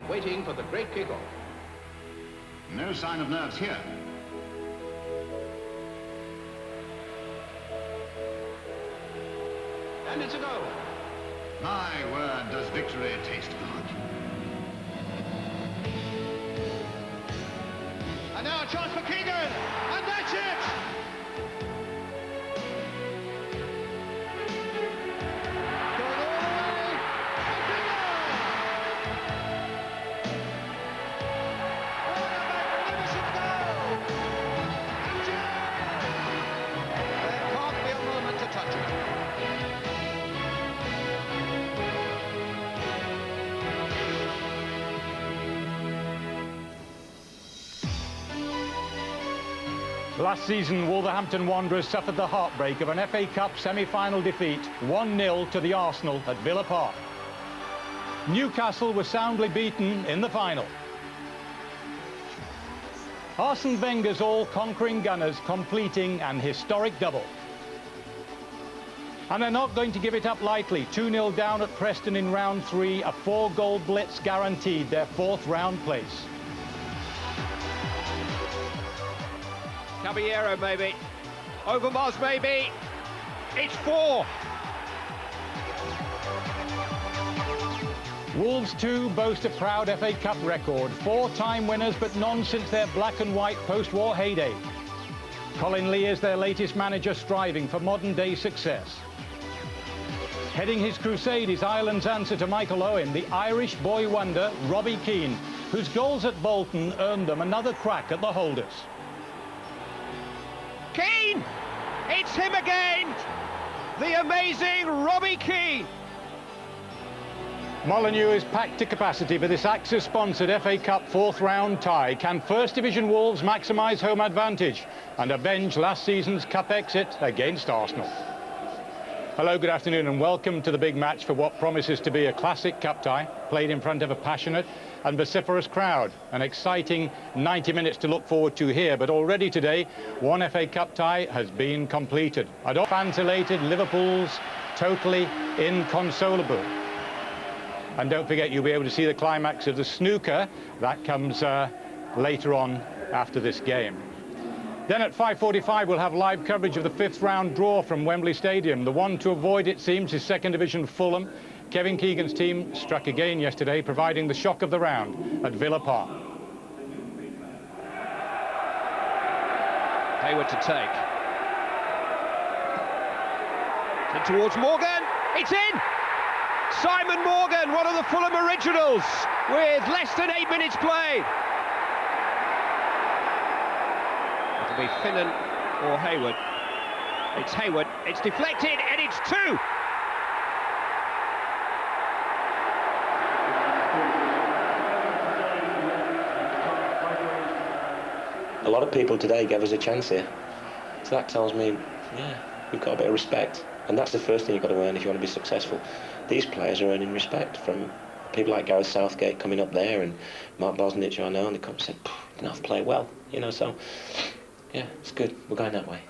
waiting for the great kick-off. No sign of nerves here. And it's a goal. My word, does victory taste good. And now a chance for Keegan, and that's it! Going all the way, and what a magnificent goal! There can't be a moment to touch it. Last season, Wolverhampton Wanderers suffered the heartbreak of an FA Cup semi-final defeat, 1-0 to the Arsenal at Villa Park. Newcastle were soundly beaten in the final. Arsene Wenger's all-conquering Gunners completing an historic double. And they're not going to give it up lightly. 2-0 down at Preston in round 3, a 4-goal blitz guaranteed their 4th round place. Caballero maybe, Overmars maybe, it's 4! Wolves too boast a proud FA Cup record, 4-time winners but none since their black and white post-war heyday. Colin Lee is their latest manager, striving for modern-day success. Heading his crusade is Ireland's answer to Michael Owen, the Irish boy wonder Robbie Keane, whose goals at Bolton earned them another crack at the holders. Keane! It's him again! The amazing Robbie Keane! Molineux is packed to capacity for this Axis-sponsored FA Cup 4th round tie. Can First Division Wolves maximise home advantage and avenge last season's Cup exit against Arsenal? Hello, good afternoon and welcome to the big match for what promises to be a classic cup tie, played in front of a passionate and vociferous crowd. An exciting 90 minutes to look forward to here, but already today, one FA Cup tie has been completed. Fans elated, Liverpool's totally inconsolable. And don't forget, you'll be able to see the climax of the snooker. That comes later on after this game. Then at 5:45 we'll have live coverage of the 5th round draw from Wembley Stadium. The one to avoid, it seems, is 2nd Division Fulham. Kevin Keegan's team struck again yesterday, providing the shock of the round at Villa Park. Hayward to take. And towards Morgan, it's in! Simon Morgan, one of the Fulham originals, with less than 8 minutes played. It'll be Finnan or Hayward. It's Hayward, it's deflected, and it's 2! A lot of people today gave us a chance here. So that tells me, yeah, we've got a bit of respect. And that's the first thing you've got to earn if you want to be successful. These players are earning respect from people like Gareth Southgate coming up there and Mark Bosnich, who I know, and they come and said, didn't have to play well, you know, so, yeah, it's good. We're going that way.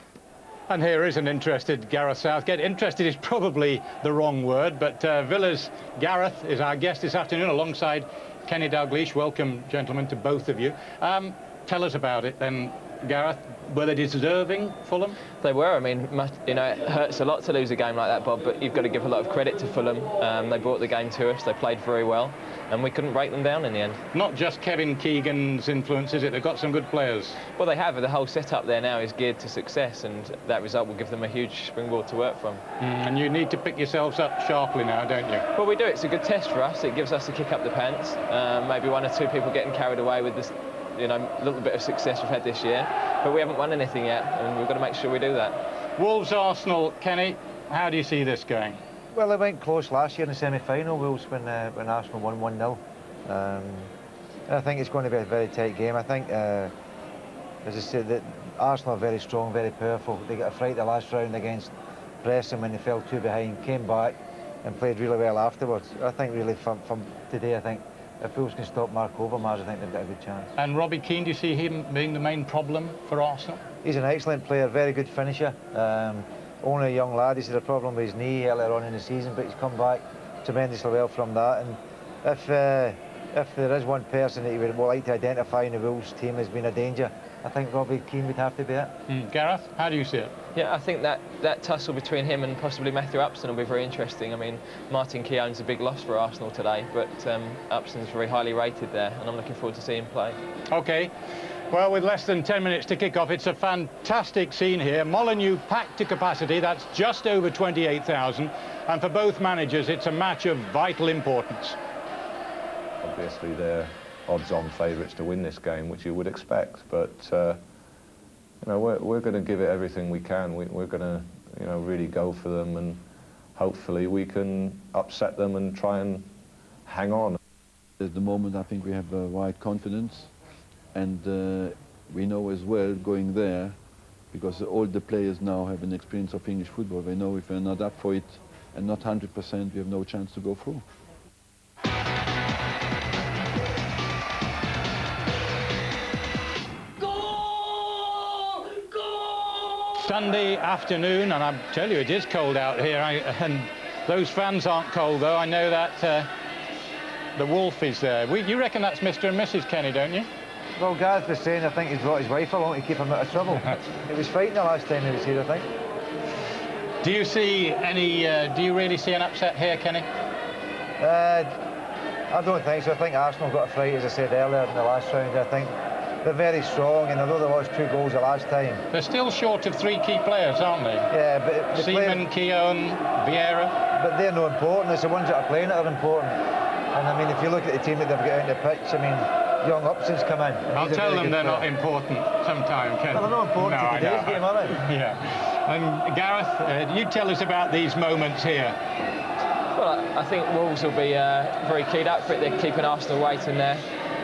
And here is an interested Gareth Southgate. Interested is probably the wrong word, but Villa's Gareth is our guest this afternoon alongside Kenny Dalglish. Welcome, gentlemen, to both of you. Tell us about it then, Gareth. Were they deserving, Fulham? They were. I mean, you know, it hurts a lot to lose a game like that, Bob, but you've got to give a lot of credit to Fulham. They brought the game to us, they played very well, and we couldn't break them down in the end. Not just Kevin Keegan's influence, is it? They've got some good players. Well, they have. The whole setup there now is geared to success, and that result will give them a huge springboard to work from. And you need to pick yourselves up sharply now, don't you? Well, we do. It's a good test for us. It gives us a kick up the pants. Maybe 1 or 2 people getting carried away with this, you know, little bit of success we've had this year, but we haven't won anything yet, and we've got to make sure we do that. Wolves Arsenal, Kenny, how do you see this going? Well, it went close last year in the semi-final, Wolves, when Arsenal won 1-0. And I think it's going to be a very tight game. I think, as I said, that Arsenal are very strong, very powerful. They got a fright the last round against Preston when they fell 2 behind, came back and played really well afterwards. I think really from today, I think if Wolves can stop Mark Overmars, I think they've got a good chance. And Robbie Keane, do you see him being the main problem for Arsenal? He's an excellent player, very good finisher. Only a young lad. He's had a problem with his knee earlier on in the season, but he's come back tremendously well from that. And if there is one person that you would like to identify in the Wolves team as being a danger, I think Robbie Keane would have to be it. Gareth, how do you see it? Yeah, I think that tussle between him and possibly Matthew Upson will be very interesting. I mean, Martin Keown's a big loss for Arsenal today, but Upson's very highly rated there, and I'm looking forward to seeing him play. OK. Well, with less than 10 minutes to kick off, it's a fantastic scene here. Molineux packed to capacity, that's just over 28,000. And for both managers, it's a match of vital importance. Obviously, they're odds-on favourites to win this game, which you would expect. But, you know, we're going to give it everything we can. We're going to, you know, really go for them, and hopefully we can upset them and try and hang on. At the moment, I think we have wide confidence. And we know as well, going there, because all the players now have an experience of English football. They know if we're not up for it and not 100%, we have no chance to go through. Goal! Goal! Sunday afternoon, and I tell you, it is cold out here. And those fans aren't cold, though. I know that the Wolf is there. You reckon that's Mr. and Mrs. Kenny, don't you? Well, Gareth was saying, I think he's brought his wife along to keep him out of trouble. He was fighting the last time he was here, I think. Do you see any, do you really see an upset here, Kenny? I don't think so. I think Arsenal got a fright, as I said earlier, in the last round. I think they're very strong, and although they lost 2 goals the last time... They're still short of 3 key players, aren't they? Yeah, but... Seaman, Keown, Vieira. But they're not important. It's the ones that are playing that are important. And, I mean, if you look at the team that they've got out on the pitch, I mean... Young Upson's come in. I'll tell them they're not important sometime, Ken. Well, they're not important to today's game, are they? Yeah. And Gareth, you tell us about these moments here. Well, I think Wolves will be very keyed up for it. They're keeping Arsenal waiting there.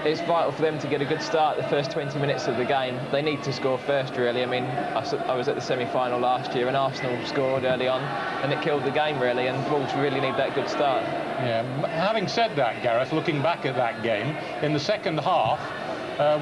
It's vital for them to get a good start the first 20 minutes of the game. They need to score first, really. I mean, I was at the semi-final last year and Arsenal scored early on and it killed the game, really, and Wolves really need that good start. Yeah, having said that, Gareth, looking back at that game, in the second half,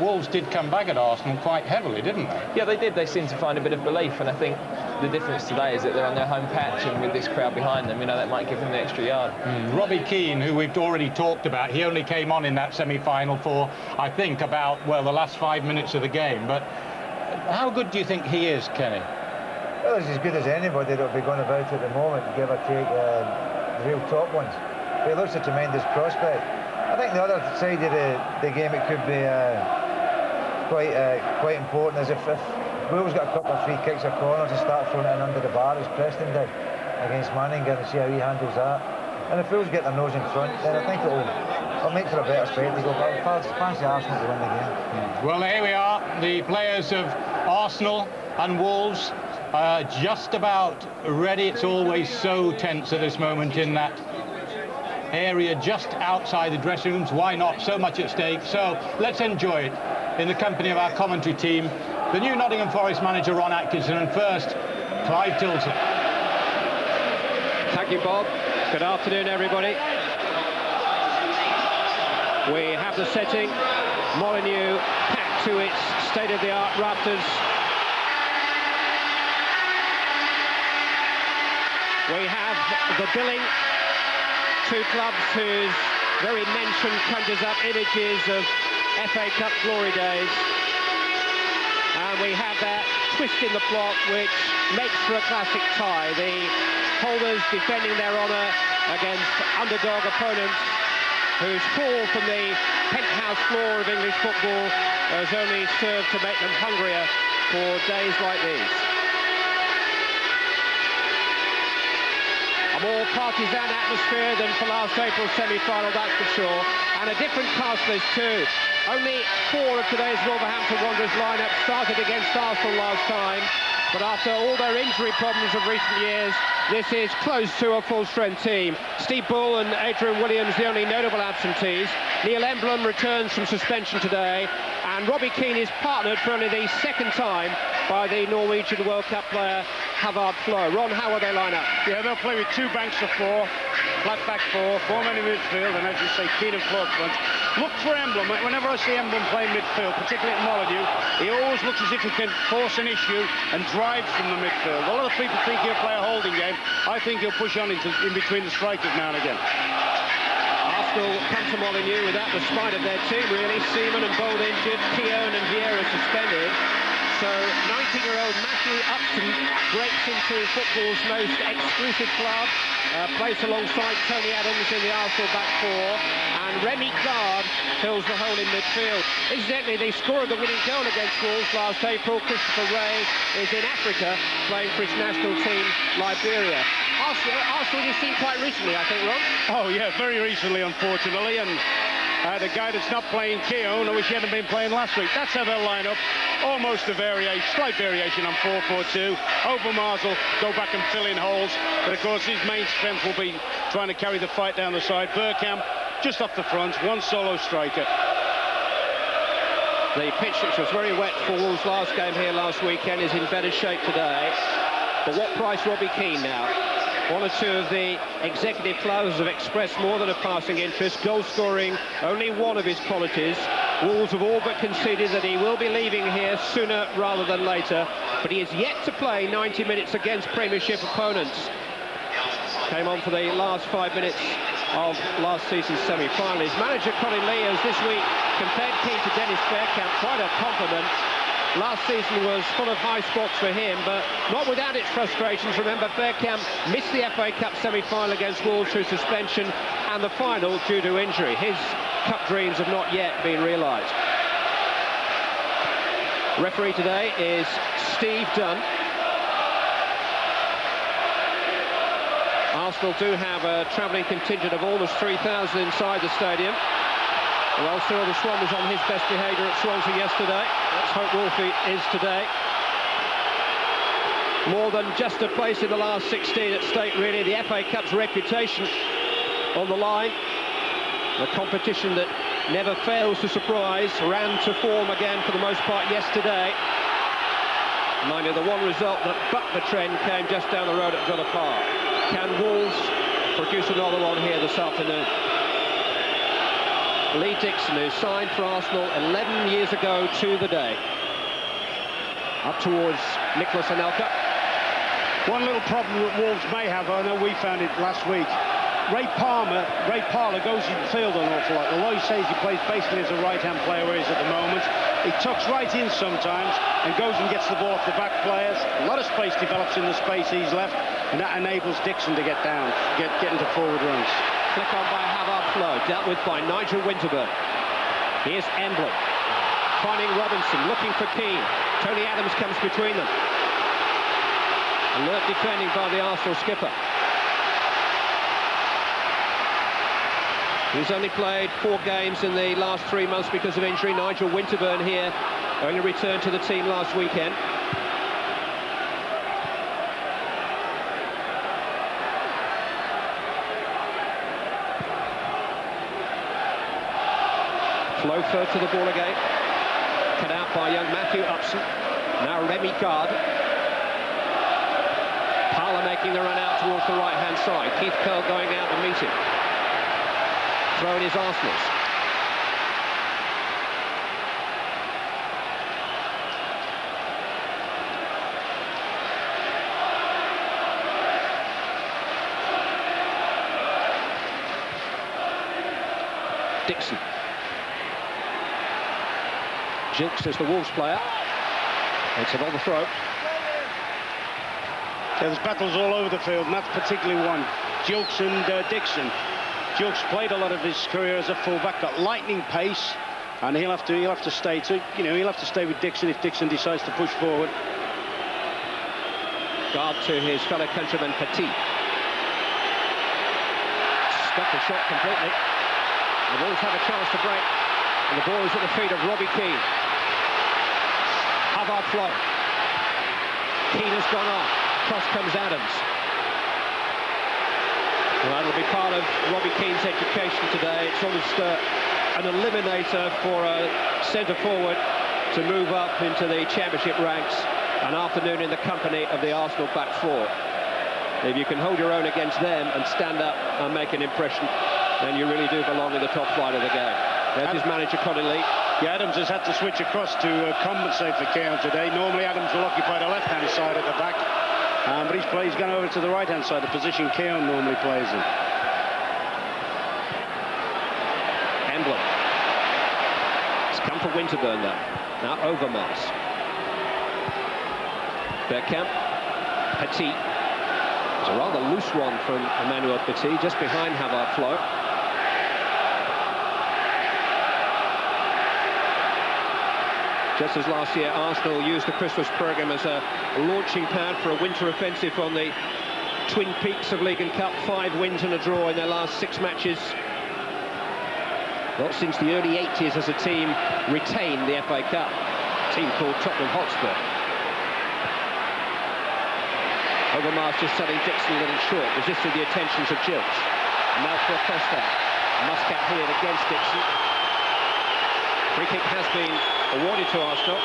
Wolves did come back at Arsenal quite heavily, didn't they? Yeah, they did. They seemed to find a bit of belief, and I think the difference today is that they're on their home patch, and with this crowd behind them, you know, that might give them the extra yard. Robbie Keane, who we've already talked about, he only came on in that semi-final for, I think, about, well, the last 5 minutes of the game. But how good do you think he is, Kenny? Well, he's as good as anybody that'll be going about at the moment, give or take the real top ones. He looks a tremendous prospect. I think the other side of the game, it could be quite important, as if Will's got a couple of free kicks or corners to start throwing it in under the bar, as Preston did against Manningham, and see how he handles that. And if Will's get their nose in front, then I think it'll make for a better spectacle. But I fancy Arsenal to win the game. Well, here we are, the players of Arsenal and Wolves just about ready. It's always so tense at this moment in that area just outside the dressing rooms. Why not? So much at stake. So let's enjoy it in the company of our commentary team, the new Nottingham Forest manager Ron Atkinson, and first Clive Tilson. Thank you, Bob. Good afternoon, everybody. We have the setting. Molineux packed to its state-of-the-art rafters. We have the billing. 2 clubs whose very mention conjures up images of FA Cup glory days. And we have that twist in the plot which makes for a classic tie. The holders defending their honour against underdog opponents whose fall from the penthouse floor of English football has only served to make them hungrier for days like these. More partisan atmosphere than for last April's semi-final, that's for sure. And a different cast list too. Only 4 of today's Wolverhampton Wanderers lineup started against Arsenal last time. But after all their injury problems of recent years, this is close to a full-strength team. Steve Bull and Adrian Williams, the only notable absentees. Neil Emblem returns from suspension today. And Robbie Keane is partnered for only the 2nd time by the Norwegian World Cup player Havard Flo. Ron, how will they line up? Yeah, they'll play with 2 banks of 4, flat back 4 men in midfield, and as you say, Keane and Flo up front. Look for Emblem. Whenever I see Emblem play midfield, particularly at Molineux, he always looks as if he can force an issue and drive from the midfield. A lot of people think he'll play a holding game. I think he'll push on in between the strikers now and again. Arsenal come to Molineux without the spine of their team, really. Seaman and Bold injured, Keown and Vieira suspended. So 19-year-old Matthew Upton breaks into football's most exclusive club, plays alongside Tony Adams in the Arsenal back four, and Remy Gard fills the hole in midfield. Incidentally, they scored the winning goal against Wolves last April. Christopher Ray is in Africa playing for his national team, Liberia. Arsenal you've seen quite recently, I think, Ron? Oh, yeah, very recently, unfortunately, and the guy that's not playing, Keown, I wish he hadn't been playing last week. That's how they'll line up. Almost a variation, slight variation on 4-4-2. Overmars will go back and fill in holes, but of course his main strength will be trying to carry the fight down the side. Bergkamp just off the front, one solo striker. The pitch, which was very wet for Wolves' last game here last weekend, is in better shape today. But what price Robbie Keane now? One or two of the executive clubs have expressed more than a passing interest. Goal scoring, only one of his qualities. Wolves have all but conceded that he will be leaving here sooner rather than later, but he is yet to play 90 minutes against Premiership opponents. Came on for the last 5 minutes of last season's semi-final. His manager, Colin Lee, has this week compared Keane to Dennis Bergkamp. Quite a compliment. Last season was full of high spots for him, but not without its frustrations. Remember, Bergkamp missed the FA Cup semi-final against Wolves through suspension and the final due to injury. His cup dreams have not yet been realised. Referee today is Steve Dunn. Arsenal do have a travelling contingent of almost 3,000 inside the stadium. Well, Cyril the Swan was on his best behaviour at Swansea yesterday. Let's hope Wolfie is today. More than just a place in the last 16 at stake, really. The FA Cup's reputation on the line. The competition that never fails to surprise ran to form again for the most part yesterday. Mind you, the one result that bucked the trend came just down the road at Villa Park. Can Wolves produce another one here this afternoon? Lee Dixon, who signed for Arsenal 11 years ago to the day. Up towards Nicholas Anelka. One little problem that Wolves may have, I know we found it last week. Ray Parlour goes in field an awful lot. Although he says he plays basically as a right-hand player where he is at the moment, he tucks right in sometimes and goes and gets the ball off the back players. A lot of space develops in the space he's left, and that enables Dixon to get down, get into forward runs. Flick on by Havard Flo, dealt with by Nigel Winterburn. Here's Emblem, finding Robinson, looking for Keane. Tony Adams comes between them. Alert defending by the Arsenal skipper. He's only played 4 games in the last 3 months because of injury. Nigel Winterburn here, only returned to the team last weekend. Flo third to the ball again. Cut out by young Matthew Upson. Now Remy Gard. Parlour making the run out towards the right-hand side. Keith Curl going out to meet him. Throw in his Arsenal's. Dixon. Gilks is the Wolves player. It's another throw. There's battles all over the field, and that's particularly one. Gilks and Dixon. Gilks played a lot of his career as a fullback, got lightning pace, and he'll have to stay he'll have to stay with Dixon if Dixon decides to push forward. Guard to his fellow countryman Petit. Stuck the shot completely. The Wolves have a chance to break, and the ball is at the feet of Robbie Keane. Havard Flo. Keane has gone off. Cross comes Adams. Well, that'll be part of Robbie Keane's education today. It's almost an eliminator for a centre forward to move up into the championship ranks an afternoon in the company of the Arsenal back four. If you can hold your own against them and stand up and make an impression, then you really do belong in the top flight of the game. There's his manager, Colin Lee. Yeah, Adams has had to switch across to compensate for Keown today. Normally Adams will occupy the left-hand side at the back, but he's gone over to the right-hand side, the position Keown normally plays in. for Winterburn, though. Now Overmars. Bergkamp. Petit. It's a rather loose one from Emmanuel Petit, just behind Havard Flo. Just as last year, Arsenal used the Christmas programme as a launching pad for a winter offensive on the Twin Peaks of League and Cup. 5 wins and a draw in their last 6 matches. Not since the early 80s has a team retained the FA Cup. A team called Tottenham Hotspur. Overmars just setting Dixon a little short, resisted the attentions of Gilch. And now for Costa. Muscat here against Dixon. Free kick has been awarded to Arsenal.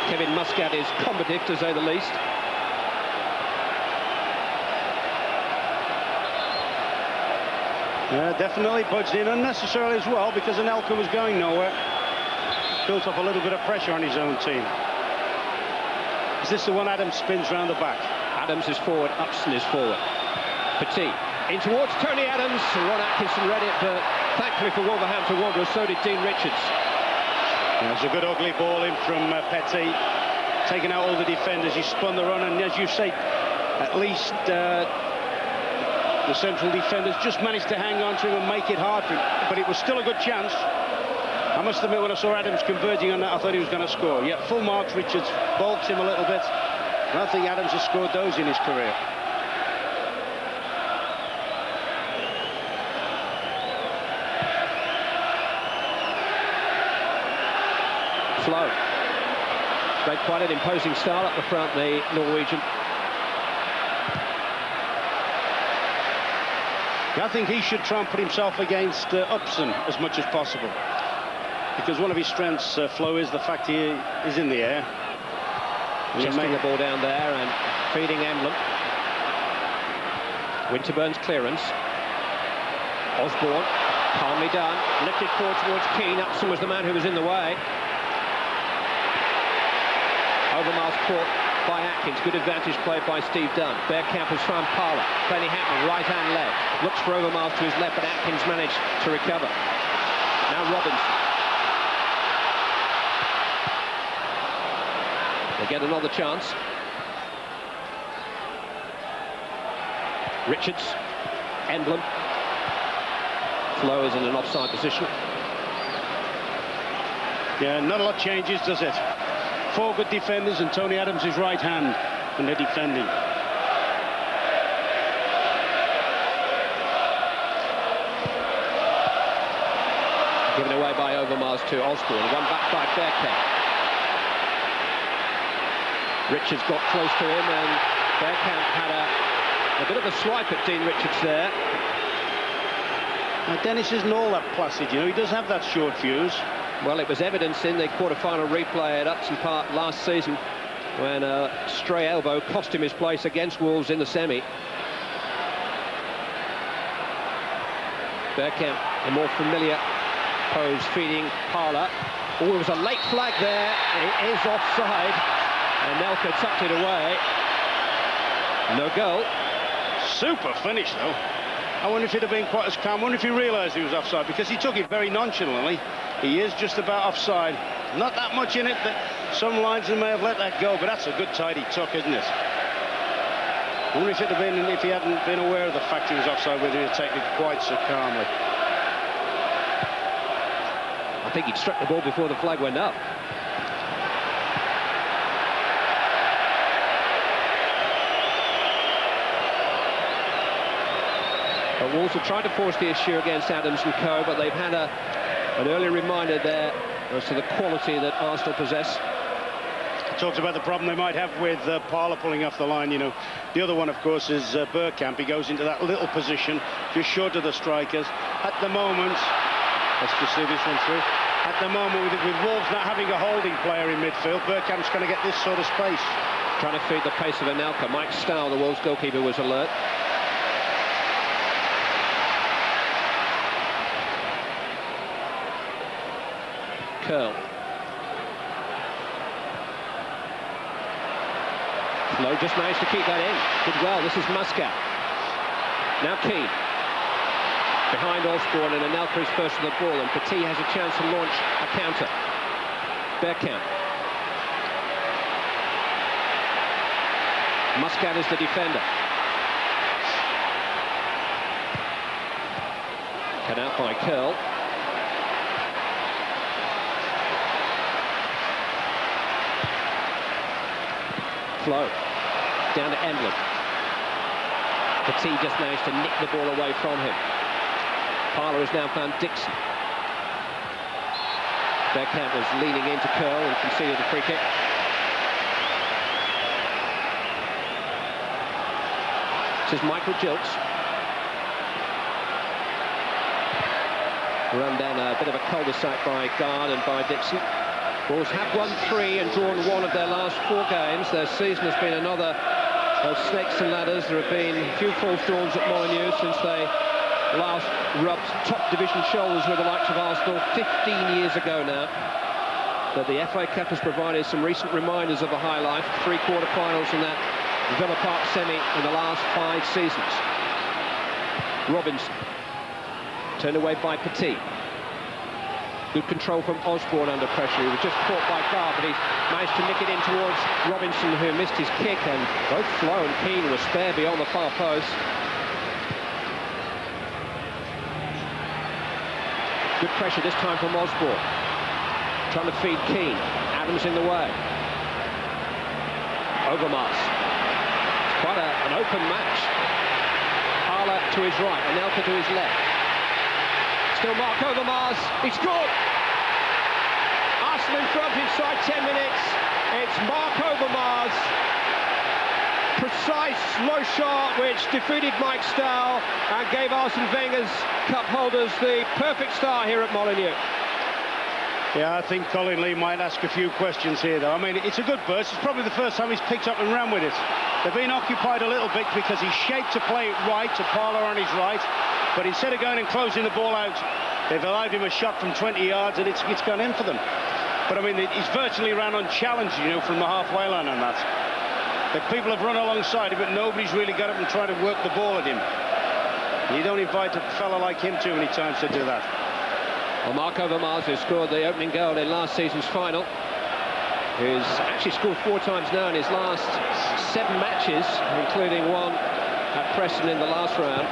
Kevin Muscat is combative, to say the least. Yeah, definitely budged in unnecessarily as well, because Anelka was going nowhere. Built up a little bit of pressure on his own team. Is this the one Adams spins round the back? Adams is forward, Upson is forward. Petit in towards Tony Adams. Ron Atkinson read it, but thankfully for Wolverhampton Wanderers, so did Dean Richards. There's a good ugly ball in from Petit, taking out all the defenders. He spun the run, and as you say, at least the central defenders just managed to hang on to him and make it hard for him. But it was still a good chance. I must admit, when I saw Adams converging on that, I thought he was going to score. Yet full marks, Richards balks him a little bit. I don't think Adams has scored those in his career. Flo. Made quite an imposing start up the front, the Norwegian. I think he should try and put himself against Upson as much as possible, because one of his strengths, Flo, is the fact he is in the air. Chesting the ball down there and feeding Emblem. Winterburn's clearance. Osborne, calmly done, lifted forward towards Keane. Upson was the man who was in the way. Overmars caught by Atkins. Good advantage played by Steve Dunn. Bergkamp has found Parler. Benny Hatton, right hand left. Looks for Overmars to his left, but Atkins managed to recover. Now Robinson. They get another chance. Richards. Emblem. Flo is in an offside position. Yeah, not a lot changes, does it? 4 good defenders, and Tony Adams is right hand when they're defending. Given away by Overmars to Osborne. One back by Bergkamp. Richards got close to him, and Bergkamp had a bit of a swipe at Dean Richards there. Now, Dennis isn't all that placid, you know. He does have that short fuse. Well, it was evidence in the quarter-final replay at Upson Park last season when a stray elbow cost him his place against Wolves in the semi. Bergkamp, a more familiar pose, feeding Parler. Oh, there was a late flag there. It is offside, and Nelka tucked it away. No goal. Super finish, though. I wonder if he'd have been quite as calm. I wonder if he realised he was offside, because he took it very nonchalantly. He is just about offside. Not that much in it, that some linesmen may have let that go, but that's a good tidy tuck, isn't it? I wonder if it had been, if he hadn't been aware of the fact he was offside, whether he'd taken it quite so calmly. I think he'd struck the ball before the flag went up. But Wolves have tried to force the issue against Adams and co, but they've had an early reminder there as to the quality that Arsenal possess. Talked about the problem they might have with Parler pulling off the line, you know. The other one, of course, is Bergkamp. He goes into that little position just short of the strikers. At the moment, let's just see this one through. At the moment, with Wolves not having a holding player in midfield, Bergkamp's going to get this sort of space. Trying to feed the pace of Anelka. Mike Stow, the Wolves goalkeeper, was alert. Curl. Flo just managed to keep that in. Did well. This is Muscat. Now Keane. Behind Osborne, and Anelka is first to the ball, and Petit has a chance to launch a counter. Bergkamp. Muscat is the defender. Cut out by Curl. Flo. Down to Emblem. Petit just managed to nick the ball away from him. Parlour has now found Dixon. Bergkamp was leaning into Curl and conceded the free kick. This is Michael Jilts. Run down a bit of a cul-de-sac by Guard and by Dixon. Wolves have won 3 and drawn 1 of their last 4 games. Their season has been another of snakes and ladders. There have been a few false dawns at Molineux since they last rubbed top division shoulders with the likes of Arsenal 15 years ago now. But the FA Cup has provided some recent reminders of the high life. 3 quarter-finals in that Villa Park semi in the last 5 seasons. Robinson. Turned away by Petit. Good control from Osborne under pressure. He was just caught by Gar, but he's managed to nick it in towards Robinson, who missed his kick, and both Flo and Keane were spared beyond the far post. Good pressure this time from Osborne. Trying to feed Keane. Adams in the way. Overmars. It's quite an open match. Parlour to his right, Anelka to his left. Still Mark Overmars. He scored! Arsenal in front inside 10 minutes. It's Mark Overmars. Precise, low shot, which defeated Mike Stahl and gave Arsene Wenger's cup holders the perfect start here at Molineux. Yeah, I think Colin Lee might ask a few questions here, though. I mean, it's a good burst. It's probably the first time he's picked up and ran with it. They've been occupied a little bit because he's shaped to play it right, to Parlour on his right. But instead of going and closing the ball out, they've allowed him a shot from 20 yards, and it's gone in for them. But, I mean, he's virtually ran unchallenged, you know, from the halfway line on that. The people have run alongside him, but nobody's really got up and tried to work the ball at him. You don't invite a fella like him too many times to do that. Well, Mark Overmars, who scored the opening goal in last season's final, who's actually scored 4 times now in his last 7 matches, including one at Preston in the last round,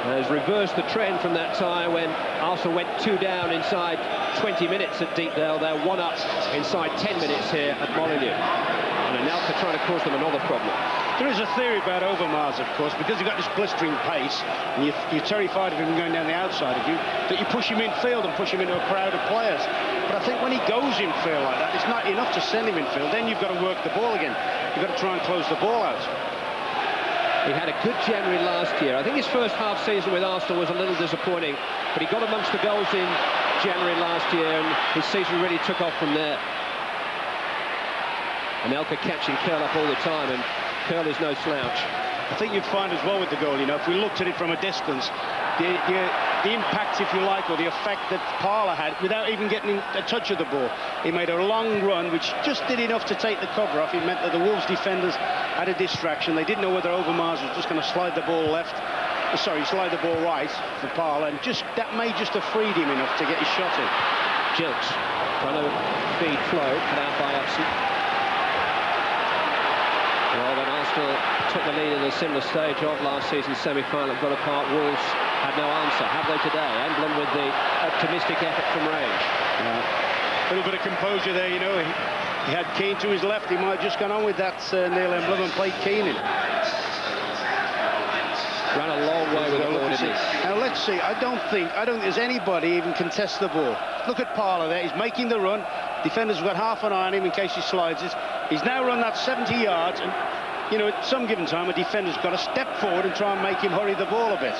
has reversed the trend from that time when Arsenal went 2 down inside 20 minutes at Deepdale. They're 1 up inside 10 minutes here at Molineux. And Anelka trying to cause them another problem. There is a theory about Overmars, of course, because you've got this blistering pace, and you're terrified of him going down the outside of you, that you push him in field and push him into a crowd of players. But I think when he goes in field like that, it's not enough to send him in field. Then you've got to work the ball again. You've got to try and close the ball out. He had a good January last year. I think his first half season with Arsenal was a little disappointing, but he got amongst the goals in January last year, and his season really took off from there. Anelka catching Curl up all the time, and Curl is no slouch. I think you'd find as well with the goal, you know, if we looked at it from a distance, the impact, if you like, or the effect that Parlour had without even getting a touch of the ball. He made a long run, which just did enough to take the cover off. It meant that the Wolves defenders had a distraction. They didn't know whether Overmars was just going to slide the ball slide the ball right for Parlour, and just that may just have freed him enough to get his shot in. Jilts trying to feed Flo, cut out by Upson. Well, when Arsenal took the lead in a similar stage of last season's semi-final at Villa Park, Wolves had no answer. Have they today? Emblem with the optimistic effort from range. A little bit of composure there, you know. He had Keane to his left. He might have just gone on with that, Neil Emblem, and played Keane in. Ran a long way with the ball, didn't he? Now let's see. I don't think there's anybody even contest the ball. Look at Parlour there. He's making the run. Defenders have got half an eye on him in case he slides it. He's now run that 70 yards, and you know, at some given time, a defender's got to step forward and try and make him hurry the ball a bit.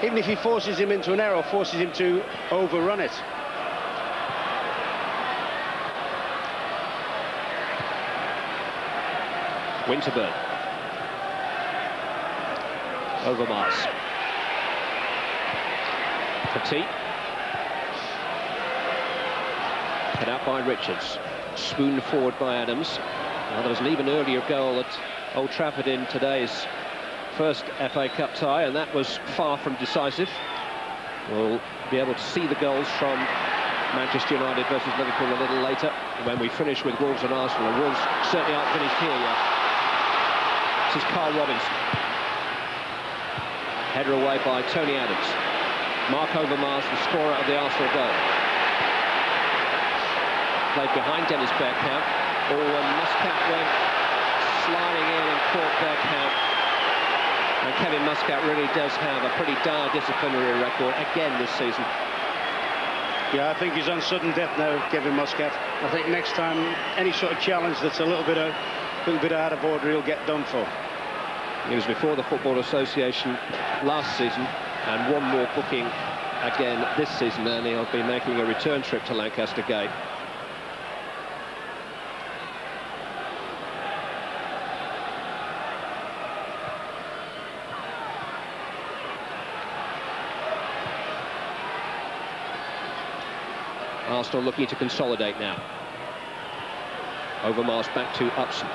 Even if he forces him into an error, forces him to overrun it. Winterburn. Overmars. Petit. Cut out by Richards. Swooned forward by Adams. Well, there was an even earlier goal at Old Trafford in today's first FA Cup tie, and that was far from decisive. We'll be able to see the goals from Manchester United versus Liverpool a little later when we finish with Wolves and Arsenal. And Wolves certainly aren't finished here yet. This is Carl Robinson. Header away by Tony Adams. Mark Overmars, the scorer of the Arsenal goal. Played behind Dennis Bergkamp. Oh, and Muscat went sliding in and caught Bergkamp. And Kevin Muscat really does have a pretty dire disciplinary record again this season. Yeah, I think he's on sudden death now, Kevin Muscat. I think next time any sort of challenge that's a little bit out of order, he'll get done for. He was before the Football Association last season and one more booking again this season, and he'll be making a return trip to Lancaster Gate. Arsenal looking to consolidate now. Overmars back to Upson.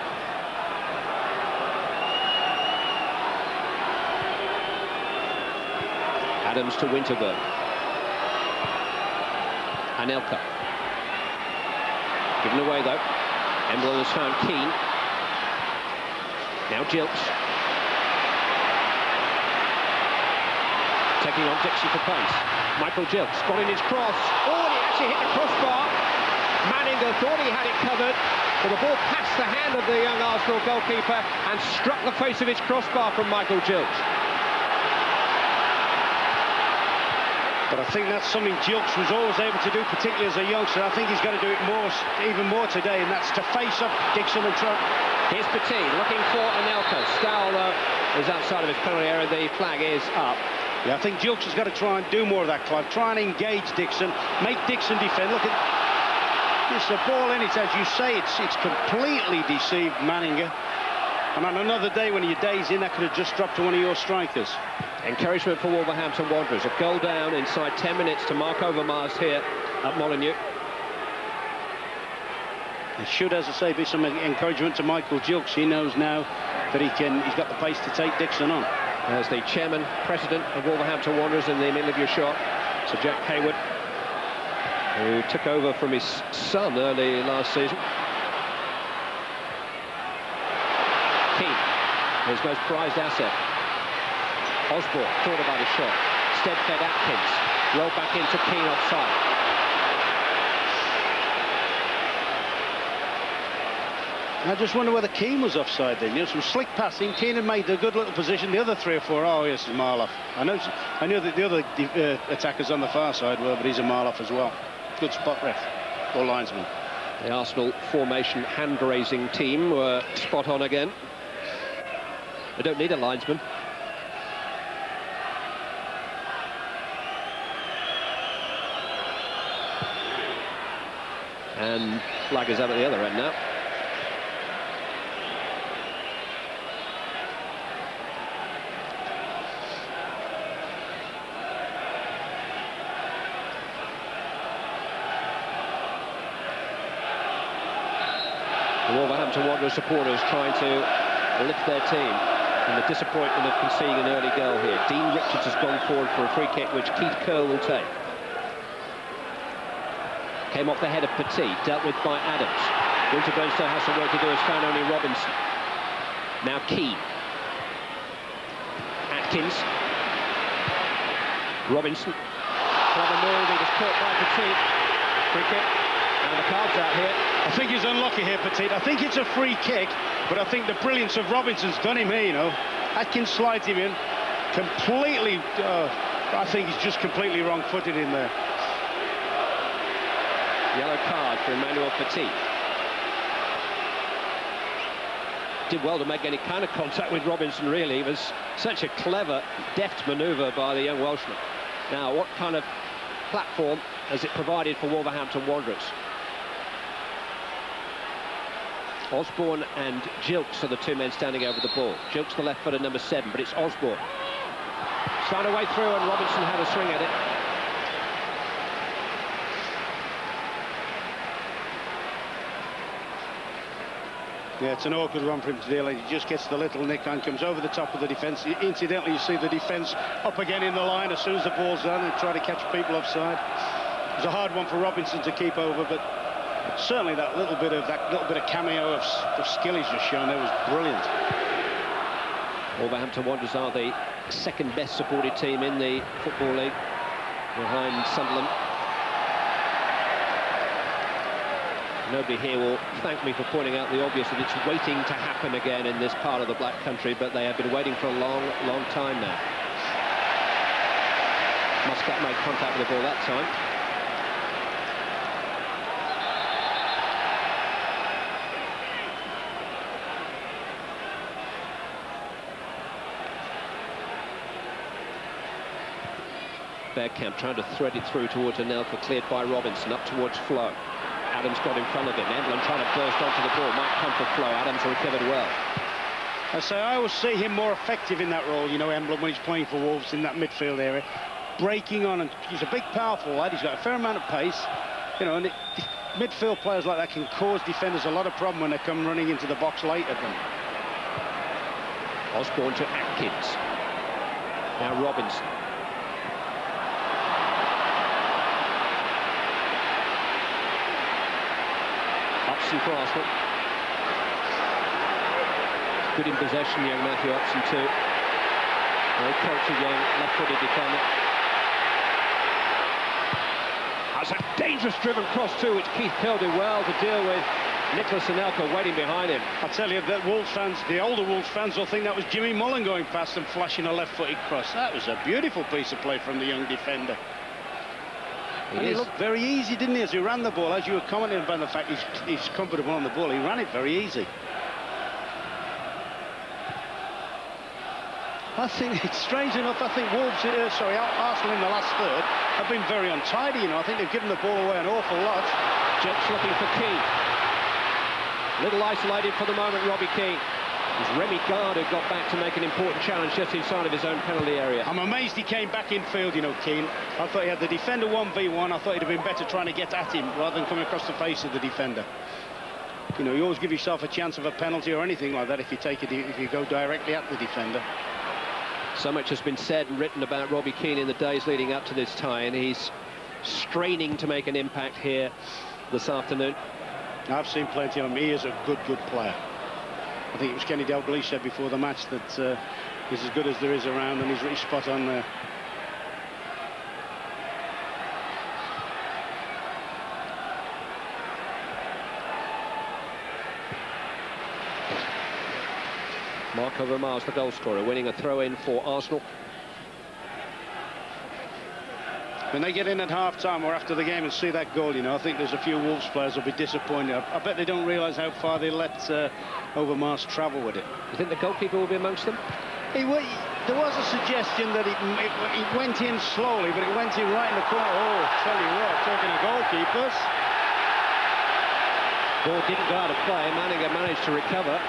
Adams to Winterberg. Anelka. Given away though. Emblen has found Keane. Now Gilks. Taking on Dixie for pace. Michael Gilks got in his cross. Oh, and he actually hit the crossbar. Manninger thought he had it covered, but the ball passed the hand of the young Arsenal goalkeeper and struck the face of his crossbar from Michael Gilks. But I think that's something Gilks was always able to do, particularly as a youngster. I think he's got to do it even more today, and that's to face up Dixon and Trump. Here's Petit looking for Anelka. Stowell, though, is outside of his penalty area. The flag is up. Yeah, I think Gilks has got to try and do more of that, Clive. Try and engage Dixon, make Dixon defend. Look at this, the ball in it, as you say, it's completely deceived Manninger. And on another day, when your day's in, that could have just dropped to one of your strikers. Encouragement for Wolverhampton Wanderers. A goal down inside 10 minutes to Mark Overmars here at Molineux. It should, as I say, be some encouragement to Michael Gilks. He knows now that he's got the pace to take Dixon on. As the chairman, president of Wolverhampton Wanderers in the middle of your shot, Sir Jack Hayward, who took over from his son early last season. Keane, his most prized asset. Osborne thought about his shot. Instead fed Atkins. Rolled back into Keane offside. I just wonder whether Keane was offside then. You know, some slick passing. Keane had made a good little position. The other 3 or 4, oh yes, it's Marloff. I know that the other attackers on the far side were, but he's a Marloff as well. Good spot ref or linesman. The Arsenal formation hand-raising team were spot on again. They don't need a linesman. And flag is up at the other end now. The Wolverhampton Wanderers supporters trying to lift their team from the disappointment of conceding an early goal here. Dean Richards has gone forward for a free kick, which Keith Curle will take. Came off the head of Petit, dealt with by Adams. Winterburn still has some work to do, has found only Robinson. Now Keane. Atkins. Robinson. Clever move, he was caught by Petit. Free kick. And the card's out here. I think he's unlucky here, Petit. I think it's a free kick, but I think the brilliance of Robinson's done him here, you know. Atkins slides him in. Completely, I think he's just completely wrong-footed in there. Yellow card for Emmanuel Petit. Did well to make any kind of contact with Robinson, really. It was such a clever, deft manoeuvre by the young Welshman. Now, what kind of platform has it provided for Wolverhampton Wanderers? Osborne and Gilks are the 2 men standing over the ball. Gilks the left footer, number 7, but it's Osborne. He's found a way through, and Robinson had a swing at it. Yeah, it's an awkward one for him to deal. He just gets the little nick and comes over the top of the defence. Incidentally, you see the defence up again in the line as soon as the ball's done and try to catch people offside. It was a hard one for Robinson to keep over, but certainly that little bit of cameo of skill he's just shown there was brilliant. Wolverhampton Wanderers are the second best supported team in the Football League, behind Sunderland. Nobody here will thank me for pointing out the obvious, that it's waiting to happen again in this part of the Black Country, but they have been waiting for a long, long time now. Muscat made contact with the ball that time. Bergkamp trying to thread it through towards Anelka, cleared by Robinson, up towards Flo. Adams got in front of him. Emblem trying to burst onto the ball. Might come for Flo. Adams recovered well. I always see him more effective in that role, you know, Emblem, when he's playing for Wolves in that midfield area. Breaking on, and he's a big, powerful lad. He's got a fair amount of pace, you know, and midfield players like that can cause defenders a lot of problem when they come running into the box late at them. Osborne to Atkins. Now Robinson. Upson for Arsenal. Good in possession, young Matthew Upson too. Very cultured young left-footed defender. That's a dangerous driven cross too, which Keith Curl did well to deal with. Nicholas Anelka waiting behind him. I tell you, that Wolves fans, the older Wolves fans, will think that was Jimmy Mullen going past and flashing a left-footed cross. That was a beautiful piece of play from the young defender. He looked very easy, didn't he, as he ran the ball? As you were commenting about the fact he's comfortable on the ball, he ran it very easy. I think, it's strange enough, I think Arsenal in the last third have been very untidy, you know. I think they've given the ball away an awful lot. Jets looking for Keane. Little isolated for the moment, Robbie Keane. It's Remy Gard who got back to make an important challenge just inside of his own penalty area. I'm amazed he came back in field, you know, Keane. I thought he had the defender 1v1. I thought it'd have been better trying to get at him rather than coming across the face of the defender. You know, you always give yourself a chance of a penalty or anything like that if you go directly at the defender. So much has been said and written about Robbie Keane in the days leading up to this tie, and he's straining to make an impact here this afternoon. I've seen plenty of him. He is a good player. I think it was Kenny Dalglish said before the match that he's as good as there is around, and he's really spot on there. Mark Overmars, the goal scorer, winning a throw-in for Arsenal. When they get in at half-time or after the game and see that goal, you know, I think there's a few Wolves players will be disappointed. I bet they don't realise how far they let Overmars travel with it. You think the goalkeeper will be amongst them? There was a suggestion that it went in slowly, but it went in right in the corner. Oh, tell you what, talking of goalkeepers. Ball didn't go out of play. Manninger managed to recover,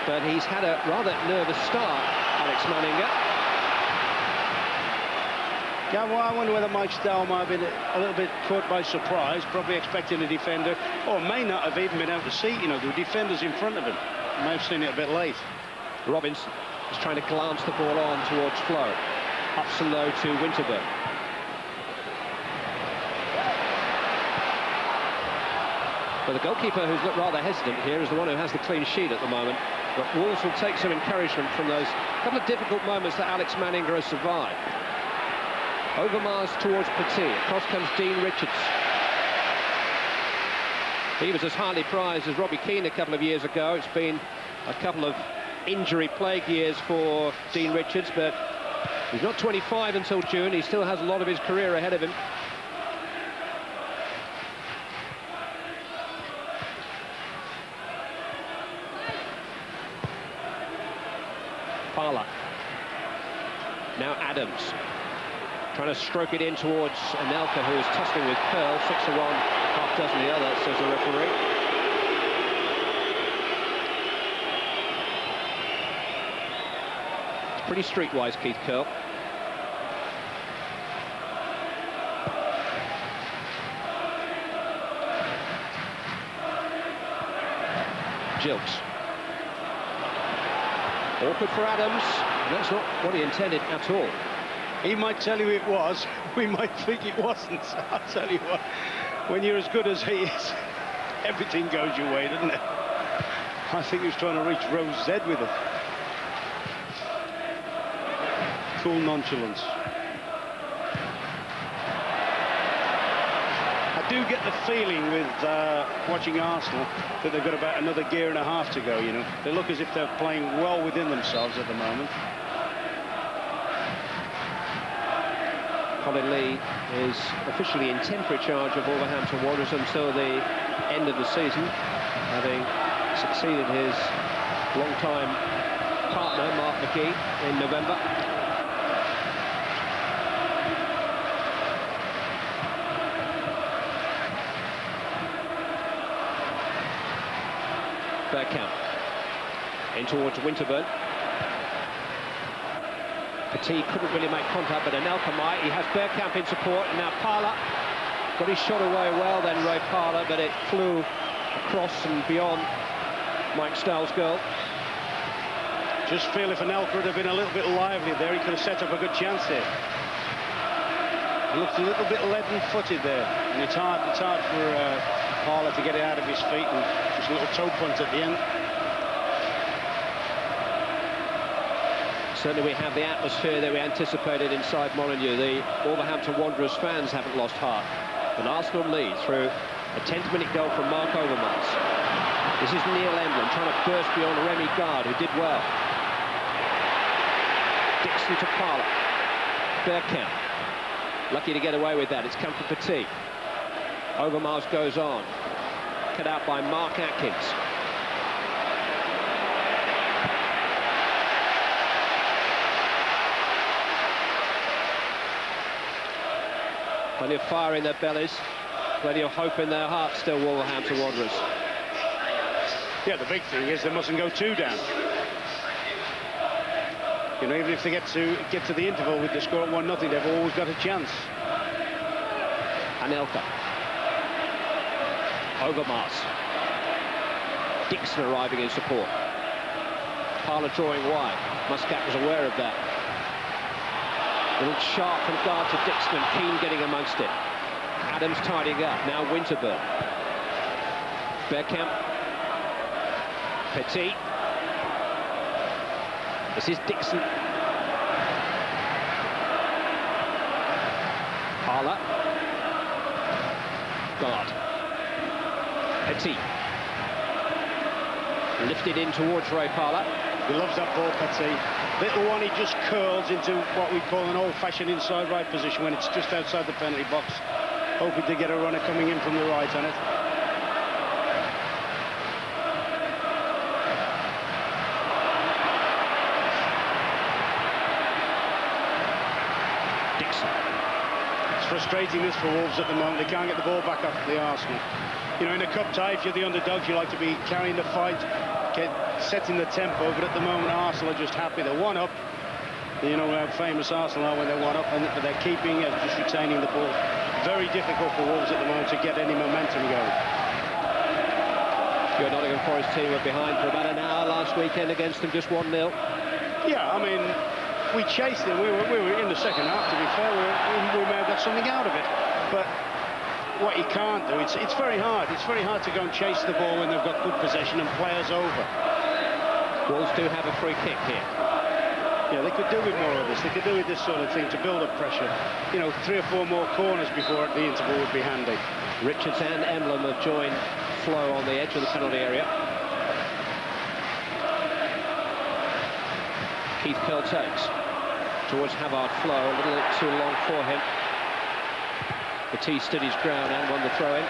but he's had a rather nervous start, Alex Manninger. Yeah, well, I wonder whether Mike Stow might have been a little bit caught by surprise, probably expecting a defender, or may not have even been able to see, you know, the defenders in front of him. May have seen it a bit late. Robinson is trying to glance the ball on towards Flo. Upson low to Winterburn. But the goalkeeper, who's looked rather hesitant here, is the one who has the clean sheet at the moment. But Wolves will take some encouragement from those couple of difficult moments that Alex Manninger has survived. Overmars towards Petit. Across comes Dean Richards. He was as highly prized as Robbie Keane a couple of years ago. It's been a couple of injury-plagued years for Dean Richards, but he's not 25 until June. He still has a lot of his career ahead of him. Parla. Now Adams. Trying to stroke it in towards Anelka, who is tussling with Curl. 6 to 1, half dozen the other, says the referee. It's pretty streetwise, Keith Curl. Gilks. Awkward for Adams, and that's not what he intended at all. He might tell you it was, we might think it wasn't. I'll tell you what, when you're as good as he is, everything goes your way, doesn't it? I think he was trying to reach row Z with it. Cool nonchalance. I do get the feeling with watching Arsenal that they've got about another gear and a half to go, you know. They look as if they're playing well within themselves at the moment. Colin Lee is officially in temporary charge of Wolverhampton Wanderers until the end of the season, having succeeded his long-time partner, Mark McGee, in November. Bergkamp in towards Winterburn. Petit couldn't really make contact, but Anelka might. He has Bergkamp in support, and now Parler got his shot away well then, Ray Parler, but it flew across and beyond Mike Stahl's goal. Just feel if Anelka would have been a little bit lively there, he could have set up a good chance here. He looked a little bit leaden-footed there, and it's hard for Parler to get it out of his feet, and just a little toe punt at the end. Certainly we have the atmosphere that we anticipated inside Molineux. The Wolverhampton Wanderers fans haven't lost heart. But Arsenal lead through a 10th-minute goal from Mark Overmars. This is Neil Emblem trying to burst beyond Remy Gard, who did well. Dixon to Parler. Bergkamp. Lucky to get away with that. It's come for Petit. Overmars goes on. Cut out by Mark Atkins. Plenty of fire in their bellies, plenty of hope in their hearts still, Wolverhampton Wanderers. Yeah, the big thing is they mustn't go two down. You know, even if they get to the interval with the score at 1-0, they've always got a chance. Anelka. Overmars. Dixon arriving in support. Parler drawing wide. Muscat was aware of that. Little sharp from Gard to Dixon, and Keane getting amongst it. Adams tidying up. Now Winterburn. Bergkamp. Petit. This is Dixon. Parler. Gard. Petit. Lifted in towards Ray Parler. He loves that ball, Petit. Little one, he just curls into what we call an old-fashioned inside right position when it's just outside the penalty box, hoping to get a runner coming in from the right on it. Dixon. It's frustrating this for Wolves at the moment. They can't get the ball back up to the Arsenal. You know, in a cup tie, if you're the underdogs, you like to be carrying the fight, setting the tempo, but at the moment Arsenal are just happy. They're one up. You know how famous Arsenal are when they're one up, and they're keeping and just retaining the ball. Very difficult for Wolves at the moment to get any momentum going. Your Nottingham Forest team were behind for about an hour last weekend against them, just 1-0. Yeah, I mean, we chased them. We were in the second half, to be fair. We may have got something out of it, but what you can't do, it's very hard. It's very hard to go and chase the ball when they've got good possession and players over. Wolves do have a free kick here. Yeah, they could do with more of this. They could do with this sort of thing to build up pressure. You know, 3 or 4 more corners before the interval would be handy. Richards and Emblem have joined Flo on the edge of the penalty area. Keith Curl takes towards Havard Flo, a little too long for him. Petit stood his ground and won the throw-in.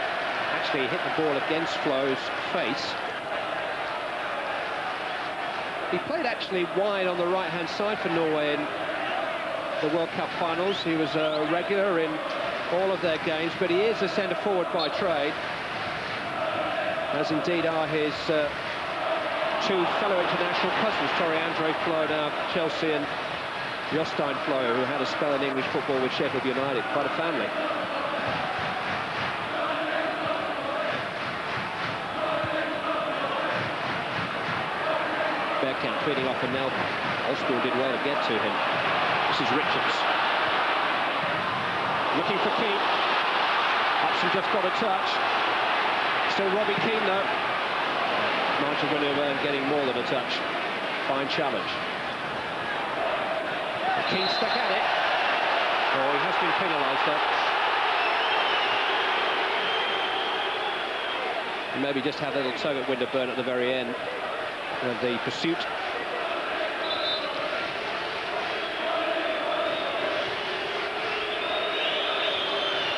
Actually hit the ball against Flo's face. He played actually wide on the right-hand side for Norway in the World Cup finals. He was a regular in all of their games, but he is a centre-forward by trade, as indeed are his 2 fellow international cousins, Torre Andre Flo now Chelsea, and Jostein Flo, who had a spell in English football with Sheffield United. Quite a family. Bergkamp feeding off the Nelson. Osborne did well to get to him. This is Richards. Looking for Keane. Hudson just got a touch. Still Robbie Keane though. Nigel Winterburn getting more than a touch. Fine challenge. Keane stuck at it. Oh, he has been penalised though. Maybe just had a little tug at Winterburn at the very end of the pursuit.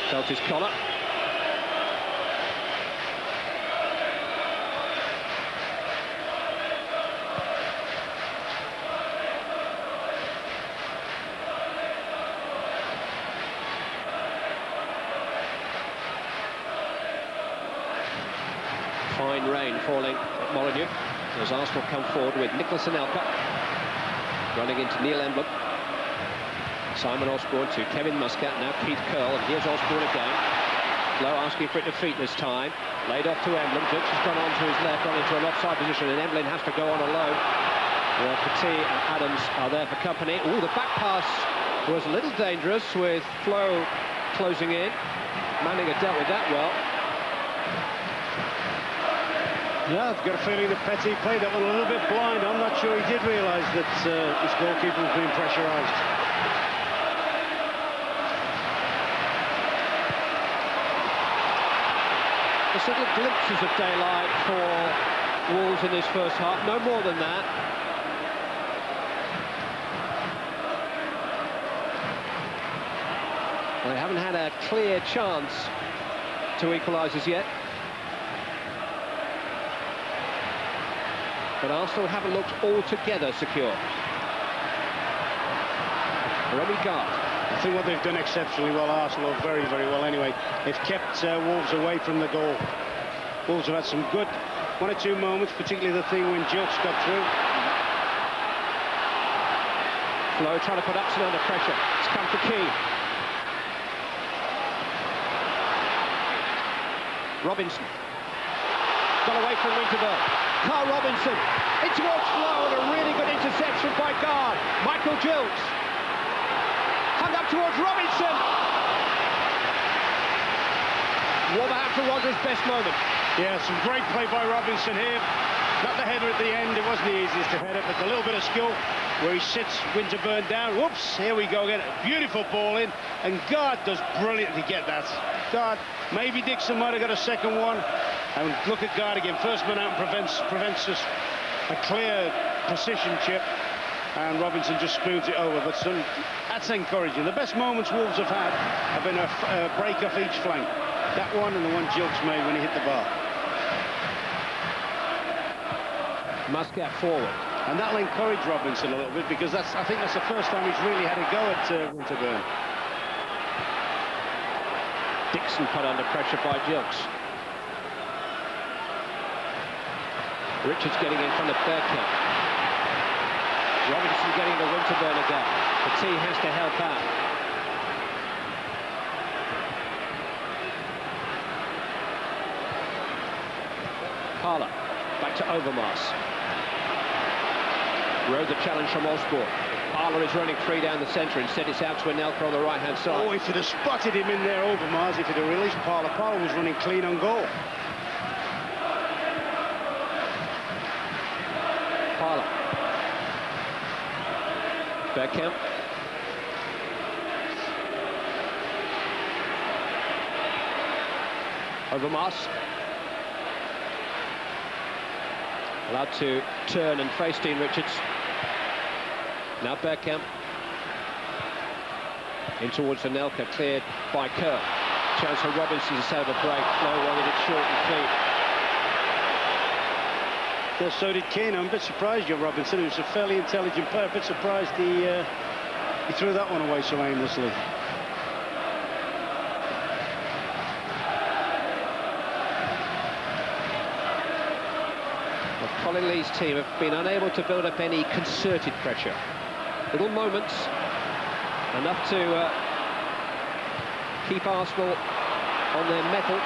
Felt his collar. Fine rain falling at Molyneux as Arsenal come forward with Nicholas Anelka running into Neil Emblem. Simon Osborne to Kevin Muscat, now Keith Curl, and here's Osborne again. Lowe asking for it to feet this time. Laid off to Emblem. Dux has gone on to his left, gone into an offside position, and Emblem has to go on alone. Where Petit and Adams are there for company. Oh, the back pass was a little dangerous with Flo closing in. Manning had dealt with that well. Yeah, I've got a feeling that Petit played that one a little bit blind. I'm not sure he did realise that his goalkeeper was being pressurised. There's little glimpses of daylight for Wolves in this first half, no more than that. Well, they haven't had a clear chance to equalise as yet. But Arsenal haven't looked altogether secure. Remy Gard. I think what they've done exceptionally well, Arsenal, very, very well anyway. They've kept Wolves away from the goal. Wolves have had some good one or two moments, particularly the thing when Jilks got through. Flo trying to put Upson under pressure. It's come to Keane. Robinson. Got away from Winterburn. Carl Robinson. In towards Flo, and a really good interception by Gard. Michael Jilks. Hung up towards Robinson. Wolverhampton Wanderers' best moment. Yeah, some great play by Robinson here. Not the header at the end, it wasn't the easiest to header, but a little bit of skill where he sits Winterburn down. Whoops, here we go again. Beautiful ball in, and Gard does brilliant to get that. Gard, maybe Dixon might have got a second one. And look at Gard again, first man out and prevents us a clear precision chip. And Robinson just spoons it over, but that's encouraging. The best moments Wolves have had have been a break off each flank. That one and the one Jilks made when he hit the bar. Muscat forward. And that'll encourage Robinson a little bit, because I think that's the first time he's really had a go at Winterburn. Dixon put under pressure by Jilks. Richards getting in front of Bergkamp. Robinson getting to Winterburn again. Petit has to help out. Parler back to Overmars. Rode the challenge from Osborne. Parler is running free down the centre. Instead it's out to Anelka on the right hand side. Oh, if he'd have spotted him in there, Overmars, if he'd have released Parler, Parler was running clean on goal. Parler. Bergkamp. Overmars. Allowed to turn and face Dean Richards. Now Bergkamp. In towards Anelka, cleared by Kerr. Chance for Robinson to set up a break. Flo wanted it short and clean. Well, so did Keane. I'm a bit surprised you're Robinson, who's a fairly intelligent player. A bit surprised he threw that one away so aimlessly. Colin Lee's team have been unable to build up any concerted pressure. Little moments, enough to keep Arsenal on their mettle,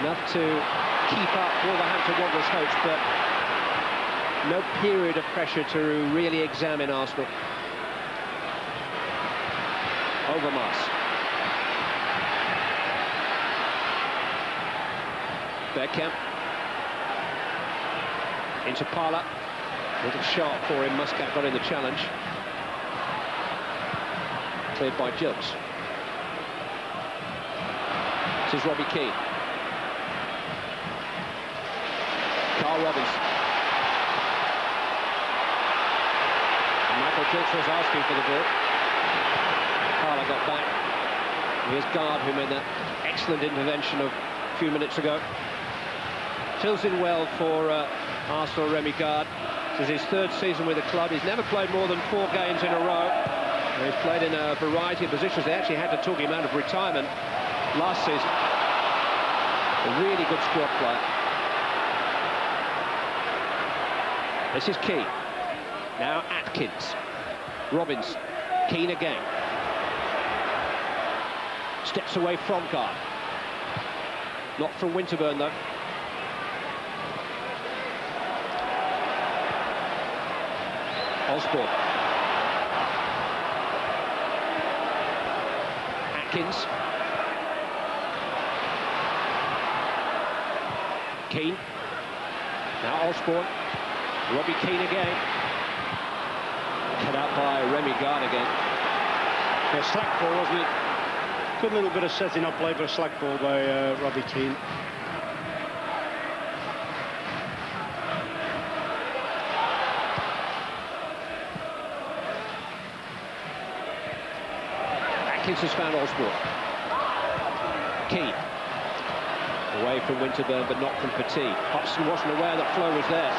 enough to keep up Wolverhampton Wanderers' hopes, but no period of pressure to really examine Arsenal. Overmars. Beckham. Into Parla. A little sharp for him. Muscat got in the challenge. Cleared by Jubbs. This is Robbie Keane. Carl Robbins. And Michael Gilchrist was asking for the ball. Parla got back. Here's Guard, who made that excellent intervention a few minutes ago. Fills in well for Arsenal, Remy Gard. This is his third season with the club. He's never played more than 4 games in a row. He's played in a variety of positions. They actually had to talk him out of retirement last season. A really good squad player. This is Keane. Now Atkins. Robbins. Keane again. Steps away from Guard. Not from Winterburn, though. Osborne. Atkins. Keane. Now Osborne. Robbie Keane again. Cut out by Remy Gard again. Yeah, slack ball, wasn't it? Good little bit of setting up play, but a slack ball by Robbie Keane. Atkins has found Osborne. Keane. Away from Winterburn, but not from Petit. Hobson wasn't aware that Flo was there.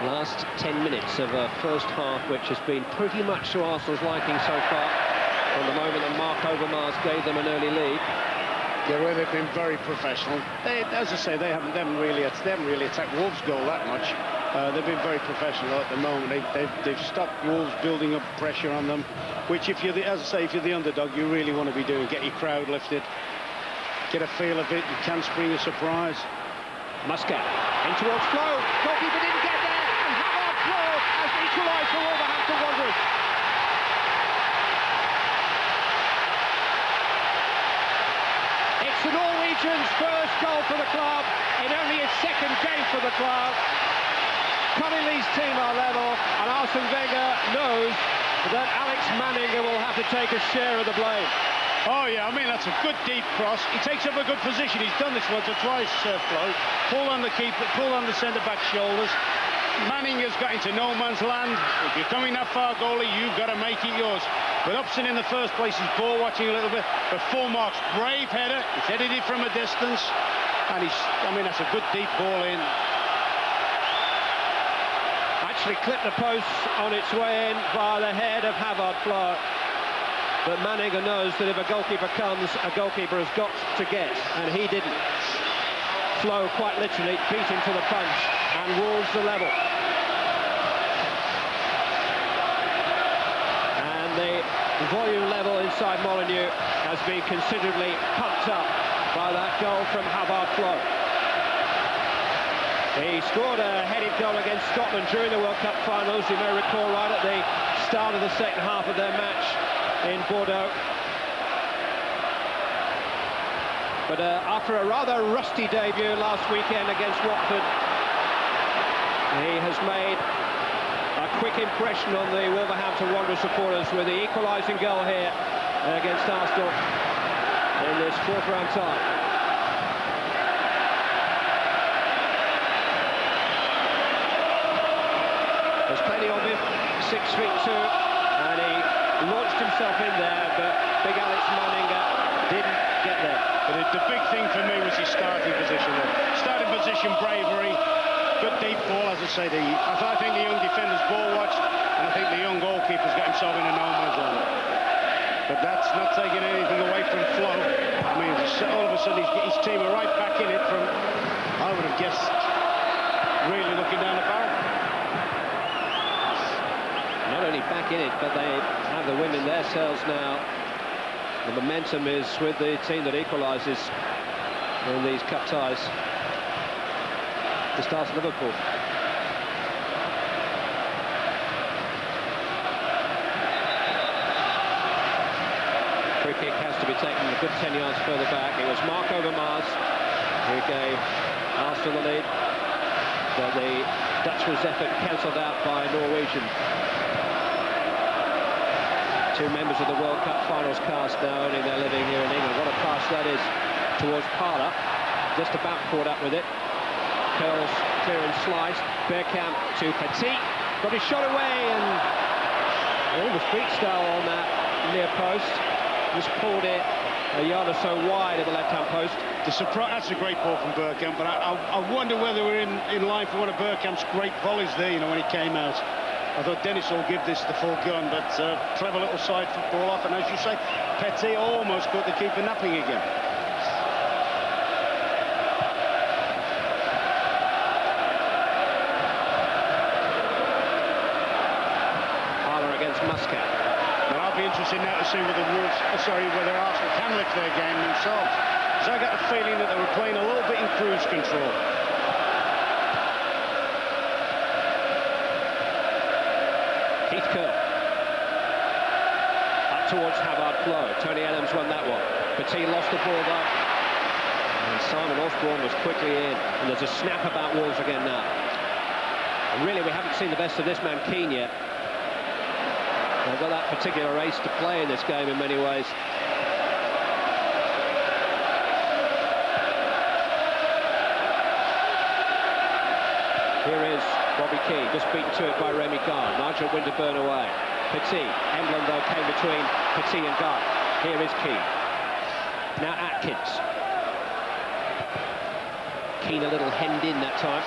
Last 10 minutes of a first half, which has been pretty much to Arsenal's liking so far, from the moment that Mark Overmars gave them an early lead. Yeah, well, they've been very professional. As I say, they haven't really attacked Wolves' goal that much. They've been very professional at the moment. They've stopped Wolves building up pressure on them, which, if you're the underdog, you really want to be doing. Get your crowd lifted, get a feel of it. You can spring a surprise. Muscat in towards Flo. Goalkeeper didn't get there, and Havard Flo has equalised for Wolverhampton Wanderers. It's the Norwegian's first goal for the club in only his second game for the club. Cunningly's team are level, and Arsene Wenger knows that Alex Manninger will have to take a share of the blame. Oh yeah, I mean, that's a good deep cross. He takes up a good position. He's done this once or twice, Flo. Pull on the keeper, pull on the centre-back shoulders. Manninger's got into no man's land. If you're coming that far, goalie, you've got to make it yours. But Upson in the first place is ball watching a little bit. But full marks, brave header. He's headed it from a distance. And that's a good deep ball in. Actually clipped the post on its way in by the head of Havard Flo. But Manninger knows that if a goalkeeper comes, a goalkeeper has got to get, and he didn't. Flo quite literally beat him to the punch, and Wolves the level. And the volume level inside Molineux has been considerably pumped up by that goal from Havard Flo. He scored a headed goal against Scotland during the World Cup finals, you may recall, right at the start of the second half of their match in Bordeaux. But after a rather rusty debut last weekend against Watford, he has made a quick impression on the Wolverhampton Wanderers supporters with the equalising goal here against Arsenal in this fourth round tie. There's plenty of him, 6'2", and he launched himself in there, but big Alex Manninger didn't get there. But the big thing for me was his starting position there. Starting position, bravery, good deep ball, as I say. I think the young defenders ball watched, and I think the young goalkeeper's got himself in a no-man's land. But that's not taking anything away from Flo. I mean, all of a sudden his team are right back in it from, I would have guessed, really looking down the barrel. Not only back in it, but they have the wind in their sails now. The momentum is with the team that equalises. in these cup ties. The start of Liverpool. Free kick has to be taken a good 10 yards further back. It was Mark Overmars who gave Arsenal the lead, but the Dutchman's effort cancelled out by Norwegian. Two members of the World Cup finals cast now earning their living here in England. What a pass that is towards Parler. Just about caught up with it. Curls, clear and slice. Bergkamp to Petit. Got his shot away and almost beat style on that near post. Just pulled it a yard or so wide of the left-hand post. That's a great ball from Bergkamp, but I wonder whether we're in line for one of Bergkamp's great volleys there, you know, when he came out. I thought Dennis will give this the full gun, but clever little side football off, and as you say, Petit almost caught the keeper napping again. Parler against Muscat. But I'll be interested now to see whether whether Arsenal can lift their game themselves. So I got the feeling that they were playing a little bit in cruise control. Keith Curl. Up towards Havard Flo. Tony Adams won that one. Petit lost the ball though. And Simon Osborne was quickly in. And there's a snap about Wolves again now. And really we haven't seen the best of this man Keane yet. They've got that particular ace to play in this game in many ways. Here is Robbie Keane, just beaten to it by Remy Gard. Nigel Winterburn away. Petit. Emblem, though, came between Petit and Gard. Here is Keane. Now Atkins. Keane a little hemmed in that time.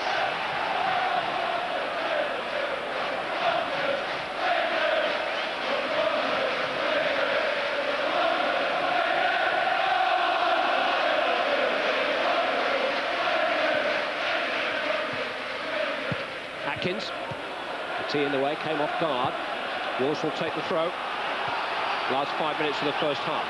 Atkins. Petit in the way, came off guard. Wolves will take the throw. Last 5 minutes of the first half.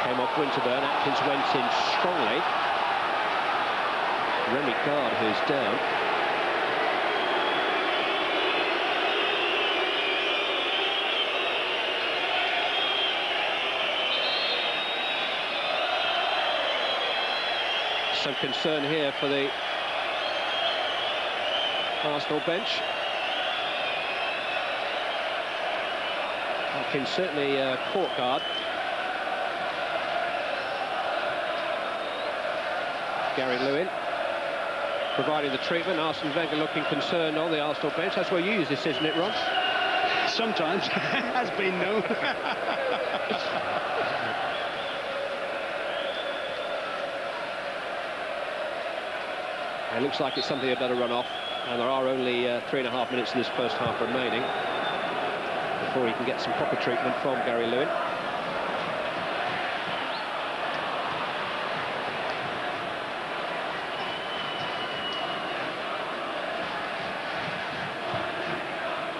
Came off Winterburn. Atkins went in strongly. Remy Gard, who's down. Some concern here for the Arsenal bench. Atkins certainly caught guard. Gary Lewin providing the treatment. Arsene Wenger looking concerned on the Arsenal bench. That's where you use this, isn't it, Ron? Sometimes. Has been known. It looks like it's something they'd better run off, and there are only 3.5 minutes in this first half remaining before he can get some proper treatment from Gary Lewin.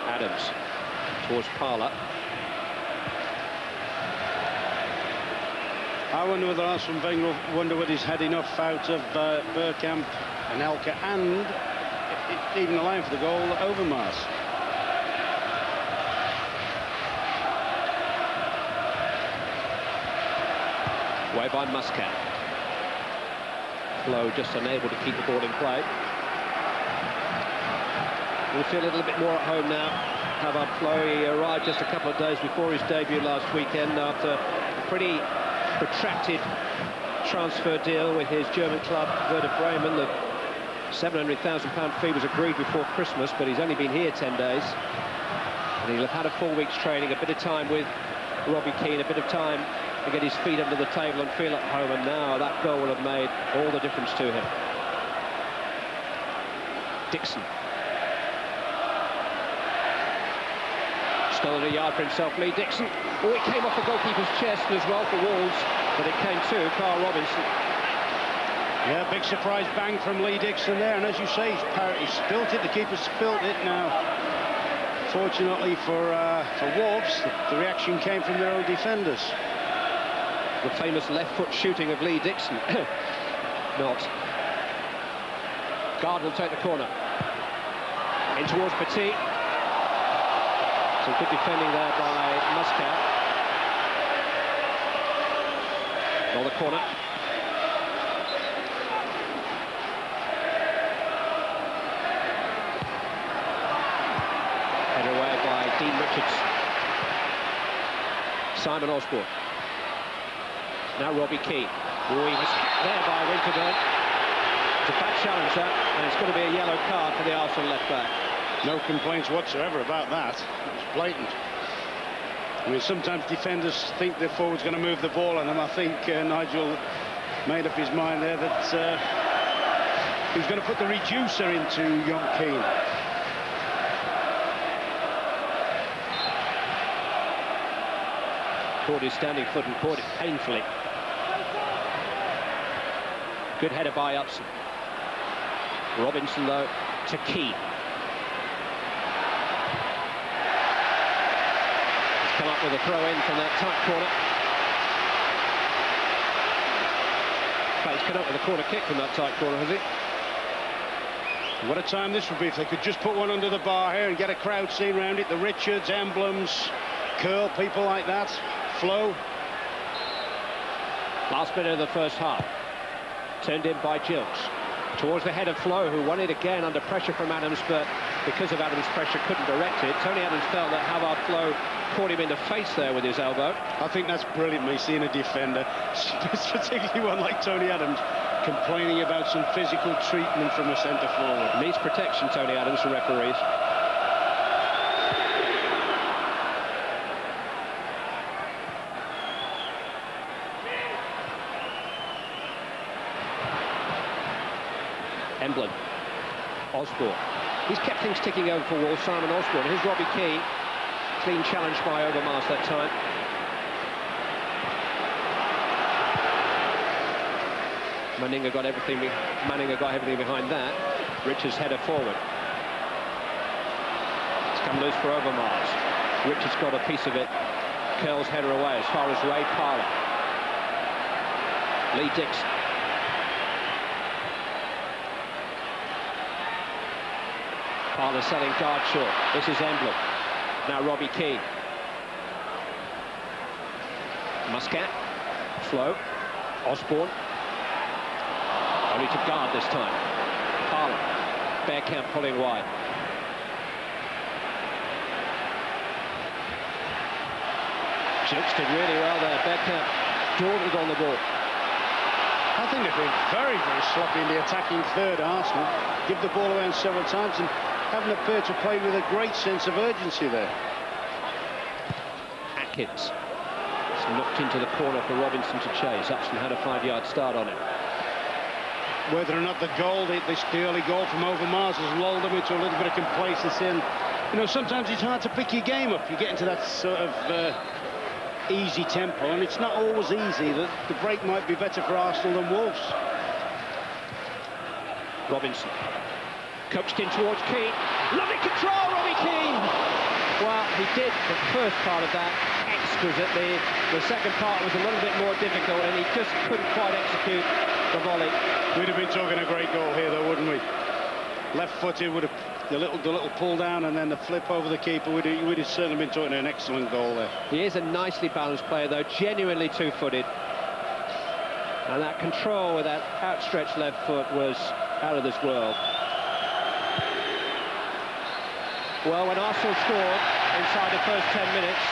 Adams towards Parler. I wonder whether Arsene Wenger wonder whether he's had enough out of Bergkamp and Elka, and even allowing for the goal, Overmars. Way by Muscat. Flo just unable to keep the ball in play. We'll feel a little bit more at home now. How about Flo? He arrived just a couple of days before his debut last weekend after a pretty protracted transfer deal with his German club Werder Bremen. The £700,000 fee was agreed before Christmas, but he's only been here 10 days, and he'll have had a full week's training, a bit of time with Robbie Keane, a bit of time to get his feet under the table and feel at home, and now that goal will have made all the difference to him. Dixon. Stolen a yard for himself, Lee Dixon. Oh, it came off the goalkeeper's chest as well for Wolves, but it came to Carl Robinson. Yeah, big surprise bang from Lee Dixon there, and as you say, he spilt it, the keeper spilt it. Now, fortunately for Wolves, the reaction came from their own defenders. The famous left foot shooting of Lee Dixon. Not. Guard will take the corner. In towards Petit. Some good defending there by Muscat. On the corner. Headed away by Dean Richards. Simon Osborne. Now Robbie Keane. Oh, he was hit there by Winterburn. It's a bad challenge, that, and it's going to be a yellow card for the Arsenal left-back. No complaints whatsoever about that. It's blatant. I mean, sometimes defenders think their forward's going to move the ball on them. I think Nigel made up his mind there that he was going to put the reducer into young Keane. Caught his standing foot and caught it painfully. Good header by Upson. Robinson, though, to Keane. He's come up with a throw-in from that tight corner. But he's come up with a corner kick from that tight corner, has he? What a time this would be if they could just put one under the bar here and get a crowd scene around it. The Richards, Emblems, Curl, people like that. Flo. Last minute of the first half. Turned in by Gilks. Towards the head of Flo, who won it again under pressure from Adams, but because of Adams' pressure couldn't direct it. Tony Adams felt that Havard Flo caught him in the face there with his elbow. I think that's brilliant, me seeing a defender, particularly one like Tony Adams, complaining about some physical treatment from a centre forward. Needs protection, Tony Adams, from referees. Emblem. Osborne. He's kept things ticking over for Wolves. Simon Osborne. Here's Robbie Keane. Clean challenge by Overmars that time. Manninga got everything behind that. Richards header forward. It's come loose for Overmars. Richards got a piece of it. Curls header away as far as Ray Parlour. Lee Dixon. Parlour selling guard short. This is Emblem. Now Robbie Keane. Muscat. Flo. Osborne. Only to guard this time. Parlour. Bergkamp pulling wide. Gilks did really well there. Bergkamp daunted on the ball. I think they've been very, very sloppy in the attacking third, Arsenal. Give the ball around several times and haven't appeared to play with a great sense of urgency there. Atkins. It's knocked into the corner for Robinson to chase. Upson had a 5-yard start on it. Whether or not the goal, the early goal from Overmars has lulled them into a little bit of complacency. And, you know, sometimes it's hard to pick your game up. You get into that sort of easy tempo, and it's not always easy. The break might be better for Arsenal than Wolves. Robinson. Coached in towards Keane. Lovely control, Robbie Keane! Well, he did the first part of that exquisitely. The second part was a little bit more difficult, and he just couldn't quite execute the volley. We'd have been talking a great goal here, though, wouldn't we? Left-footed, would have the little pull down and then the flip over the keeper. We'd have certainly been talking an excellent goal there. He is a nicely balanced player, though, genuinely two-footed. And that control with that outstretched left foot was out of this world. Well, when Arsenal scored inside the first 10 minutes,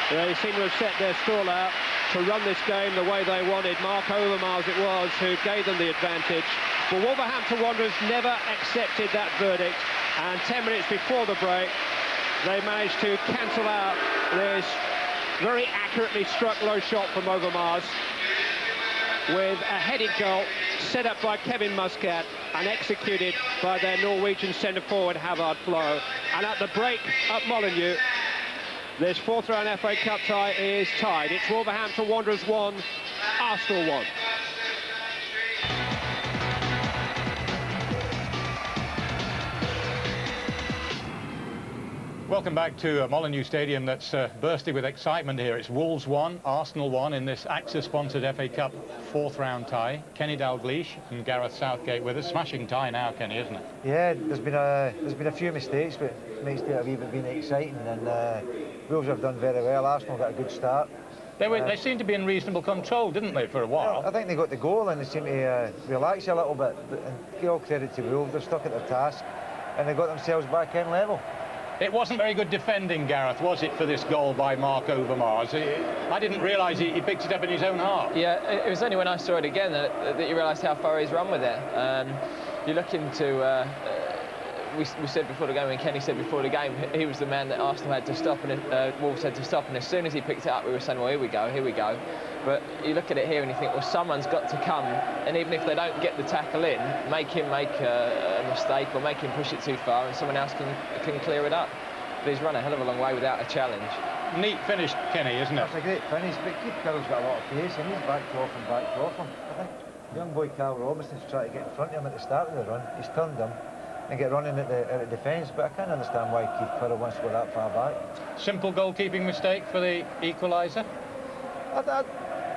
they seem to have set their stall out to run this game the way they wanted. Mark Overmars it was who gave them the advantage. But Wolverhampton Wanderers never accepted that verdict. And 10 minutes before the break, they managed to cancel out this very accurately struck low shot from Overmars with a headed goal set up by Kevin Muscat and executed by their Norwegian centre-forward Havard Flo. And at the break at Molineux, this fourth-round FA Cup tie is tied. It's Wolverhampton Wanderers 1, Arsenal 1. Welcome back to Molineux Stadium that's bursting with excitement here. It's Wolves 1, Arsenal 1 in this AXA-sponsored FA Cup fourth-round tie. Kenny Dalglish and Gareth Southgate with us. Smashing tie now, Kenny, isn't it? Yeah, there's been a few mistakes, but makes it a wee bit exciting. And Wolves have done very well. Arsenal got a good start. They seemed to be in reasonable control, didn't they, for a while? I think they got the goal and they seemed to relax a little bit. And give all credit to Wolves, they're stuck at their task and they got themselves back in level. It wasn't very good defending, Gareth, was it, for this goal by Mark Overmars? I didn't realise he picked it up in his own half. Yeah, it was only when I saw it again that you realised how far he's run with it. You look into... we said before the game, and Kenny said before the game, he was the man that Arsenal had to stop, and Wolves had to stop. And as soon as he picked it up, we were saying, well, here we go. But you look at it here and you think, well, someone's got to come, and even if they don't get the tackle in, make him make a mistake or make him push it too far, and someone else can clear it up. But he's run a hell of a long way without a challenge. Neat finish, Kenny, isn't it? That's a great finish, but Keith Carroll's got a lot of pace, and he's backed off him. I think young boy Carl Robinson's trying to get in front of him at the start of the run. He's turned him and get running at the defence, but I can't understand why Keith Carroll wants to go that far back. Simple goalkeeping mistake for the equaliser?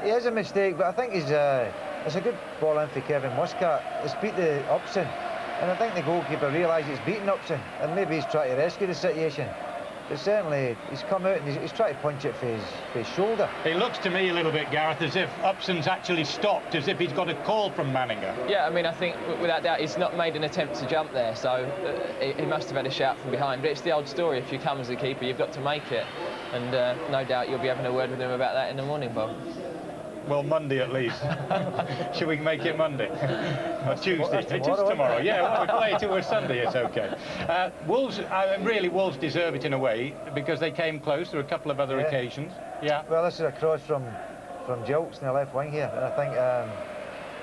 He is a mistake, but I think it's a good ball in for Kevin Muscat. It's beat the Upson, and I think the goalkeeper realised he's beaten Upson, and maybe he's trying to rescue the situation. But certainly, he's come out and he's trying to punch it for his shoulder. It looks to me a little bit, Gareth, as if Upson's actually stopped, as if he's got a call from Manninger. Yeah, I mean, I think without doubt he's not made an attempt to jump there, so he must have had a shout from behind. But it's the old story, if you come as a keeper, you've got to make it. And no doubt you'll be having a word with him about that in the morning, Bob. Well, Monday at least. Should we make it Monday? Or Tuesday? It is tomorrow. Yeah, well, we play it till we're Sunday, it's OK. Wolves deserve it in a way, because they came close. There were a couple of other occasions. Yeah. Well, this is a cross from Jilks in the left wing here, and I think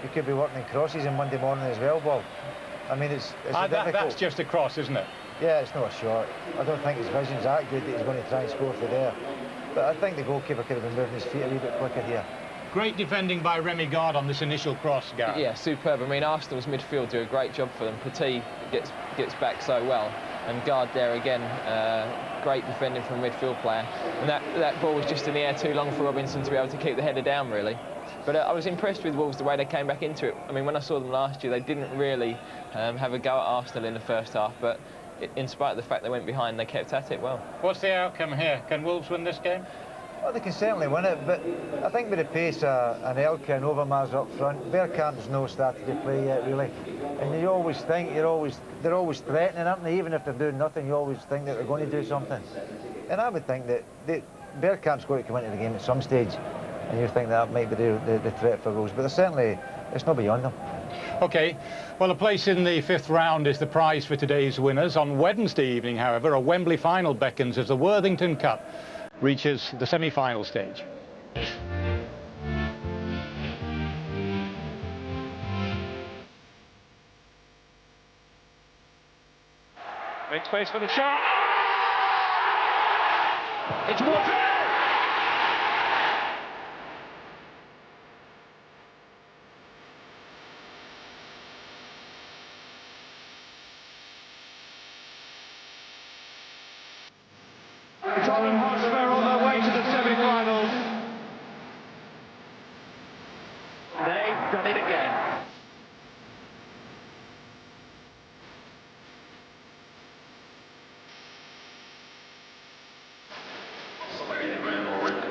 you could be working crosses on Monday morning as well, Bob. I mean, it's difficult. That's just a cross, isn't it? Yeah, it's not a shot. I don't think his vision's that good that he's going to try and score for there. But I think the goalkeeper could have been moving his feet a wee bit quicker here. Great defending by Remy Gard on this initial cross, Gareth. Yeah, superb. I mean, Arsenal's midfield do a great job for them. Petit gets back so well, and Gard there again, great defending from a midfield player. And that ball was just in the air too long for Robinson to be able to keep the header down, really. But I was impressed with Wolves the way they came back into it. I mean, when I saw them last year, they didn't really have a go at Arsenal in the first half, but in spite of the fact they went behind, they kept at it well. What's the outcome here? Can Wolves win this game? Well, they can certainly win it, but I think with the pace and Elka and Overmars up front, Bergkamp's no started to play yet, really. And you always think they're always threatening, aren't they? Even if they're doing nothing, you always think that they're going to do something. And I would think that Bergkamp's got to come into the game at some stage, and you think that might be the threat for Wolves. But it's not beyond them. OK, well, a place in the fifth round is the prize for today's winners. On Wednesday evening, however, a Wembley final beckons as the Worthington Cup reaches the semi-final stage. Make space for the shot. It's Wood. Tottenham Hotspur on their way to the semi-finals. They've done it again.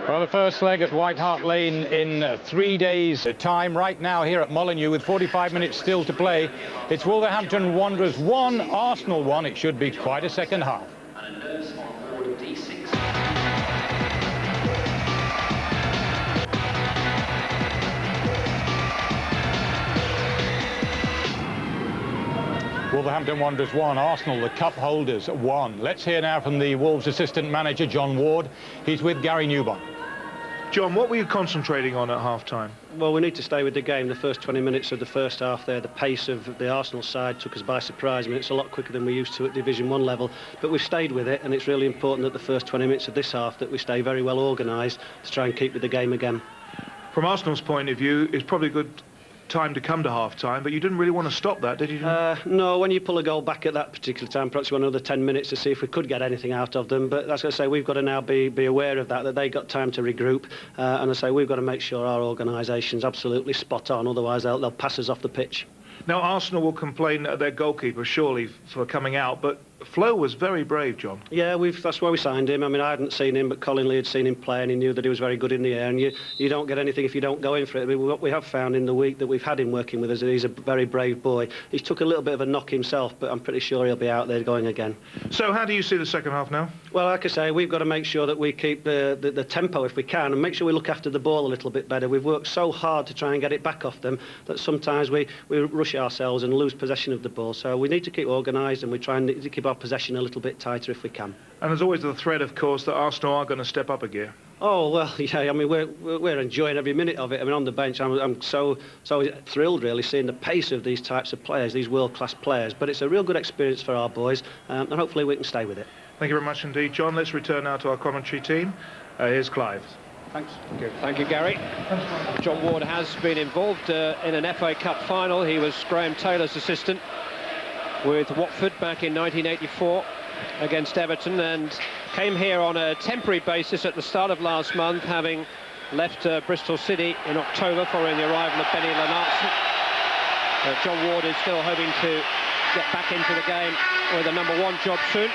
Well, the first leg at White Hart Lane in 3 days' time. Right now here at Molineux with 45 minutes still to play. It's Wolverhampton Wanderers 1, Arsenal 1. It should be quite a second half. Wolverhampton Wanderers 1, Arsenal, the cup holders 1. Let's hear now from the Wolves assistant manager, John Ward. He's with Gary Newbon. John, what were you concentrating on at half-time? Well, we need to stay with the game. The first 20 minutes of the first half there, the pace of the Arsenal side took us by surprise. I mean, it's a lot quicker than we're used to at Division 1 level, but we've stayed with it, and it's really important that the first 20 minutes of this half that we stay very well organised to try and keep with the game again. From Arsenal's point of view, it's probably good time to come to half-time, but you didn't really want to stop that, did you? No, when you pull a goal back at that particular time, perhaps we want another 10 minutes to see if we could get anything out of them. But as I say, we've got to now be aware of that they got time to regroup. And I say we've got to make sure our organisation's absolutely spot on, otherwise they'll pass us off the pitch. Now, Arsenal will complain at their goalkeeper, surely, for coming out, but Flo was very brave, John. Yeah, that's why we signed him. I mean, I hadn't seen him, but Colin Lee had seen him play, and he knew that he was very good in the air, and you don't get anything if you don't go in for it. I mean, what we have found in the week that we've had him working with us, he's a very brave boy. He's took a little bit of a knock himself, but I'm pretty sure he'll be out there going again. So how do you see the second half now? Well, like I say, we've got to make sure that we keep the tempo if we can, and make sure we look after the ball a little bit better. We've worked so hard to try and get it back off them that sometimes we rush ourselves and lose possession of the ball. So we need to keep organised, and we try and need to keep our possession a little bit tighter if we can. And there's always the threat, of course, that Arsenal are going to step up a gear. Oh, well, yeah, I mean, we're enjoying every minute of it. I mean, on the bench, I'm so thrilled, really, seeing the pace of these types of players, these world-class players. But it's a real good experience for our boys, and hopefully we can stay with it. Thank you very much indeed, John. Let's return now to our commentary team. Here's Clive. Thanks. Thank you, Gary. John Ward has been involved in an FA Cup final. He was Graham Taylor's assistant with Watford back in 1984 against Everton, and came here on a temporary basis at the start of last month, having left Bristol City in October following the arrival of Benny Lennartson. John Ward is still hoping to get back into the game with a #1 job soon.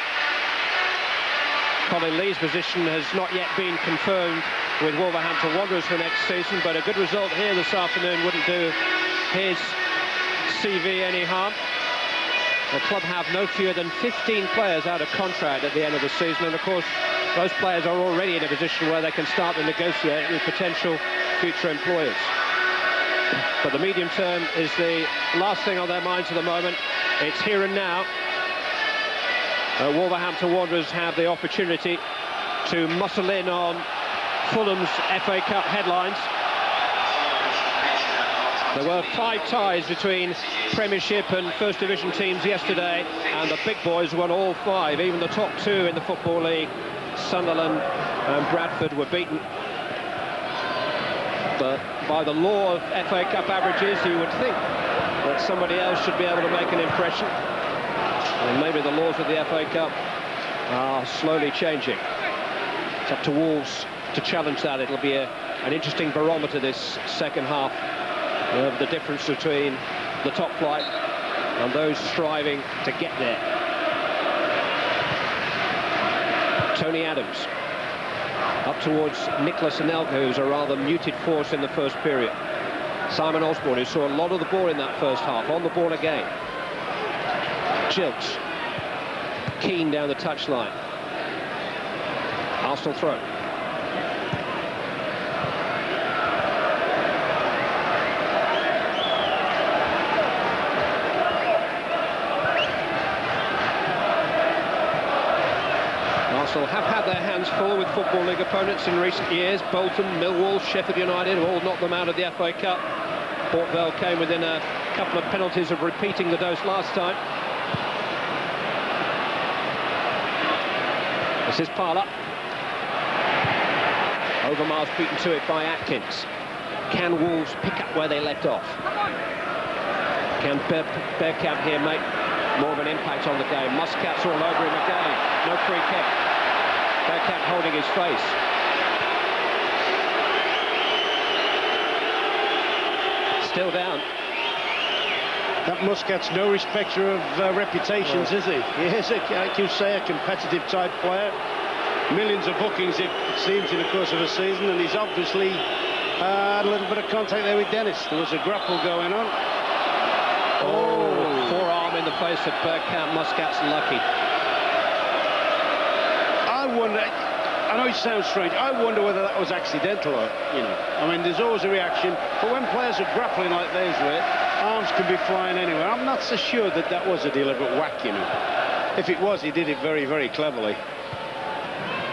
Colin Lee's position has not yet been confirmed with Wolverhampton Wanderers for next season, but a good result here this afternoon wouldn't do his CV any harm. The club have no fewer than 15 players out of contract at the end of the season, and of course those players are already in a position where they can start to negotiate with potential future employers. But the medium term is the last thing on their minds at the moment. It's here and now. Wolverhampton Wanderers have the opportunity to muscle in on Fulham's FA Cup headlines. There were 5 ties between Premiership and First Division teams yesterday, and the big boys won all 5. Even the top 2 in the Football League, Sunderland and Bradford, were beaten. But by the law of FA Cup averages, you would think that somebody else should be able to make an impression. And maybe the laws of the FA Cup are slowly changing. It's up to Wolves to challenge that. It'll be an interesting barometer this second half of the difference between the top flight and those striving to get there. Tony Adams up towards Nicholas Anelka, who's a rather muted force in the first period. Simon Osborne, who saw a lot of the ball in that first half, on the ball again. Gilks, Keane down the touchline. Arsenal throw. Arsenal have had their hands full with Football League opponents in recent years. Bolton, Millwall, Sheffield United have all knocked them out of the FA Cup. Port Vale came within a couple of penalties of repeating the dose last time. This is Parler. Overmars beaten to it by Atkins. Can Wolves pick up where they left off? Can Bergkamp here make more of an impact on the game? Muscat's all over him again. No free kick. Bergkamp holding his face. Still down. That Muscat's no respecter of reputations, is he? He is, like you say, a competitive type player. Millions of bookings, it seems, in the course of a season, and he's obviously had a little bit of contact there with Dennis. There was a grapple going on. Oh, forearm in the face of Bergkamp. Muscat's lucky. I wonder, I know it sounds strange, I wonder whether that was accidental or, you know. I mean, there's always a reaction, but when players are grappling like those with it, arms can be flying anywhere. I'm not so sure that that was a deliberate whack, you know. If it was, he did it very, very cleverly.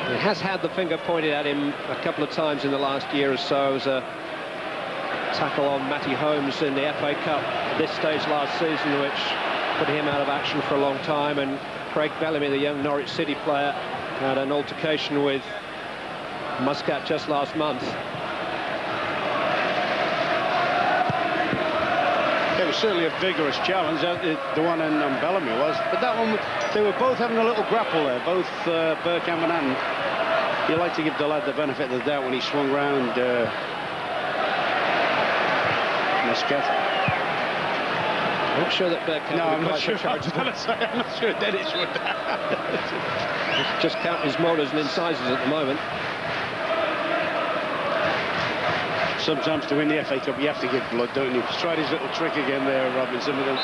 He has had the finger pointed at him a couple of times in the last year or so. It was a tackle on Matty Holmes in the FA Cup at this stage last season, which put him out of action for a long time, and Craig Bellamy, the young Norwich City player, had an altercation with Muscat just last month. was certainly a vigorous challenge. The one on Bellamy was, but that one, they were both having a little grapple there, both Bergkamp and Ann. You like to give the lad the benefit of the doubt when he swung round Muscat. I'm not sure that Bergkamp. No, I'm not sure. I'm not sure Dennis would. Just count his molars and incisors at the moment. Sometimes to win the FA Cup, you have to give blood, don't you? He's tried his little trick again there, Robinson, but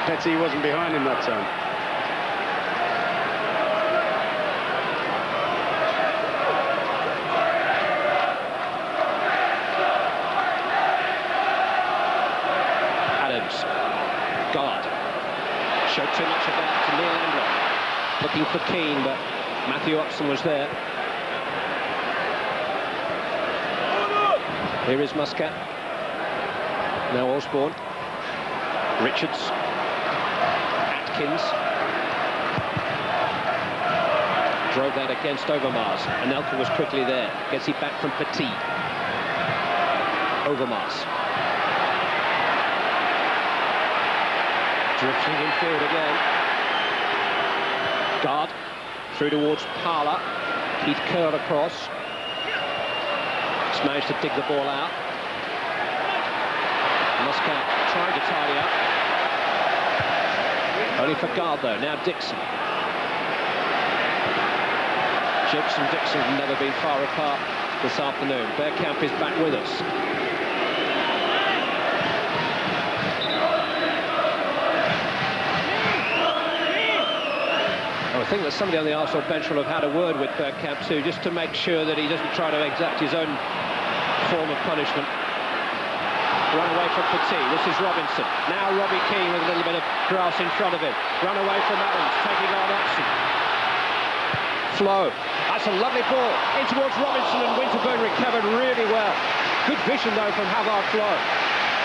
Petty wasn't behind him that time. Adams. Guard. Showed too much of that to Neil Ambler. Looking for Keane, but Matthew Upson was there. Here is Muscat. Now Osborne. Richards. Atkins. Drove that against Overmars. Anelka was quickly there. Gets it back from Petit. Overmars. Drifting infield again. Guard. Through towards Parler. Keith Curl across. Managed to dig the ball out. Muscat trying to tidy up. Only for Guard though. Now Dixon. Gibbs and Dixon have never been far apart this afternoon. Bergkamp is back with us. I think that somebody on the Arsenal bench will have had a word with Bergkamp too, just to make sure that he doesn't try to exact his own form of punishment. Run away from Petit. This is Robinson. Now Robbie Keane with a little bit of grass in front of him. Run away from Adams, taking on Upson. Flo. That's a lovely ball in towards Robinson, and Winterburn recovered really well. Good vision though from Havard Flo.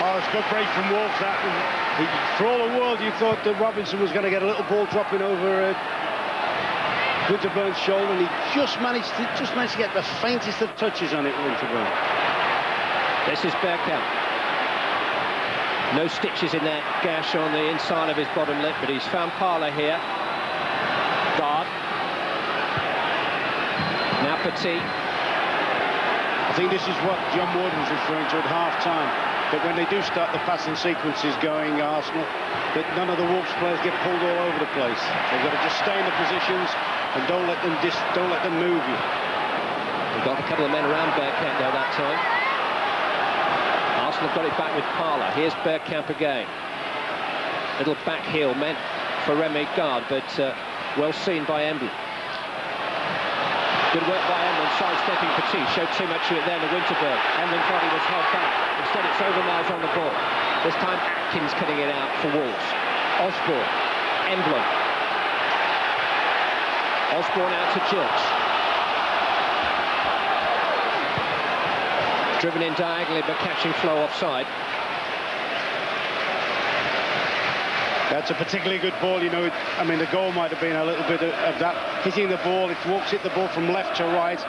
Oh, it's a good break from Wolves. That for all the world, you thought that Robinson was going to get a little ball dropping over Winterburn's shoulder, and he just managed to get the faintest of touches on it, Winterburn. This is Bergkamp. No stitches in that gash on the inside of his bottom lip, but he's found Parler here. Guard. Now Petit. I think this is what John Ward was referring to at half-time, that when they do start the passing sequences going, Arsenal, that none of the Wolves players get pulled all over the place. They've got to just stay in the positions and don't let them move you. We've got a couple of men around Bergkamp though that time. Arsenal have got it back with Parler. Here's Bergkamp again. Little back heel meant for Remy Gard, but well seen by Emblem. Good work by Emblem, sidestepping Petit. Showed too much of it there to Winterburn. Emblem thought he was held back. Instead it's Overmars on the ball. This time Atkins cutting it out for Wolves. Osborne. Emblem. Osborne out to Gilks. Driven in diagonally but catching Flo offside. That's a particularly good ball, you know. I mean, the goal might have been a little bit of that hitting the ball. If Wolves hit the ball from left to right,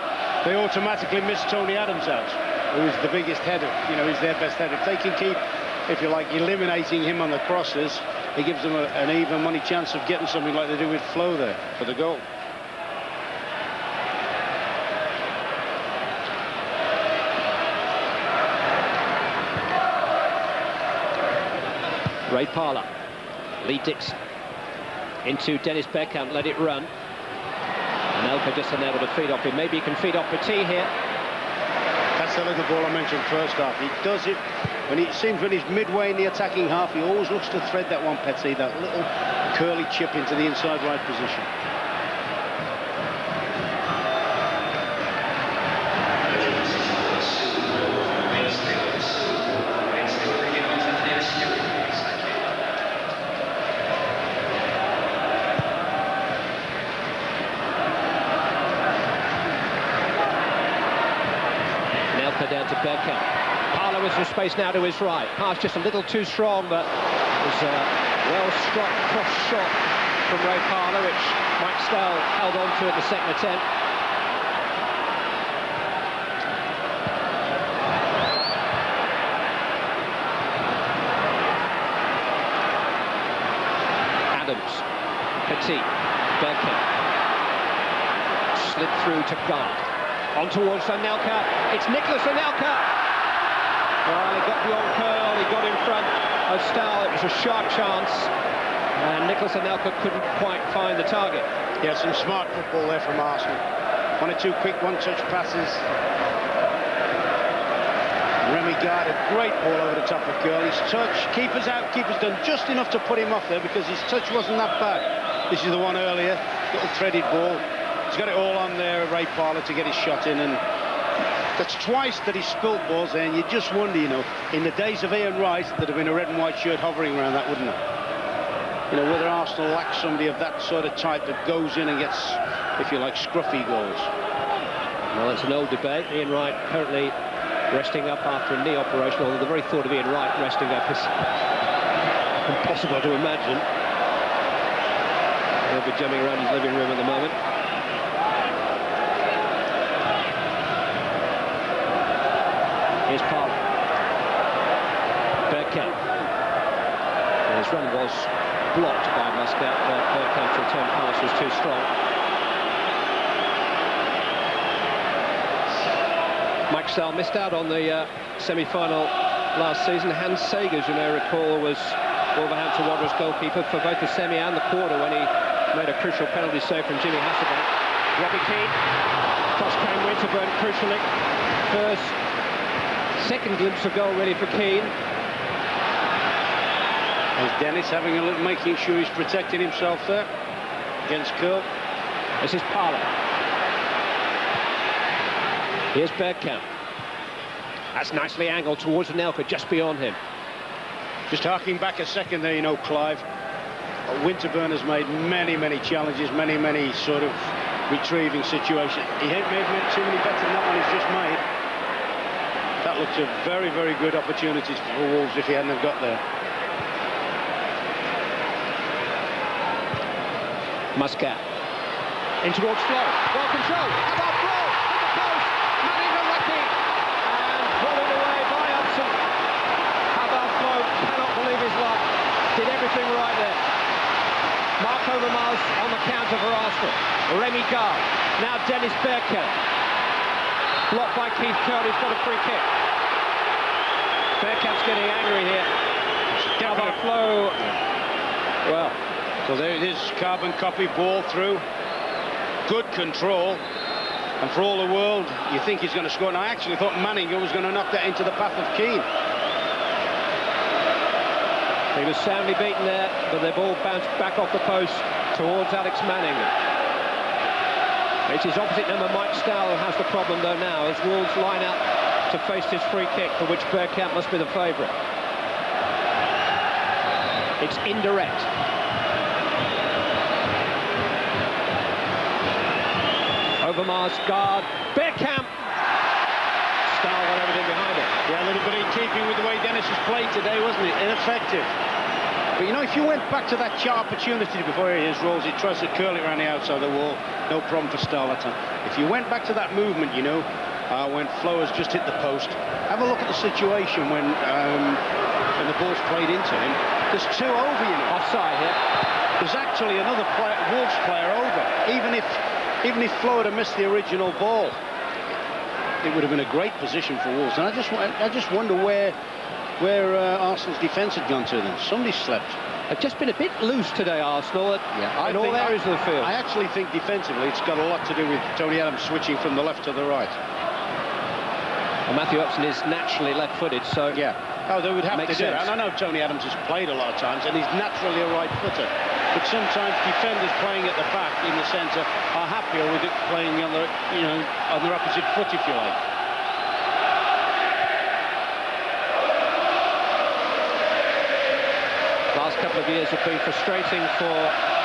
they automatically miss Tony Adams out, who's the biggest header. You know, he's their best header. If they can keep, if you like, eliminating him on the crosses, it gives them an even money chance of getting something like they do with Flo there for the goal. Ray Parler. Lee Dixon into Dennis Bergkamp, let it run. And Elka just unable to feed off him. Maybe he can feed off Petit here. That's the little ball I mentioned first half. He does it when it seems when he's midway in the attacking half. He always looks to thread that one, Petit, that little curly chip into the inside right position. Down to Bergkamp. Parler with some space now to his right. Pass just a little too strong, but it was a well-struck cross shot from Ray Parler, which Mike Stell held on to at the second attempt. T. Bergkamp. Slid through to Guard. On towards Anelka. It's Nicholas Anelka. Well, he got beyond Curl, he got in front of Stahl. It was a sharp chance, and Nicholas Anelka couldn't quite find the target. Yeah, some smart football there from Arsenal. 1 or 2 quick one-touch passes. Remy Gard, a great ball over the top of Curl. His touch, keeper's out, keeper's done just enough to put him off there because his touch wasn't that bad. This is the one earlier, little threaded ball. He's got it all on there, Ray Parlour, to get his shot in, and that's twice that he's spilt balls there, and you just wonder, you know, in the days of Ian Wright, there'd have been a red and white shirt hovering around that, wouldn't there? You know, whether Arsenal lacks somebody of that sort of type that goes in and gets, if you like, scruffy goals. Well, it's an old debate. Ian Wright currently resting up after a knee operation, although the very thought of Ian Wright resting up is impossible to imagine. He'll be jumping around his living room at the moment. Here's Parlour. Bergkamp. His run was blocked by Muscat, but Bergkamp's return pass was too strong. Mike Stahl missed out on the semi-final last season. Hans Sagers, you may recall, was Wolverhampton Wanderers goalkeeper for both the semi and the quarter when he made a crucial penalty save from Jimmy Hasselbank. Robbie Keane, cross came Winterburn crucially. Second glimpse of goal really for Keane. There's Dennis having a look, making sure he's protecting himself there against Curl. This is Parlour. Here's Bergkamp. That's nicely angled towards Anelka, just beyond him. Just harking back a second there, you know, Clive. Winterburn has made many, many challenges, many sort of retrieving situations. He ain't made too many better than that one he's just made. That looks a very, very good opportunity for Wolves if he hadn't have got there. Muscat. In towards Flo. Well controlled. How about Flo? Hit the post. Manning Malecki. And volleyed away by Upson. How about Flo? Cannot believe his luck. Did everything right there. Mark Overmars on the counter for Arsenal. Remy Gard. Now Dennis Bergkamp. Blocked by Keith Curl, who's got a free kick. Bergkamp's getting angry here. How about Flo? Well, so there it is, carbon copy, ball through. Good control. And for all the world, you think he's going to score. And I actually thought Manninger was going to knock that into the path of Keane. He was soundly beaten there, but the ball bounced back off the post towards Alex Manninger. It's his opposite number, Mike Stahl, who has the problem, though, now, as Wolves line up to face his free kick, for which Bergkamp must be the favourite. It's indirect. Overmars, Gard, Bergkamp. Stahl got everything behind it. Yeah, a little bit in keeping with the way Dennis has played today, wasn't it? Ineffective. But, you know, if you went back to that opportunity before he rolls, he tries to curl it around the outside of the wall. No problem for Stahl that time. If you went back to that movement, you know, when Flo has just hit the post, have a look at the situation when the ball's played into him. There's two over, you know. Offside here. There's actually another Wolves player over. Even if Flo had missed the original ball, it would have been a great position for Wolves. And I just wonder where Arsenal's defence had gone to them. Somebody slept. They've just been a bit loose today, Arsenal, in all areas of the field. I actually think defensively it's got a lot to do with Tony Adams switching from the left to the right. Well, Matthew Upson is naturally left-footed, so yeah. Oh, they would have to do sense. it. And I know Tony Adams has played a lot of times, and he's naturally a right footer. But sometimes defenders playing at the back in the centre are happier with it playing on the, on their opposite foot, if you like. Last couple of years have been frustrating for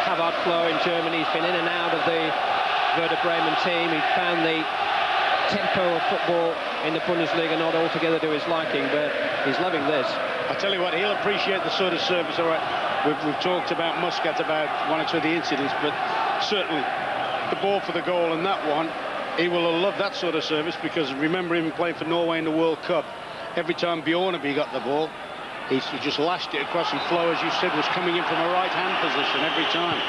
Havard Flo in Germany. He's been in and out of the Werder Bremen team. He found the tempo of football in the Bundesliga not altogether to his liking, but he's loving this. I tell you what, he'll appreciate the sort of service. All right, we've talked about Muscat, about one or two of the incidents, but certainly the ball for the goal and that one, he will love that sort of service, because remember him playing for Norway in the World Cup. Every time Bjorneby got the ball, He just lashed it across, and Flo, as you said, was coming in from a right-hand position every time.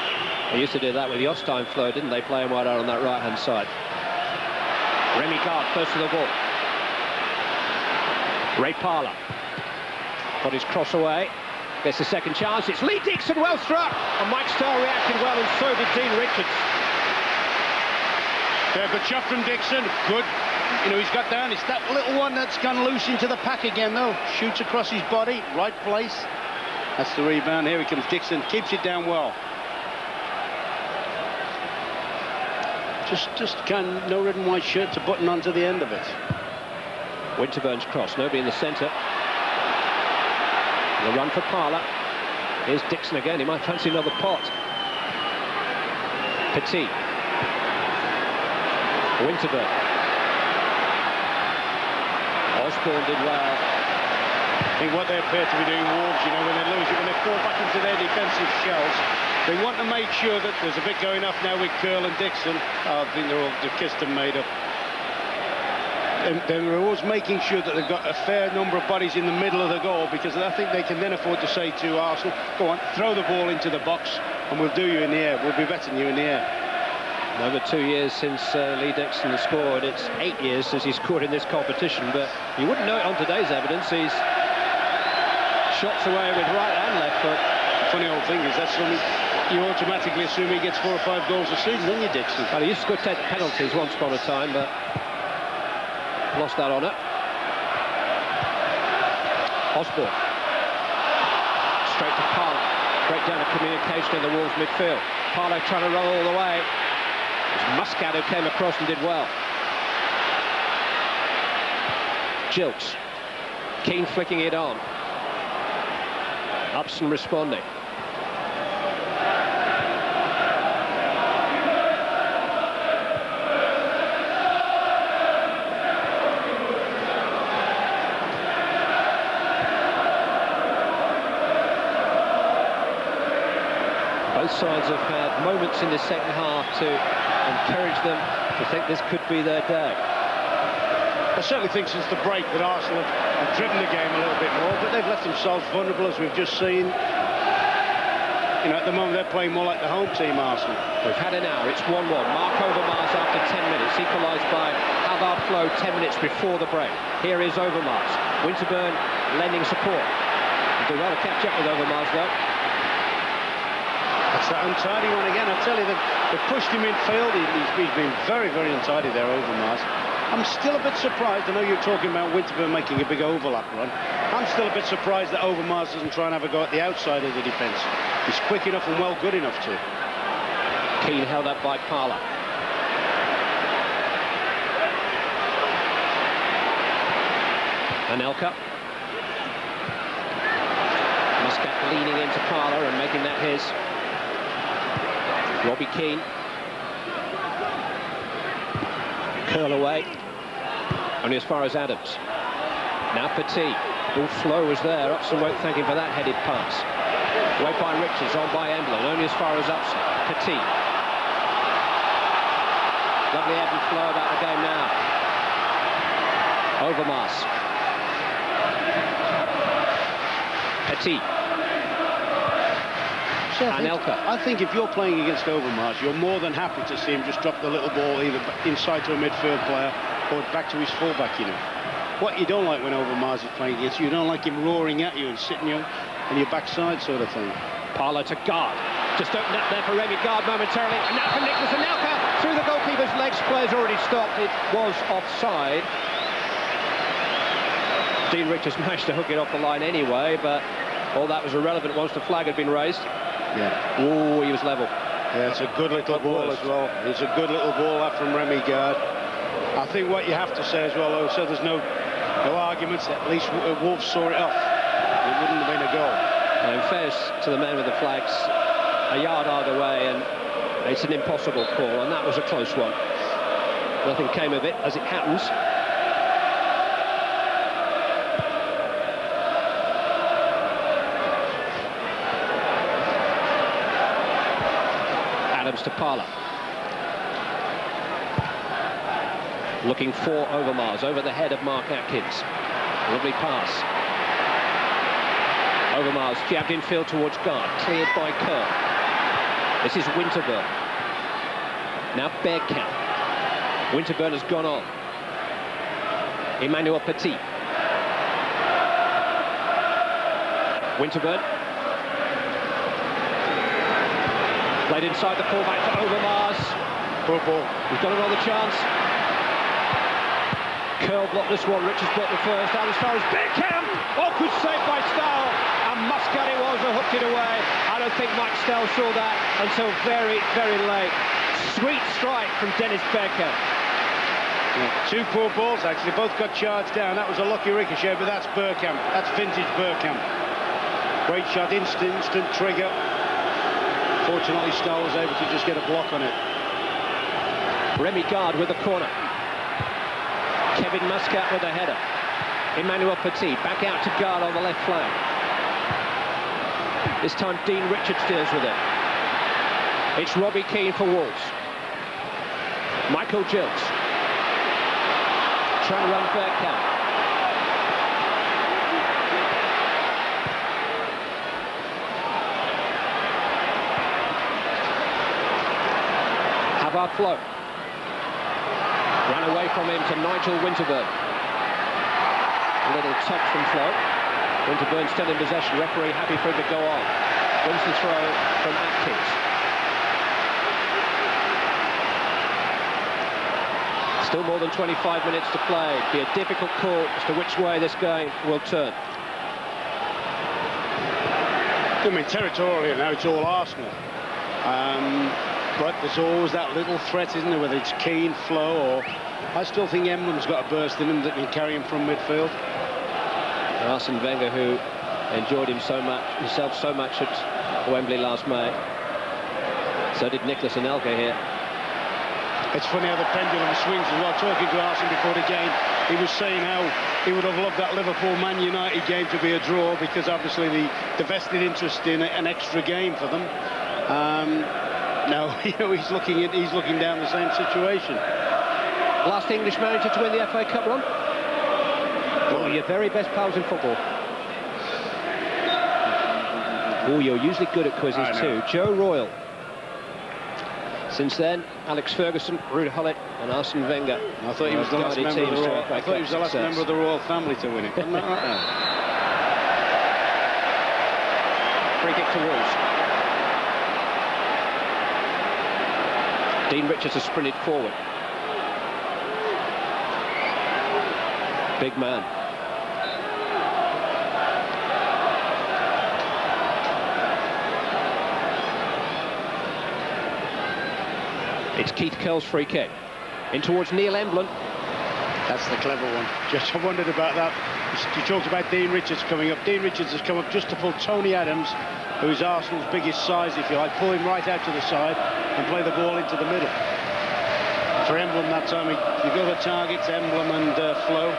They used to do that with Jostein Flo, didn't they? Play him wide out on that right-hand side. Remy Gard first to the ball. Ray Parlour got his cross away. Gets a second chance. It's Lee Dixon, well struck. And Mike Starr reacted well, and so did Dean Richards. Yeah, good shot from Dixon. Good. You know, he's got down. It's that little one that's gone loose into the pack again, though. Shoots across his body. Right place. That's the rebound. Here he comes. Dixon keeps it down well. Just kind of no red and white shirt to button onto the end of it. Winterburn's cross. Nobody in the centre. The run for Parlour. Here's Dixon again. He might fancy another pot. Petit. Winterburn. Osborne did well. I think what they appear to be doing, Wolves, you know, when they lose it, when they fall back into their defensive shells, they want to make sure that there's a bit going off now with Curl and Dixon. I think they're kissed and made up. And they're always making sure that they've got a fair number of bodies in the middle of the goal, because I think they can then afford to say to Arsenal, go on, throw the ball into the box and we'll do you in the air. We'll be better than you in the air. Over 2 years since Lee Dixon scored. It's 8 years since he scored in this competition, but you wouldn't know it on today's evidence. He's shots away with right and left foot. Funny old thing is that's something you automatically assume he gets 4 or 5 goals a season, don't you, Dixon? Well, he used to score 10 penalties once upon a time, but lost that honour. Osborne. Straight to Parlour. Breakdown of communication in the Wolves midfield. Parlour trying to run all the way. It was Muscat who came across and did well. Gilks. Keane flicking it on. Upson responding. Both sides have had moments in the second half to encourage them to think this could be their day. I certainly think since the break that Arsenal have driven the game a little bit more, but they've left themselves vulnerable, as we've just seen. You know, at the moment they're playing more like the home team, Arsenal. We've had an hour, it's 1-1. Mark Overmars after 10 minutes, equalised by Havard Flo 10 minutes before the break. Here is Overmars. Winterburn lending support. He'll do well to catch up with Overmars, though. That's that untidy one again. I tell you, they've pushed him in field. He's been very, very untidy there, Overmars. I'm still a bit surprised. I know you're talking about Winterburn making a big overlap run. I'm still a bit surprised that Overmars doesn't try and have a go at the outside of the defence. He's quick enough and well good enough to. Keane held up by Parlour. Anelka. Muscat leaning into Parlour and making that his. Robbie Keane. Curl away. Only as far as Adams. Now Petit. Ball Flo was there. Upson won't thank him for that headed pass. Away by Richards, on by Emblin. Only as far as Upson. Petit. Lovely ebb and flow about the game now. Overmars. Petit. Anelka. I think if you're playing against Overmars, you're more than happy to see him just drop the little ball either inside to a midfield player or back to his fullback, you know. What you don't like when Overmars is playing against you, you don't like him roaring at you and sitting you on your backside sort of thing. Parlour to Gard. Just opened up there for Remy Gard momentarily. And now for Nicholas Anelka. Through the goalkeeper's legs. Player's already stopped. It was offside. Dean Richards managed to hook it off the line anyway, but all that was irrelevant once the flag had been raised. Yeah. Oh, he was level. Yeah, it's a good little ball as well. It's a good little ball that from Remy Gard. I think what you have to say as well, though, so there's no arguments, at least Wolves saw it off. It wouldn't have been a goal. Now, in fairness to the men with the flags, a yard either way, and it's an impossible call, and that was a close one. Nothing came of it, as it happens. Adams to Parlour. Looking for Overmars, over the head of Mark Atkins. Lovely pass. Overmars jabbed infield towards guard, cleared by Kerr. This is Winterburn. Now Bergkamp. Winterburn has gone on. Emmanuel Petit. Winterburn. Played inside the fullback to Overmars. Poor ball. He's got another chance. Curl blocked this one, Richards blocked the first. Down as far as Bergkamp. Oh, good save by Stahl. And Muscat it was who hooked it away. I don't think Mike Stahl saw that until very, very late. Sweet strike from Dennis Bergkamp. Yeah. Two poor balls, actually. Both got charged down. That was a lucky ricochet, but that's Bergkamp. That's vintage Bergkamp. Great shot, instant trigger. Fortunately, Stahl was able to just get a block on it. Remy Gard with the corner. Kevin Muscat with the header. Emmanuel Petit back out to Gard on the left flank. This time Dean Richards deals with it. It's Robbie Keane for Wolves. Michael Gilks. Trying to run Bergkamp. Havard Flo. Ran away from him to Nigel Winterburn. A little touch from Flo. Winterburn still in possession. Referee happy for him to go on. Wins the throw from Atkins. Still more than 25 minutes to play. Be a difficult call as to which way this game will turn. I mean, territorially now it's all Arsenal. But there's always that little threat, isn't there, whether it's Keane, Flo, or... I still think Emblem's got a burst in him that can carry him from midfield. Arsene Wenger, who enjoyed himself so much at Wembley last May. So did Nicolas Anelka here. It's funny how the pendulum swings as well. Talking to Arsene before the game, he was saying how he would have loved that Liverpool-Man United game to be a draw, because obviously the vested interest in an extra game for them. Now, you know, he's looking down the same situation. Last English manager to win the FA Cup run? Oh, your very best pals in football. Oh, you're usually good at quizzes too. Joe Royle. Since then, Alex Ferguson, Ruud Gullit and Arsene Wenger. I thought he was the last member of the Royal. I thought he was the last member of the Royal family to win it. Isn't that right? Free kick to Wolves. Dean Richards has sprinted forward. Big man. It's Keith Curl's free kick. In towards Neil Emblem. That's the clever one. Just I wondered about that. You talked about Dean Richards coming up. Dean Richards has come up just to pull Tony Adams, who's Arsenal's biggest size, if you like, pull him right out to the side and play the ball into the middle. For Emblem that time, you've got the targets, Emblem and Flo.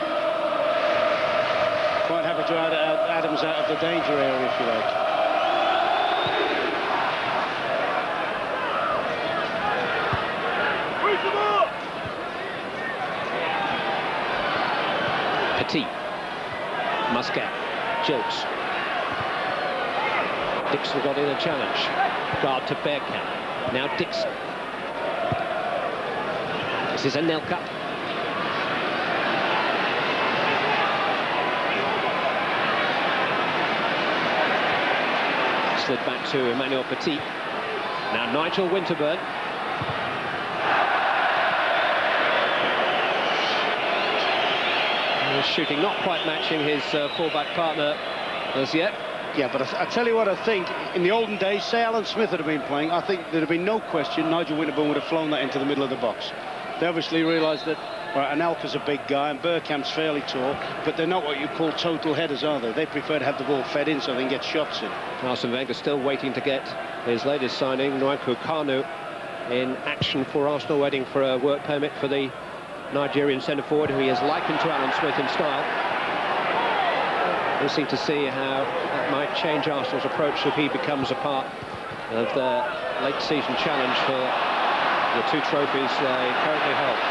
Quite happy to add Adams out of the danger area, if you like. Petit. Muscat. Gilks. Dixon got in a challenge. Guard to Bergkamp. Now Dixon. This is Anelka. Slid back to Emmanuel Petit. Now Nigel Winterburn. Shooting not quite matching his fullback partner as yet. Yeah, but I tell you what, I think in the olden days, say Alan Smith had been playing, I think there'd have been no question Nigel Winterburn would have flown that into the middle of the box. They obviously realised that Anelka's a big guy and Bergkamp's fairly tall, but they're not what you call total headers, are they? They prefer to have the ball fed in so they can get shots in. Arsene Wenger still waiting to get his latest signing, Nwankwo Kanu, in action for Arsenal, waiting for a work permit for the Nigerian centre-forward, who he is likened to Alan Smith in style. Interesting to see how that might change Arsenal's approach if he becomes a part of their late-season challenge for the two trophies they currently hold.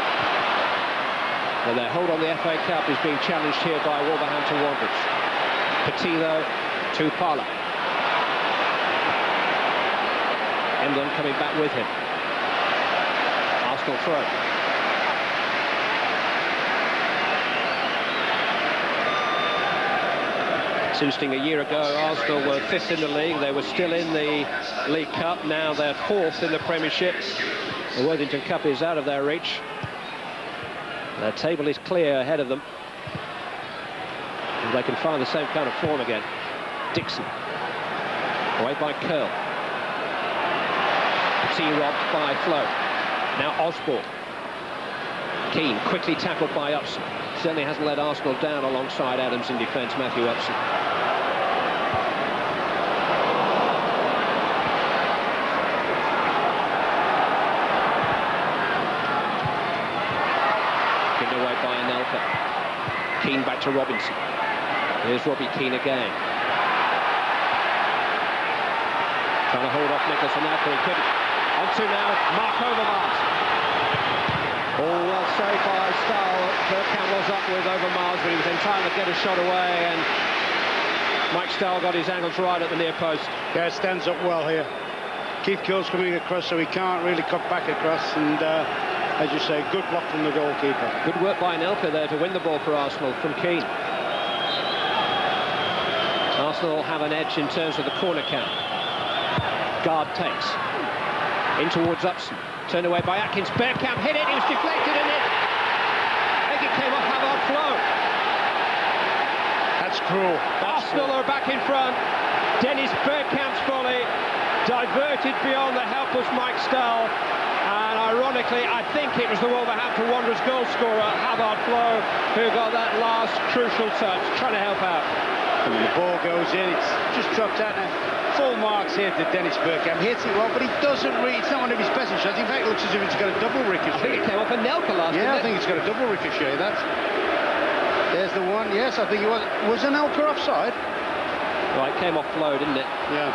Now, their hold on the FA Cup is being challenged here by Wolverhampton Wanderers. Petit, though, To Parlour. Emblem coming back with him. Arsenal throw. It's interesting, a year ago Arsenal were 5th in the league, they were still in the League Cup, now they're 4th in the Premiership. The Worthington Cup is out of their reach. Their table is clear ahead of them. And they can find the same kind of form again. Dixon, away by Curl. Robbed by Flo. Now Osborne. Keane, quickly tackled by Upson. Certainly hasn't let Arsenal down alongside Adams in defence, Matthew Upson. Given away by Anelka. Keane back to Robinson. Here's Robbie Keane again. Trying to hold off Nicholas Anelka, he couldn't. On to now, Mark Overmars. All well saved by Stahl. Bergkamp was up with Overmars, but he was in time to get a shot away, and Mike Stahl got his angles right at the near post. Yeah, it stands up well here. Keith Curl's coming across, so he can't really cut back across, and as you say, good block from the goalkeeper. Good work by Anelka there to win the ball for Arsenal from Keane. Arsenal have an edge in terms of the corner count. Guard takes. In towards Upson. Turned away by Atkins. Bergkamp hit it. He was deflected in it. I think it came off Havard Flo. That's cruel. Arsenal are back in front. Dennis Bergkamp's volley diverted beyond the helpless Mike Stahl. And ironically, I think it was the Wolverhampton Wanderers goal scorer, Havard Flo, who got that last crucial touch, trying to help out. And the ball goes in. It's just dropped out now. Full marks here to Dennis Bergkamp. He hits it well, but he doesn't read. It's not one of his best shots. In fact, it looks as if it's got a double ricochet. I think it came off Anelka last. Yeah, I think it's got a double ricochet. There's the one. Yes, I think it was. Was Anelka offside? Right, came off Flo, didn't it? Yeah.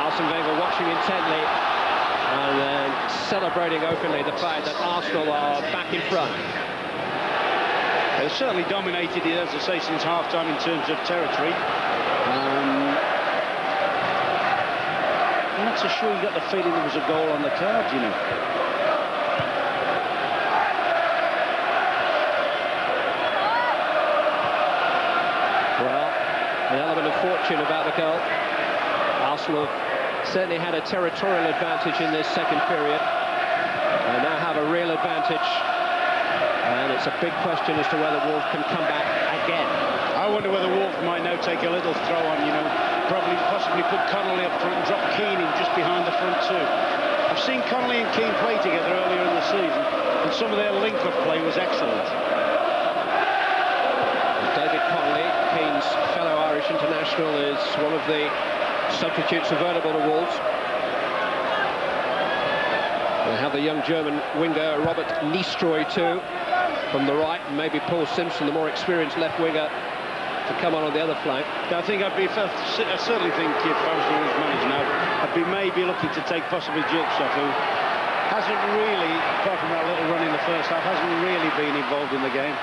Arsene Wenger watching intently and then celebrating openly the fact that Arsenal are back in front. They've certainly dominated it, as I say, since half-time in terms of territory. I'm not so sure you got the feeling there was a goal on the card, you know. Well, an element of fortune about the goal. Arsenal certainly had a territorial advantage in this second period. They now have a real advantage. And it's a big question as to whether Wolves can come back again. I wonder whether Wolves might now take a little throw on, you know, possibly put Connolly up front and drop Keane in just behind the front two. I've seen Connolly and Keane play together earlier in the season, and some of their link-up play was excellent. David Connolly, Keane's fellow Irish international, is one of the substitutes available to Wolves. They have the young German winger Robert Nistroy too from the right, and maybe Paul Simpson, the more experienced left winger, to come on the other flank. I certainly think if I was the Wolves manager now, I'd be maybe looking to take possibly Jiltsov, who hasn't really, apart from that little run in the first half, hasn't really been involved in the game.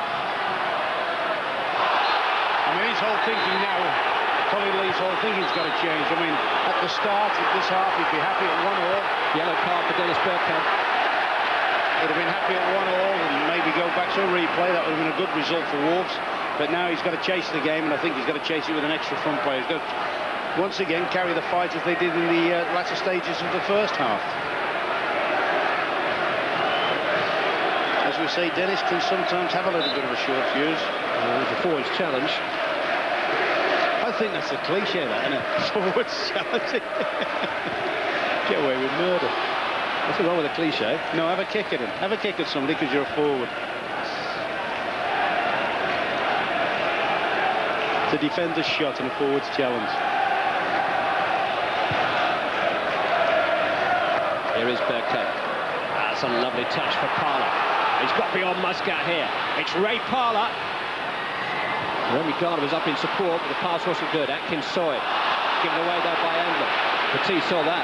I mean, his whole thinking now, Colin Lee's whole thinking's got to change. I mean, at the start of this half, he'd be happy at 1-1. Yellow card for Dennis Bergkamp. He'd have been happy at 1-1 and maybe go back to a replay. That would have been a good result for Wolves. But now he's got to chase the game, and I think he's got to chase it with an extra front player. He's got to, once again, carry the fight as they did in the latter stages of the first half. As we say, Dennis can sometimes have a little bit of a short fuse. It's a forwards challenge. I think that's a cliche, that, isn't it? Forwards challenge. Get away with murder. Nothing wrong with a cliche. No, have a kick at him. Have a kick at somebody because you're a forward. The defender's shot and a forward's challenge. Here is Bergkamp. That's a lovely touch for Parlour. He's got beyond Muscat here. It's Ray Parlour. Remy Gardner was up in support, but the pass wasn't good. Atkins saw it. Given away there by England. Petit saw that.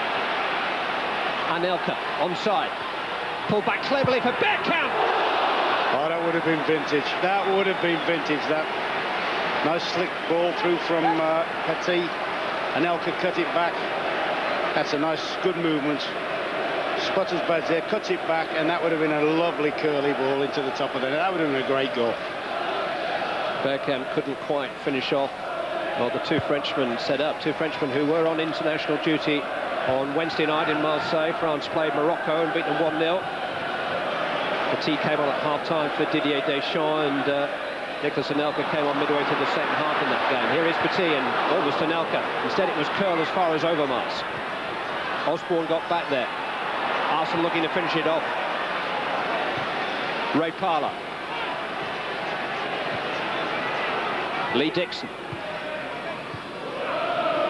Anelka onside. Pulled back cleverly for Bergkamp. Oh, that would have been vintage. That would have been vintage, that. Nice slick ball through from Petit. Anelka cut it back. That's a nice, good movement. Spotters bad there, cuts it back, and that would have been a lovely curly ball into the top of the net. That would have been a great goal. Bergkamp couldn't quite finish off what the two Frenchmen set up. Two Frenchmen who were on international duty on Wednesday night in Marseille. France played Morocco and beat them 1-0. Petit came on at half-time for Didier Deschamps, and Nicolas Anelka came on midway through the second half in that game. Here is Petit and almost Anelka. Instead it was curled as far as Overmars. Osborne got back there. Arsenal looking to finish it off. Ray Parlour. Lee Dixon.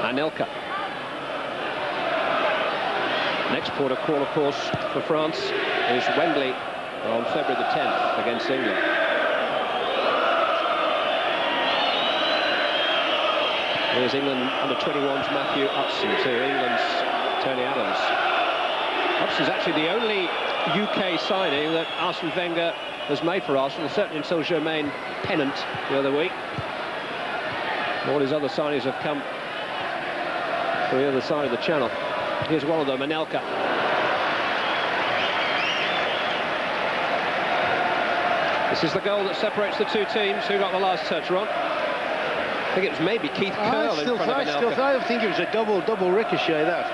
Anelka. Next port of call, of course, for France is Wembley on February the 10th against England. Here's England under-21's Matthew Upson to England's Tony Adams. Upson's actually the only UK signing that Arsene Wenger has made for Arsenal, certainly until Jermaine Pennant the other week. All his other signings have come from the other side of the channel. Here's one of them, Anelka. This is the goal that separates the two teams. Who got the last touch, Ron? I think it was maybe Keith Curle in front of Anelka. I think it was a double ricochet, that.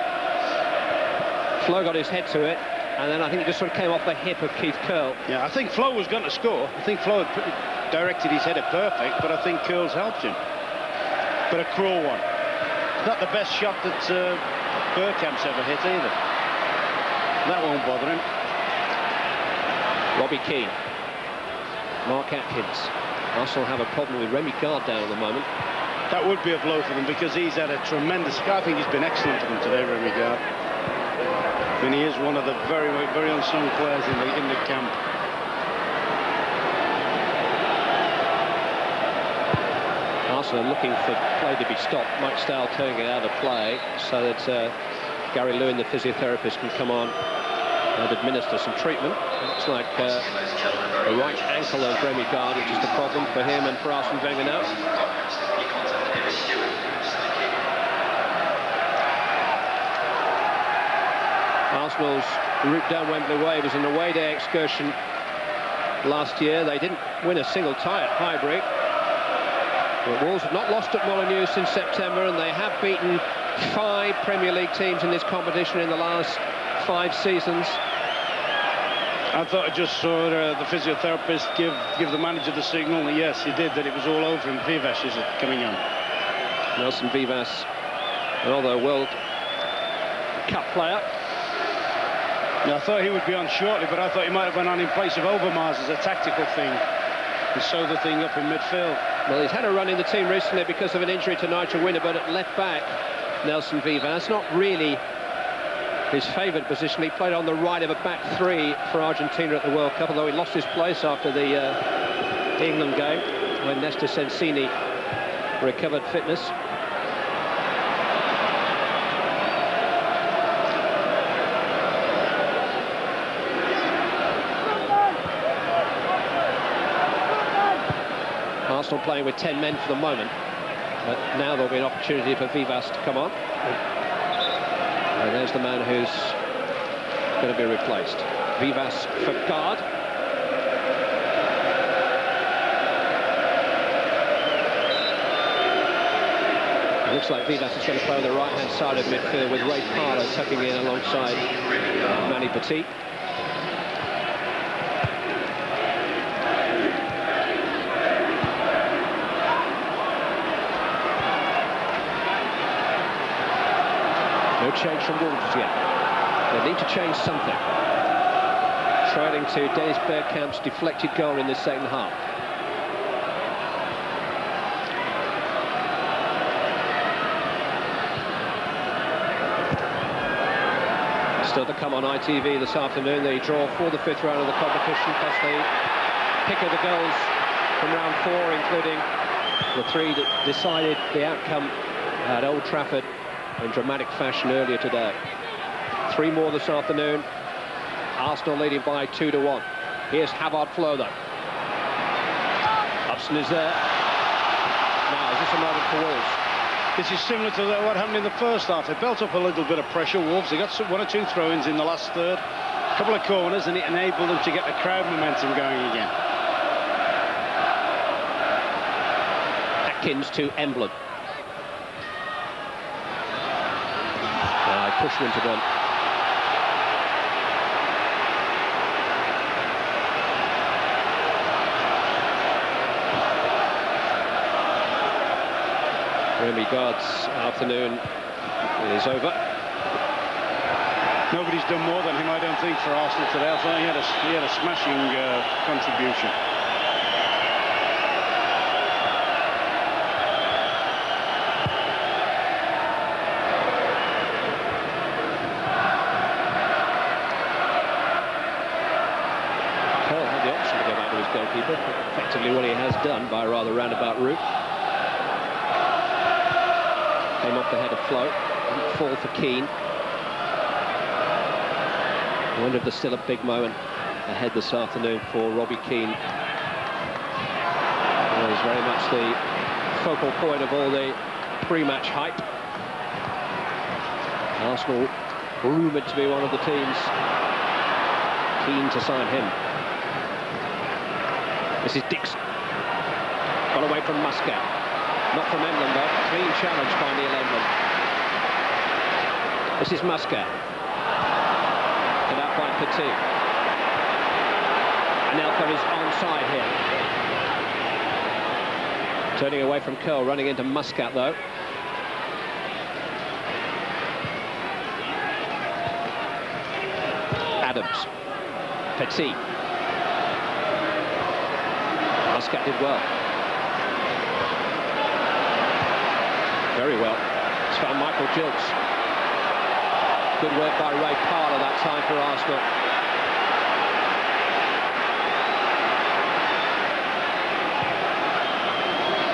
Flo got his head to it, and then I think it just sort of came off the hip of Keith Curle. Yeah, I think Flo was going to score. I think Flo had directed his header perfect, but I think Curle's helped him. But a cruel one. Not the best shot that Bergkamp's ever hit either. That won't bother him. Robbie Keane. Mark Atkins. Arsenal have a problem with Remy Gard down at the moment. That would be a blow for them because he's had a tremendous... I think he's been excellent for them today, Remy Gard. I mean, he is one of the very, very unsung players in the camp. Arsenal looking for play to be stopped. Mike Stowell turning it out of play so that Gary Lewin, the physiotherapist, can come on and administer some treatment. It looks like the right ankle of Remy Gard, which is the problem for him and for Arsene Wenger now. Arsenal's route down Wembley Way was an away day excursion last year. They didn't win a single tie at Highbury. But Wolves have not lost at Molineux since September, and they have beaten 5 Premier League teams in this competition in the last 5 seasons. I thought I just saw the physiotherapist give the manager the signal. Yes, he did, that it was all over him. Vivas is coming on. Nelson Vivas, another World Cup player. I thought he would be on shortly, but I thought he might have went on in place of Overmars as a tactical thing and sew the thing up in midfield. Well, he's had a run in the team recently because of an injury to Nigel Winner, but at left back, Nelson Vivas, not really his favoured position. He played on the right of a back three for Argentina at the World Cup, although he lost his place after the England game when Nestor Sensini recovered fitness. Arsenal playing with 10 men for the moment, but now there'll be an opportunity for Vivas to come on. And there's the man who's going to be replaced. Vivas for Gard. It looks like Vivas is going to play on the right-hand side of midfield with Ray Parlour tucking in alongside Manny Petit. No change from Wolves yet. They need to change something. Trailing to Dennis Bergkamp's deflected goal in the second half. Still to come on ITV this afternoon, the draw for the 5th round of the competition, plus the pick of the goals from round 4, including the 3 that decided the outcome at Old Trafford in dramatic fashion earlier today. 3 more this afternoon. Arsenal leading by 2-1. Here's Havard Flo though. Upson is there. Now, is this a moment for Wolves? This is similar to what happened in the first half. They built up a little bit of pressure, Wolves. They got one or two throw-ins in the last third, a couple of corners, and it enabled them to get the crowd momentum going again. Atkins to Emblem. Push Winterburn. Remy Gard's afternoon is over. Nobody's done more than him, I don't think, for Arsenal today. I thought he had a smashing contribution. Goalkeeper, effectively what he has done by a rather roundabout route. Came off the head of Flo, didn't fall for Keane. I wonder if there's still a big moment ahead this afternoon for Robbie Keane. He's very much the focal point of all the pre-match hype. Arsenal rumoured to be one of the teams keen to sign him. This is Dixon. Got away from Muscat. Not from Emblem, though. Clean challenge by Neil Emblem. This is Muscat. Put out by Petit. Anelka is onside here. Turning away from Curl, running into Muscat, though. Adams. Petit. Muscat did well. Very well. It's found Michael Gilks. Good work by Ray Parlour that time for Arsenal.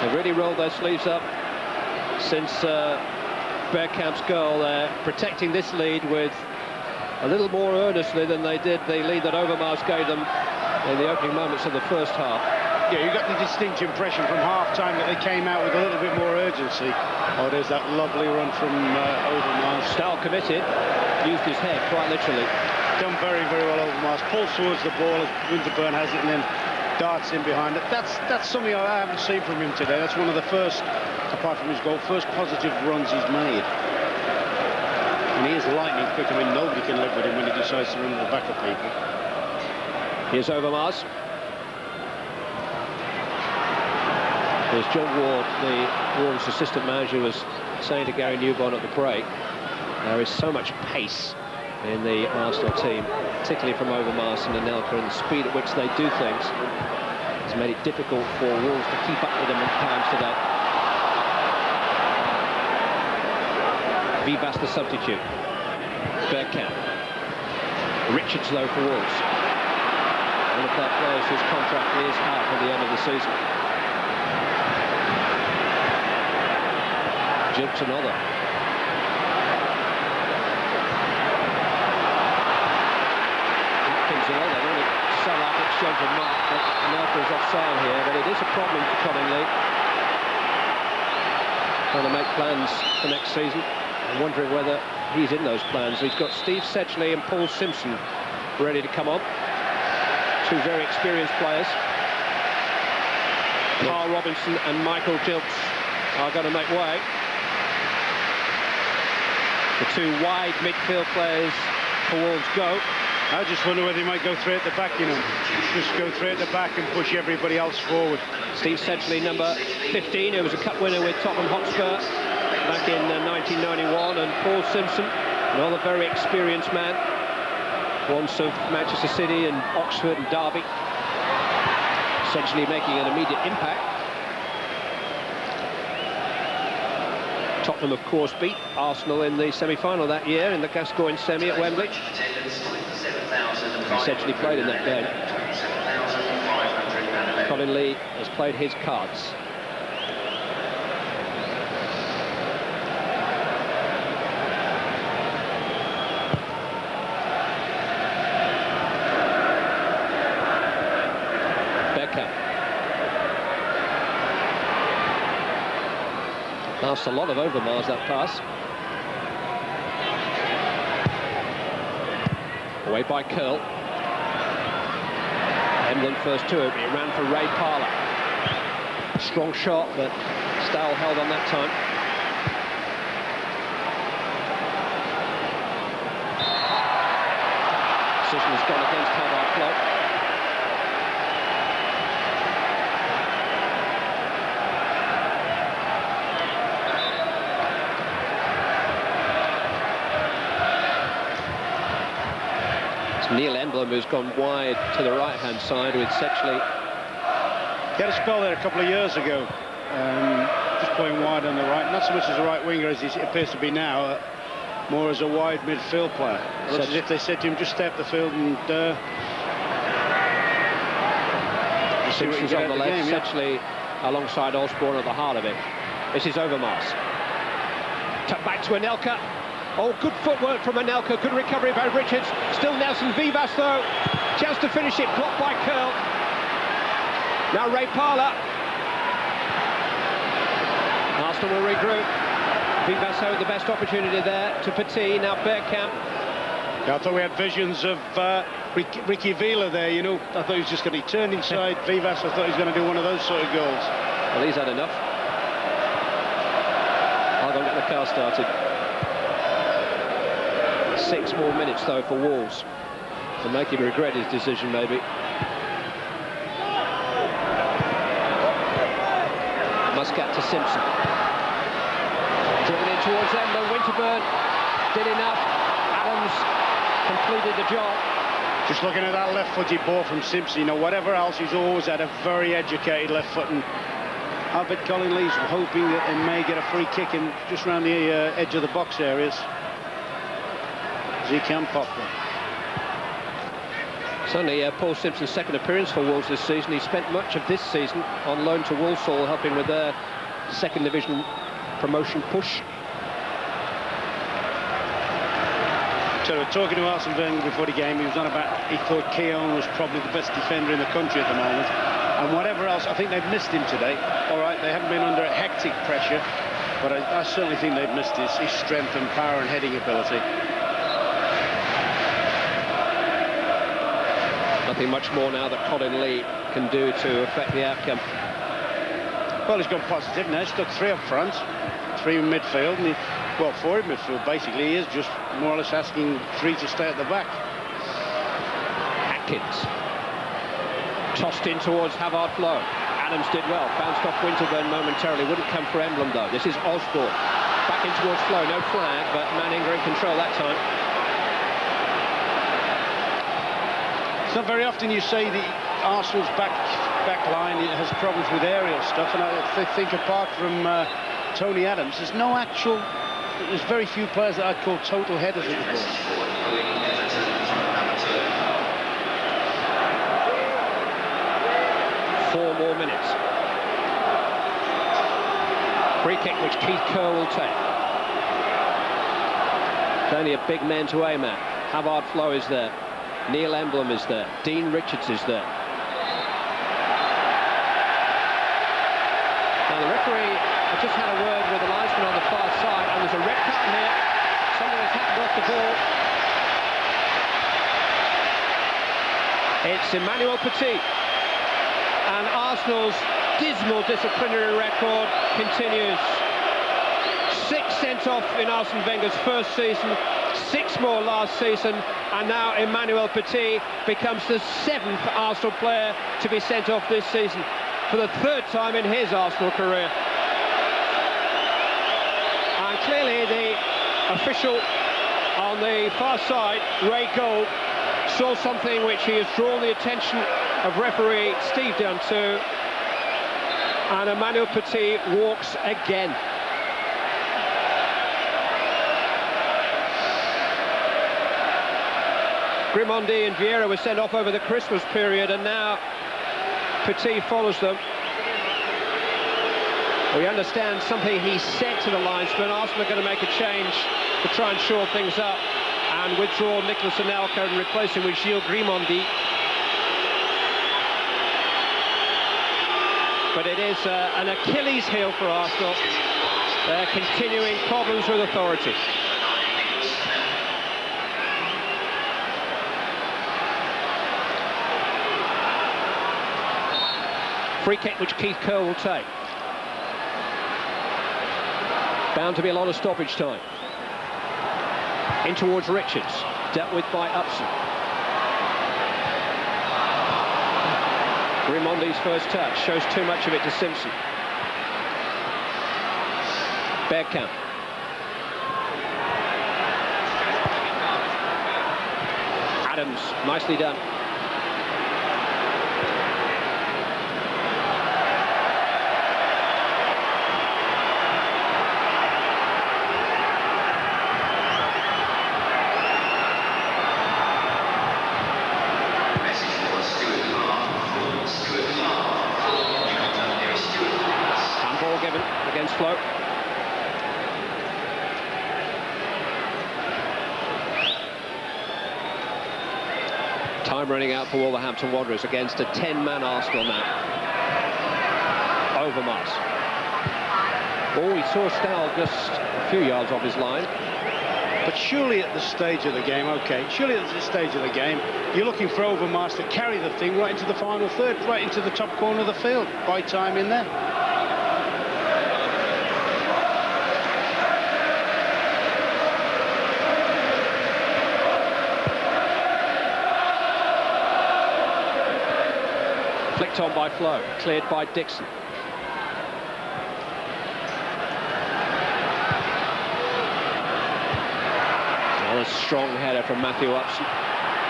They've really rolled their sleeves up since Bergkamp's goal. They're protecting this lead with a little more earnestly than they did the lead that Overmars gave them in the opening moments of the first half. Yeah, you got the distinct impression from half-time that they came out with a little bit more urgency. Oh, there's that lovely run from Overmars. Stahl committed, used his head, quite literally. Done very, very well, Overmars. Pulls towards the ball as Winterburn has it and then darts in behind it. That's something I haven't seen from him today. That's one of the first, apart from his goal, first positive runs he's made. And he is lightning quick. I mean, nobody can live with him when he decides to run at the back of people. Here's Overmars. As John Ward, the Wolves assistant manager, was saying to Gary Newborn at the break, there is so much pace in the Arsenal team, particularly from Overmars and Anelka, and the speed at which they do things has made it difficult for Wolves to keep up with them at times today. Vivas the substitute. Bergkamp. Richards, though, for Wolves. One of their players whose contract is out at the end of the season. Gilks another. Atkins another. Only some like exchange of mark, but Anelka is offside here. But it is a problem for Connolly. Trying to make plans for next season. I'm wondering whether he's in those plans. He's got Steve Sedgley and Paul Simpson ready to come on. Two very experienced players. Carl Robinson and Michael Gilks are going to make way. The two wide midfield players for Wolves go. I just wonder whether he might go through at the back, you know. Just go through at the back and push everybody else forward. Steve Sedgley, number 15, who was a cup winner with Tottenham Hotspur back in 1991, and Paul Simpson, another very experienced man, once of Manchester City and Oxford and Derby, essentially making an immediate impact. Tottenham, of course, beat Arsenal in the semi-final that year in the Gascoigne semi at Wembley. Essentially played in that game. Colin Lee has played his cards. Lost a lot of Overmars, that pass. Away by Curl. Emblem first to it, it ran for Ray Parler. Strong shot, but Stowell held on that time. Decision has gone against Havard Flow. Neil Emblem, who's gone wide to the right-hand side with Sechley. He had a spell there a couple of years ago, just playing wide on the right, not so much as a right winger as he appears to be now, more as a wide midfield player. It looks as if they said to him, just stay up the field and see what you get on the out of left, the game, yeah. Sechley alongside Osborne at the heart of it. This is Overmars. Tuck back to Anelka. Oh, good footwork from Anelka, good recovery by Richards. Still Nelson Vivas, though. Chance to finish it, blocked by Curl. Now Ray Parler. Arsenal will regroup. Vivas had the best opportunity there to Petit, now Bergkamp. Yeah, I thought we had visions of Ricky Villa there, you know. I thought he was just going to turn inside Vivas. I thought he was going to do one of those sort of goals. Well, he's had enough. I'll go and get the car started. 6 more minutes, though, for Wolves to make him regret his decision, maybe. Muscat to Simpson. Driven in towards them, though Winterburn did enough. Adams completed the job. Just looking at that left-footed ball from Simpson, you know, whatever else, he's always had a very educated left foot, and I bet Colin Lee's hoping that they may get a free kick in just around the edge of the box areas. He can pop them. Certainly Paul Simpson's second appearance for Wolves this season. He spent much of this season on loan to Walsall, helping with their second division promotion push. So we're talking to Arsene Wenger before the game. He was on about, he thought Keown was probably the best defender in the country at the moment. And whatever else, I think they've missed him today. All right, they haven't been under hectic pressure, but I certainly think they've missed his strength and power and heading ability. Nothing much more now that Colin Lee can do to affect the outcome. Well, he's gone positive now. He's stuck 3 up front, 3 in midfield, and 4 in midfield. Basically, he is just more or less asking 3 to stay at the back. Atkins tossed in towards Havard Flow. Adams did well, bounced off Winterburn momentarily. Wouldn't come for Emblem, though. This is Osborne back in towards Flow. No flag, but Manninger in control that time. It's not very often you say the Arsenal's back line has problems with aerial stuff, and I think apart from Tony Adams, there's very few players that I'd call total headers of the ball. 4 more minutes. Free kick which Keith Kerr will take. It's only a big man to aim at. Havard Flow is there. Neil Emblem is there. Dean Richards is there. Now the referee has just had a word with the linesman on the far side, and there's a red card here. Something has happened off the ball. It's Emmanuel Petit. And Arsenal's dismal disciplinary record continues. 6 sent off in Arsene Wenger's first season, 6 more last season, and now Emmanuel Petit becomes the 7th Arsenal player to be sent off this season, for the 3rd time in his Arsenal career. And clearly the official on the far side, Ray Gold, saw something which he has drawn the attention of referee Steve Dunn to, and Emmanuel Petit walks again. Grimondi and Vieira were sent off over the Christmas period, and now Petit follows them. We understand something he said to the linesman. Arsenal are going to make a change to try and shore things up and withdraw Nicolas Anelka and replace him with Gilles Grimondi. But it is an Achilles heel for Arsenal. They're continuing problems with authority. Free kick which Keith Curle will take. Bound to be a lot of stoppage time. In towards Richards, dealt with by Upson. Grimondi's first touch shows too much of it to Simpson. Bergkamp. Adams, nicely done. Handball given against Flo. Time running out for Wolverhampton Wanderers against a 10-man Arsenal now. Overmars. Oh, he saw Stahl just a few yards off his line. But surely at this stage of the game, OK, surely at this stage of the game, you're looking for Overmars to carry the thing right into the final third, right into the top corner of the field. Buy time in there. Flicked on by Flo, cleared by Dixon. Another strong header from Matthew Upson.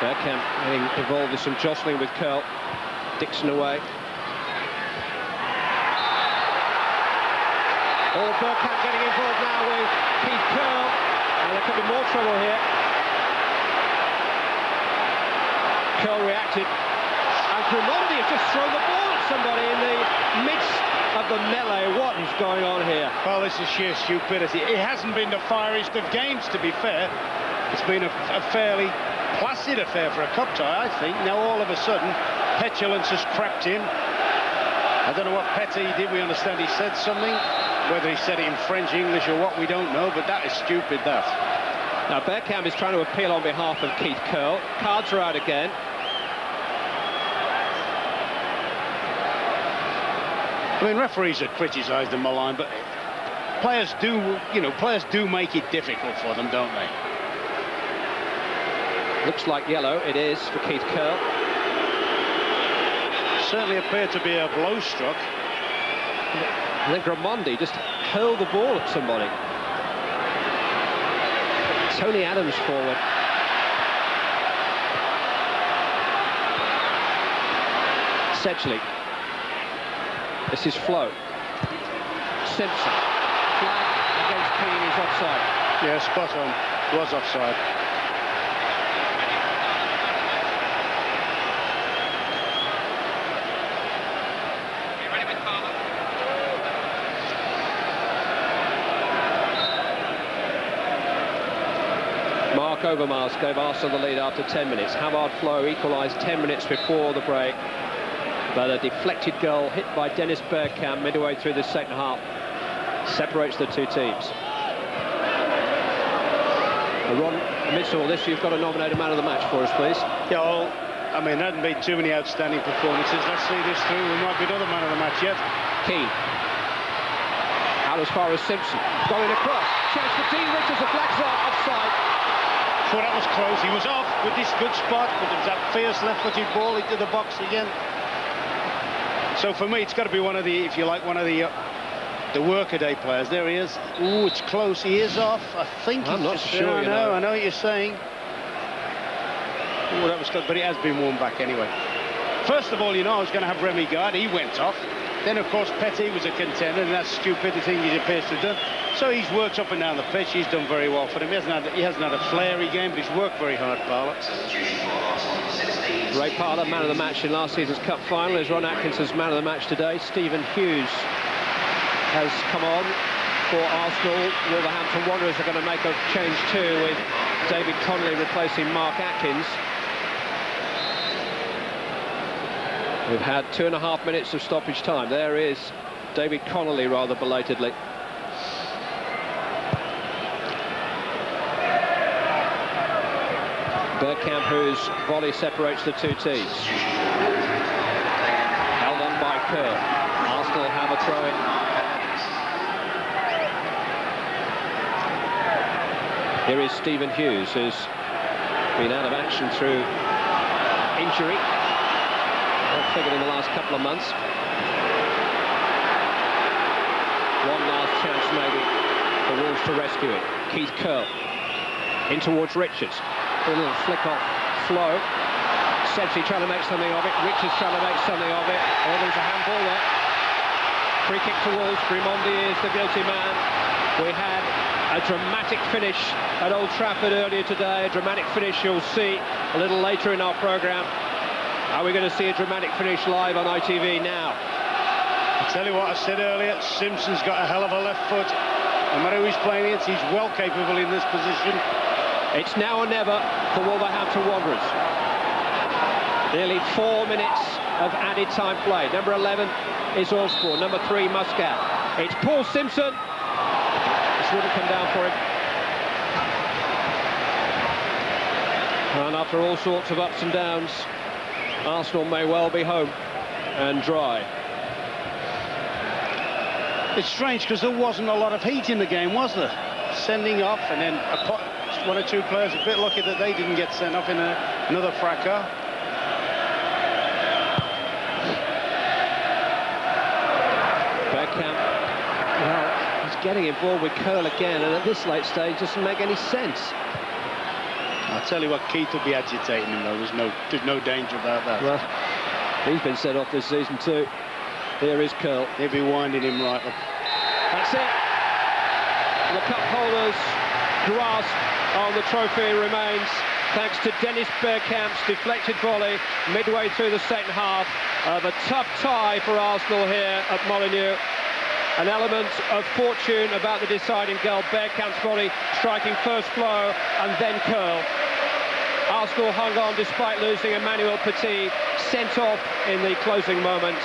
Bergkamp getting involved in some jostling with Curle. Dixon away. Oh, Bergkamp getting involved now with Keith Curle. And there could be more trouble here. Curle reacted. And Grimondi has just thrown the ball at somebody in the midst of the melee. What is going on here? Well, this is sheer stupidity. It hasn't been the fieriest of games, to be fair. It's been a fairly placid affair for a cup tie, I think. Now, all of a sudden, petulance has crept in. I don't know what Petty did. We understand he said something. Whether he said it in French, English, or what, we don't know. But that is stupid, that. Now, Bergkamp is trying to appeal on behalf of Keith Curle. Cards are out again. I mean, referees are criticised and maligned, but players do, players do make it difficult for them, don't they? Looks like yellow. It is for Keith Curle. Certainly appeared to be a blow struck. And then Grimondi just hurled the ball at somebody. Tony Adams forward. Sedgley. This is Flo. Simpson. Flag against Keane, he's offside. Yeah, spot on. Was offside. Mark Overmars gave Arsenal the lead after 10 minutes. Hamad Flo equalised 10 minutes before the break. But a deflected goal hit by Dennis Bergkamp midway through the second half separates the two teams. Ron, amidst all this, you've got to nominate a man of the match for us, please. Yeah, well, I mean, there hasn't been too many outstanding performances. Let's see this through. We might be another man of the match yet. Keane. Out as far as Simpson. Going across. Chance for Dean Richards. The flag's on. Offside. Well, that was close. He was off with this good spot, but there was that fierce left-footed ball into the box again. So for me, it's got to be one of the, if you like, one of the workaday players. There he is. Ooh, it's close. He is off. I think. I'm not sure. I know what you're saying. Oh, that was good, but it has been worn back anyway. First of all, I was going to have Remy Gard. He went off. Then, of course, Petty was a contender, and that's stupid, the thing he appears to have done. So he's worked up and down the pitch. He's done very well for him. He hasn't had a flary game, but he's worked very hard, Parlour. Ray Parlour, man of the match in last season's cup final, is Ron Atkinson's man of the match today. Stephen Hughes has come on for Arsenal. Wolverhampton Wanderers are going to make a change too, with David Connolly replacing Mark Atkins. We've had 2.5 minutes of stoppage time. There is David Connolly rather belatedly. Bergkamp, whose volley separates the two teams. Held on by Kerr. Arsenal have a throw-in. Here is Stephen Hughes, who's been out of action through injury. Not figured in the last couple of months. One last chance maybe for Wolves to rescue it. Keith Curl in towards Richards. A little flick off Flo. Sebsi trying to make something of it. Richards trying to make something of it. Oh, there's a handball there. Free kick to Wolves. Grimondi is the guilty man. We had a dramatic finish at Old Trafford earlier today. A dramatic finish you'll see a little later in our programme. Are we going to see a dramatic finish live on ITV now? I tell you what I said earlier, Simpson's got a hell of a left foot. No matter who he's playing against, he's well capable in this position. It's now or never for Wolverhampton Wanderers. Nearly 4 minutes of added time played. Number 11 is Osborne, number 3 Muscat. It's Paul Simpson. This wouldn't come down for him. And after all sorts of ups and downs, Arsenal may well be home and dry. It's strange because there wasn't a lot of heat in the game, was there? Sending off, and then one or two players a bit lucky that they didn't get sent off in another fracas. Bergkamp, well, he's getting involved with Curl again, and at this late stage doesn't make any sense. I'll tell you what, Keith will be agitating him though. There's no danger about that. Well, he's been sent off this season too. Here is Curl. He'll be winding him right up. That's it. The cup holders' grasp on the trophy remains thanks to Dennis Bergkamp's deflected volley midway through the second half of a tough tie for Arsenal here at Molineux. An element of fortune about the deciding goal. Bergkamp's volley striking first Flo and then Curl. Arsenal hung on despite losing Emmanuel Petit, sent off in the closing moments,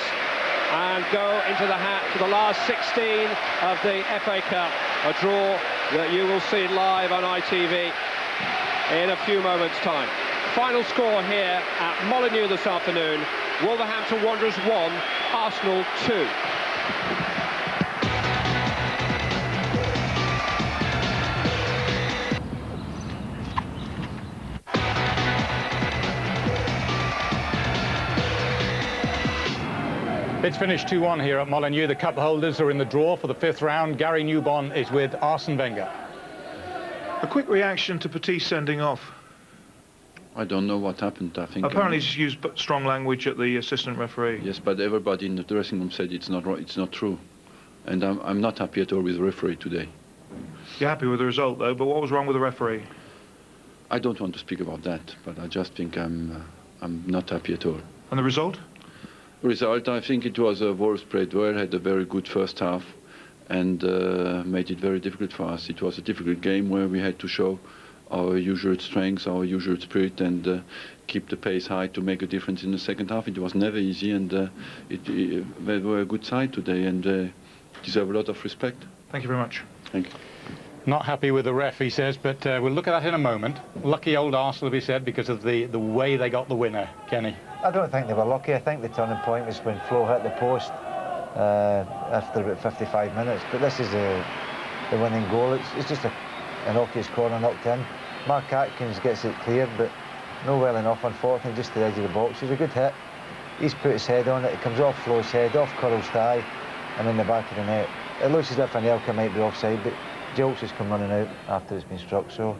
and go into the hat for the last 16 of the FA Cup. A draw that you will see live on ITV in a few moments' time. Final score here at Molineux this afternoon. Wolverhampton Wanderers 1, Arsenal 2. It's finished 2-1 here at Molineux. The cup holders are in the draw for the 5th round. Gary Newbon is with Arsene Wenger. A quick reaction to Petit sending off. I don't know what happened. I think apparently he's used strong language at the assistant referee. Yes, but everybody in the dressing room said it's not right, it's not true, and I'm not happy at all with the referee today. You're happy with the result though, but what was wrong with the referee? I don't want to speak about that, but I just think I'm not happy at all. And the result? Result, I think it was Wolves played well, had a very good first half, and made it very difficult for us. It was a difficult game where we had to show our usual strengths, our usual spirit, and keep the pace high to make a difference in the second half. It was never easy, and they were a good side today, and deserve a lot of respect. Thank you very much. Thank you. Not happy with the ref, he says, but we'll look at that in a moment. Lucky old Arsenal, he said, because of the way they got the winner. Kenny? I don't think they were lucky. I think the turning point was when Flo hit the post after about 55 minutes. But this is the winning goal. It's just an obvious corner knocked in. Mark Atkins gets it cleared, but no well enough, unfortunately, just to the edge of the box. It's a good hit. He's put his head on it. It comes off Flo's head, off Curl's thigh, and in the back of the net. It looks as if Anelka might be offside, but Jolks has come running out after it's been struck. So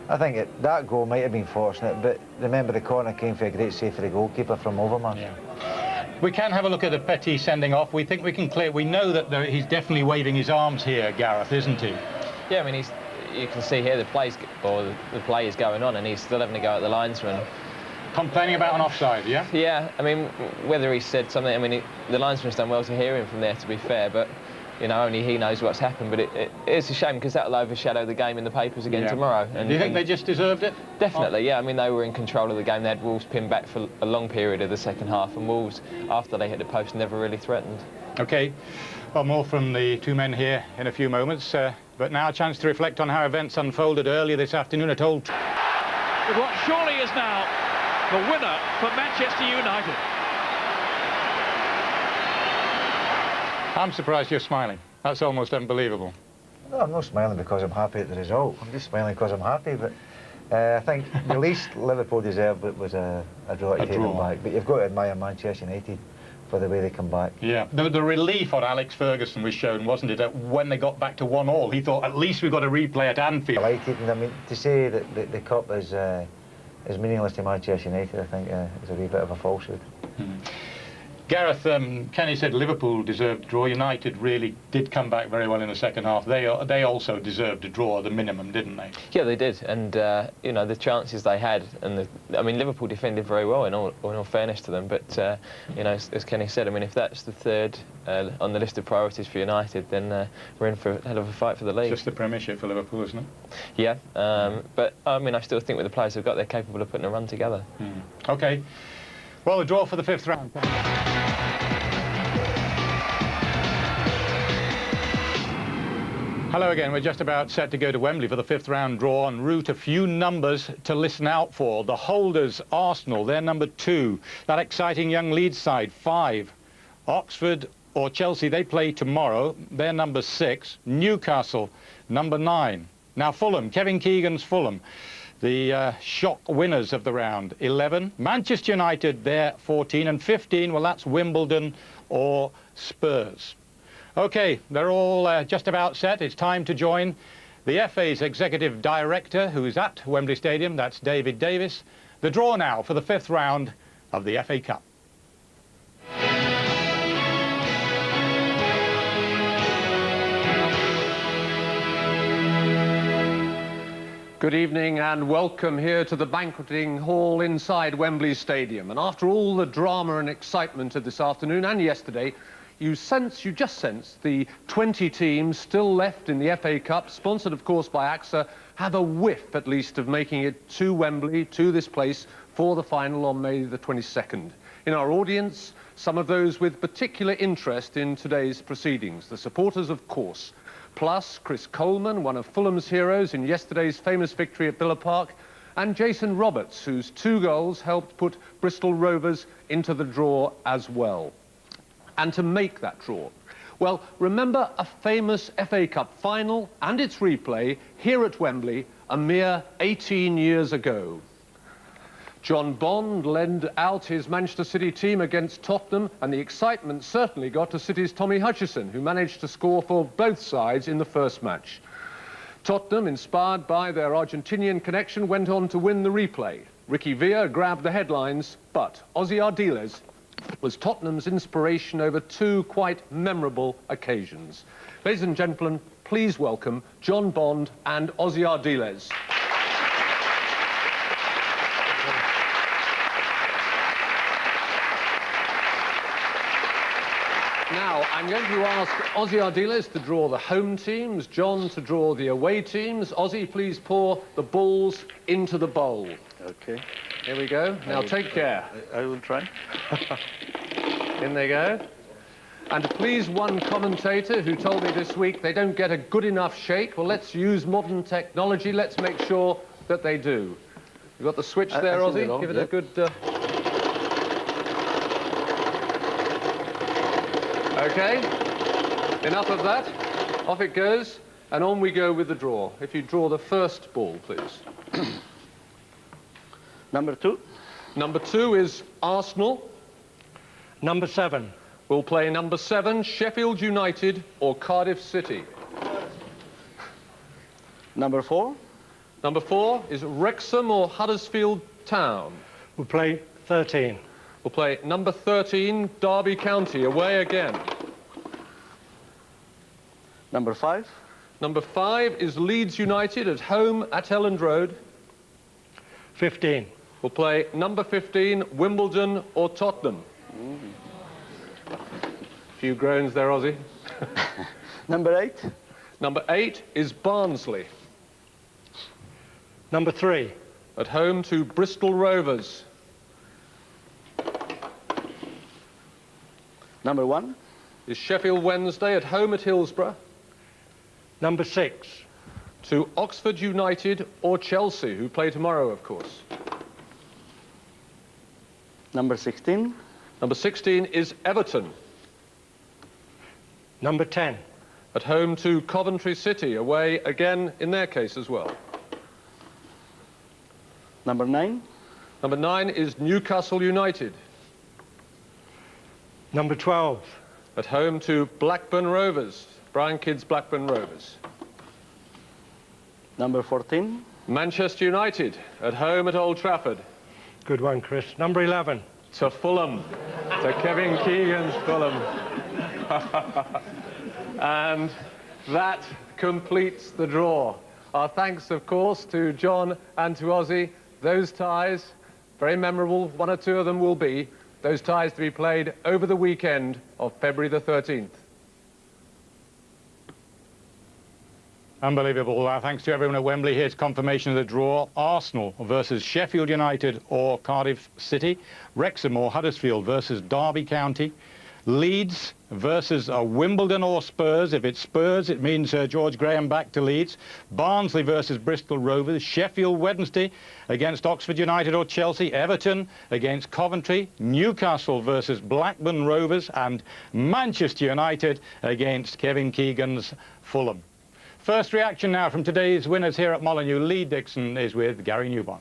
I think that goal might have been fortunate, but remember the corner came for a great save for the goalkeeper from Overmars. Yeah. We can have a look at the Petit sending off. We think we can clear. We know that he's definitely waving his arms here, Gareth, isn't he? Yeah, I mean, you can see here the play is going on, and he's still having to go at the linesman. Complaining about an offside, yeah? Yeah, I mean, whether he said something, I mean, the linesman's done well to hear him from there, to be fair, but, you know, only he knows what's happened. But it's a shame because that'll overshadow the game in the papers again tomorrow. And, do you think they just deserved it? Definitely, yeah. I mean, they were in control of the game. They had Wolves pinned back for a long period of the second half, and Wolves, after they hit the post, never really threatened. OK. Well, more from the two men here in a few moments. But now a chance to reflect on how events unfolded earlier this afternoon at Old Trafford. with what surely is now the winner for Manchester United. I'm surprised you're smiling. That's almost unbelievable. No, I'm not smiling because I'm happy at the result. I'm just smiling because I'm happy. But I think the least Liverpool deserved was a draw to take them back. But you've got to admire Manchester United for the way they come back. Yeah, the relief on Alex Ferguson was shown, wasn't it, that when they got back to 1-1, he thought, at least we've got a replay at Anfield. Delighted, and I mean, to say that the cup is meaningless to Manchester United, I think is a wee bit of a falsehood. Gareth, Kenny said Liverpool deserved a draw. United really did come back very well in the second half. They also deserved a draw at the minimum, didn't they? Yeah, they did, and you know, the chances they had, and I mean, Liverpool defended very well in all fairness to them. But you know, as Kenny said, I mean, if that's the third on the list of priorities for United, then we're in for a hell of a fight for the league. It's just the Premiership for Liverpool, isn't it? Yeah, but I mean, I still think with the players they've got, they're capable of putting a run together. OK. Well, the draw for the 5th round. Hello again. We're just about set to go to Wembley for the 5th round draw. En route, a few numbers to listen out for. The holders, Arsenal, they're number 2. That exciting young Leeds side, 5. Oxford or Chelsea, they play tomorrow. They're number 6. Newcastle, number 9. Now Fulham, Kevin Keegan's Fulham, the shock winners of the round, 11. Manchester United, they're 14. And 15, well, that's Wimbledon or Spurs. OK, they're all just about set. It's time to join the FA's executive director, who's at Wembley Stadium. That's David Davis. The draw now for the 5th round of the FA Cup. Good evening and welcome here to the banqueting hall inside Wembley Stadium. And after all the drama and excitement of this afternoon and yesterday, you just sense the 20 teams still left in the FA Cup, sponsored of course by AXA, have a whiff at least of making it to Wembley, to this place, for the final on May the 22nd. In our audience, some of those with particular interest in today's proceedings, the supporters of course, plus Chris Coleman, one of Fulham's heroes in yesterday's famous victory at Villa Park, and Jason Roberts, whose 2 goals helped put Bristol Rovers into the draw as well. And to make that draw, well, remember a famous FA Cup final and its replay here at Wembley a mere 18 years ago. John Bond led out his Manchester City team against Tottenham, and the excitement certainly got to City's Tommy Hutchison, who managed to score for both sides in the first match. Tottenham, inspired by their Argentinian connection, went on to win the replay. Ricky Villa grabbed the headlines, but Ossie Ardiles was Tottenham's inspiration over 2 quite memorable occasions. Ladies and gentlemen, please welcome John Bond and Ossie Ardiles. Now, I'm going to ask Ossie Ardiles to draw the home teams, John to draw the away teams. Ossie, please pour the balls into the bowl. OK. Here we go. Now, take care. I will try. In they go. And to please one commentator who told me this week they don't get a good enough shake, well, let's use modern technology. Let's make sure that they do. You've got the switch there, Ossie. Give it a good... OK. Enough of that. Off it goes. And on we go with the draw. If you draw the first ball, please. Number 2. Number 2 is Arsenal. Number 7. We'll play number 7, Sheffield United or Cardiff City. Number 4. Number 4 is Wrexham or Huddersfield Town. We'll play 13. We'll play number 13, Derby County, away again. Number 5. Number 5 is Leeds United at home at Elland Road. 15. We'll play number 15, Wimbledon or Tottenham. A few groans there, Ossie. Number 8. Number 8 is Barnsley. Number 3. At home to Bristol Rovers. Number 1. Is Sheffield Wednesday at home at Hillsborough. Number 6. to Oxford United or Chelsea, who play tomorrow, of course. Number 16. Number 16 is Everton. Number 10. At home to Coventry City, away again in their case as well. Number 9. Number 9 is Newcastle United. Number 12. At home to Blackburn Rovers. Brian Kidd's Blackburn Rovers. Number 14. Manchester United, at home at Old Trafford. Good one, Chris. Number 11. To Fulham, to Kevin Keegan's Fulham. And that completes the draw. Our thanks, of course, to John and to Ozzy. Those ties, very memorable, one or two of them will be, those ties to be played over the weekend of February the 13th. Unbelievable. Thanks to everyone at Wembley. Here's confirmation of the draw. Arsenal versus Sheffield United or Cardiff City. Wrexham or Huddersfield versus Derby County. Leeds versus Wimbledon or Spurs. If it's Spurs, it means George Graham back to Leeds. Barnsley versus Bristol Rovers. Sheffield Wednesday against Oxford United or Chelsea. Everton against Coventry. Newcastle versus Blackburn Rovers. And Manchester United against Kevin Keegan's Fulham. First reaction now from today's winners here at Molineux. Lee Dixon is with Gary Newbon.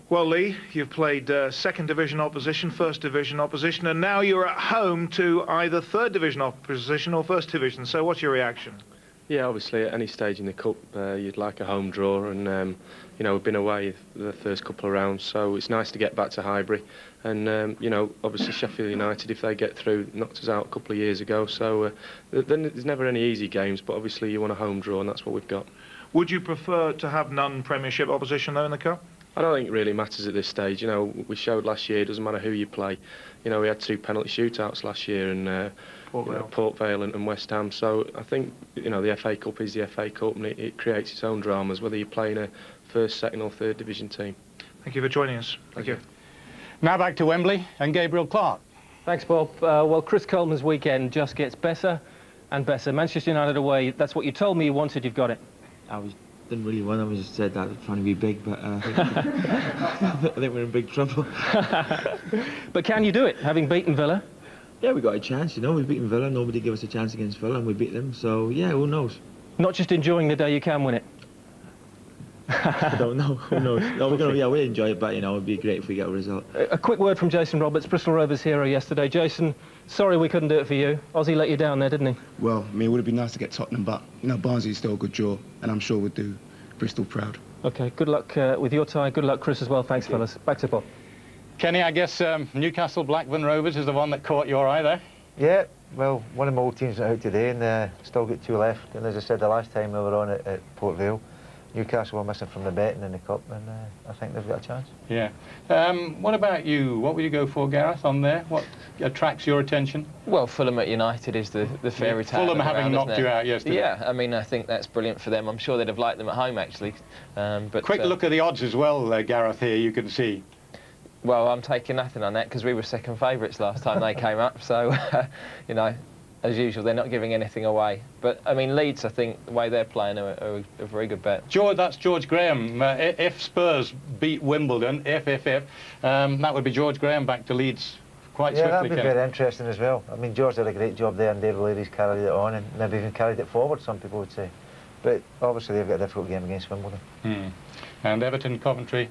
Well, Lee, you've played second division opposition, first division opposition, and now you're at home to either third division opposition or first division. So what's your reaction? Yeah, obviously at any stage in the cup you'd like a home draw, and you know, we've been away the first couple of rounds, so it's nice to get back to Highbury. And you know, obviously Sheffield United, if they get through, knocked us out a couple of years ago, so then there's never any easy games, but obviously you want a home draw, and that's what we've got. Would you prefer to have non-Premiership opposition though in the cup? I don't think it really matters at this stage. You know, we showed last year, it doesn't matter who you play. You know, we had 2 penalty shootouts last year, and Port Vale and West Ham. So I think, you know, the FA Cup is the FA Cup, and it creates its own dramas, whether you're playing a first, second or third division team. Thank you for joining us. Thank you. Now back to Wembley and Gabriel Clark. Thanks, Bob. Well, Chris Coleman's weekend just gets better and better. Manchester United away, that's what you told me you wanted, you've got it. Didn't really want. I just said that trying to be big, but I think we're in big trouble. But can you do it, having beaten Villa? Yeah, we got a chance. You know, we've beaten Villa. Nobody gave us a chance against Villa, and we beat them. So yeah, who knows? Not just enjoying the day you can win it. I don't know. Who knows? No, we'll enjoy it, but you know, it'd be great if we get a result. A quick word from Jason Roberts, Bristol Rovers hero yesterday. Jason, sorry we couldn't do it for you. Ozzy let you down there, didn't he? Well, I mean, it would have been nice to get Tottenham, but you know, Barnsley's still a good draw, and I'm sure we'll do Bristol proud. Okay, good luck with your tie. Good luck, Chris, as well. Thanks, fellas. Back to Bob. Kenny, I guess Newcastle Blackburn Rovers is the one that caught your eye there. Yeah, well, one of my old teams is out today, and still got 2 left. And as I said the last time we were on at Port Vale, Newcastle were missing from the betting in the cup, and I think they've got a chance. Yeah. What about you? What would you go for, Gareth, on there? What attracts your attention? Well, Fulham at United is the fairy tale. Fulham having knocked you out yesterday. Yeah, I mean, I think that's brilliant for them. I'm sure they'd have liked them at home, actually. But quick look at the odds as well, Gareth, here, you can see. Well, I'm taking nothing on that because we were second favourites last time they came up, so, you know, as usual, they're not giving anything away. But, I mean, Leeds, I think, the way they're playing are a very good bet. That's George Graham. If Spurs beat Wimbledon, that would be George Graham back to Leeds quite swiftly. Yeah, that'd be very interesting as well. I mean, George did a great job there, and David Lady's carried it on, and maybe even carried it forward, some people would say. But obviously they've got a difficult game against Wimbledon. And Everton, Coventry,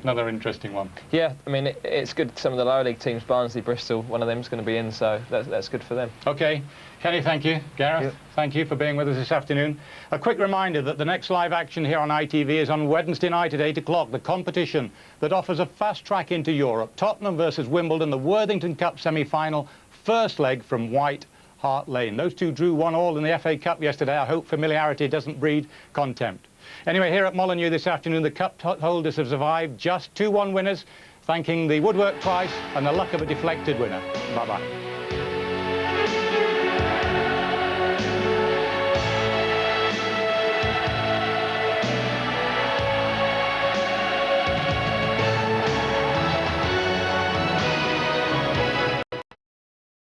another interesting one. Yeah, I mean, it's good. Some of the lower league teams, Barnsley, Bristol, one of them's going to be in, so that's good for them. OK. Kenny, thank you. Gareth, thank you for being with us this afternoon. A quick reminder that the next live action here on ITV is on Wednesday night at 8 o'clock, the competition that offers a fast track into Europe. Tottenham versus Wimbledon, the Worthington Cup semi-final, first leg from White Hart Lane. Those two drew 1-1 in the FA Cup yesterday. I hope familiarity doesn't breed contempt. Anyway, here at Molineux this afternoon, the cup holders have survived, just 2-1 winners, thanking the woodwork twice and the luck of a deflected winner. Bye-bye.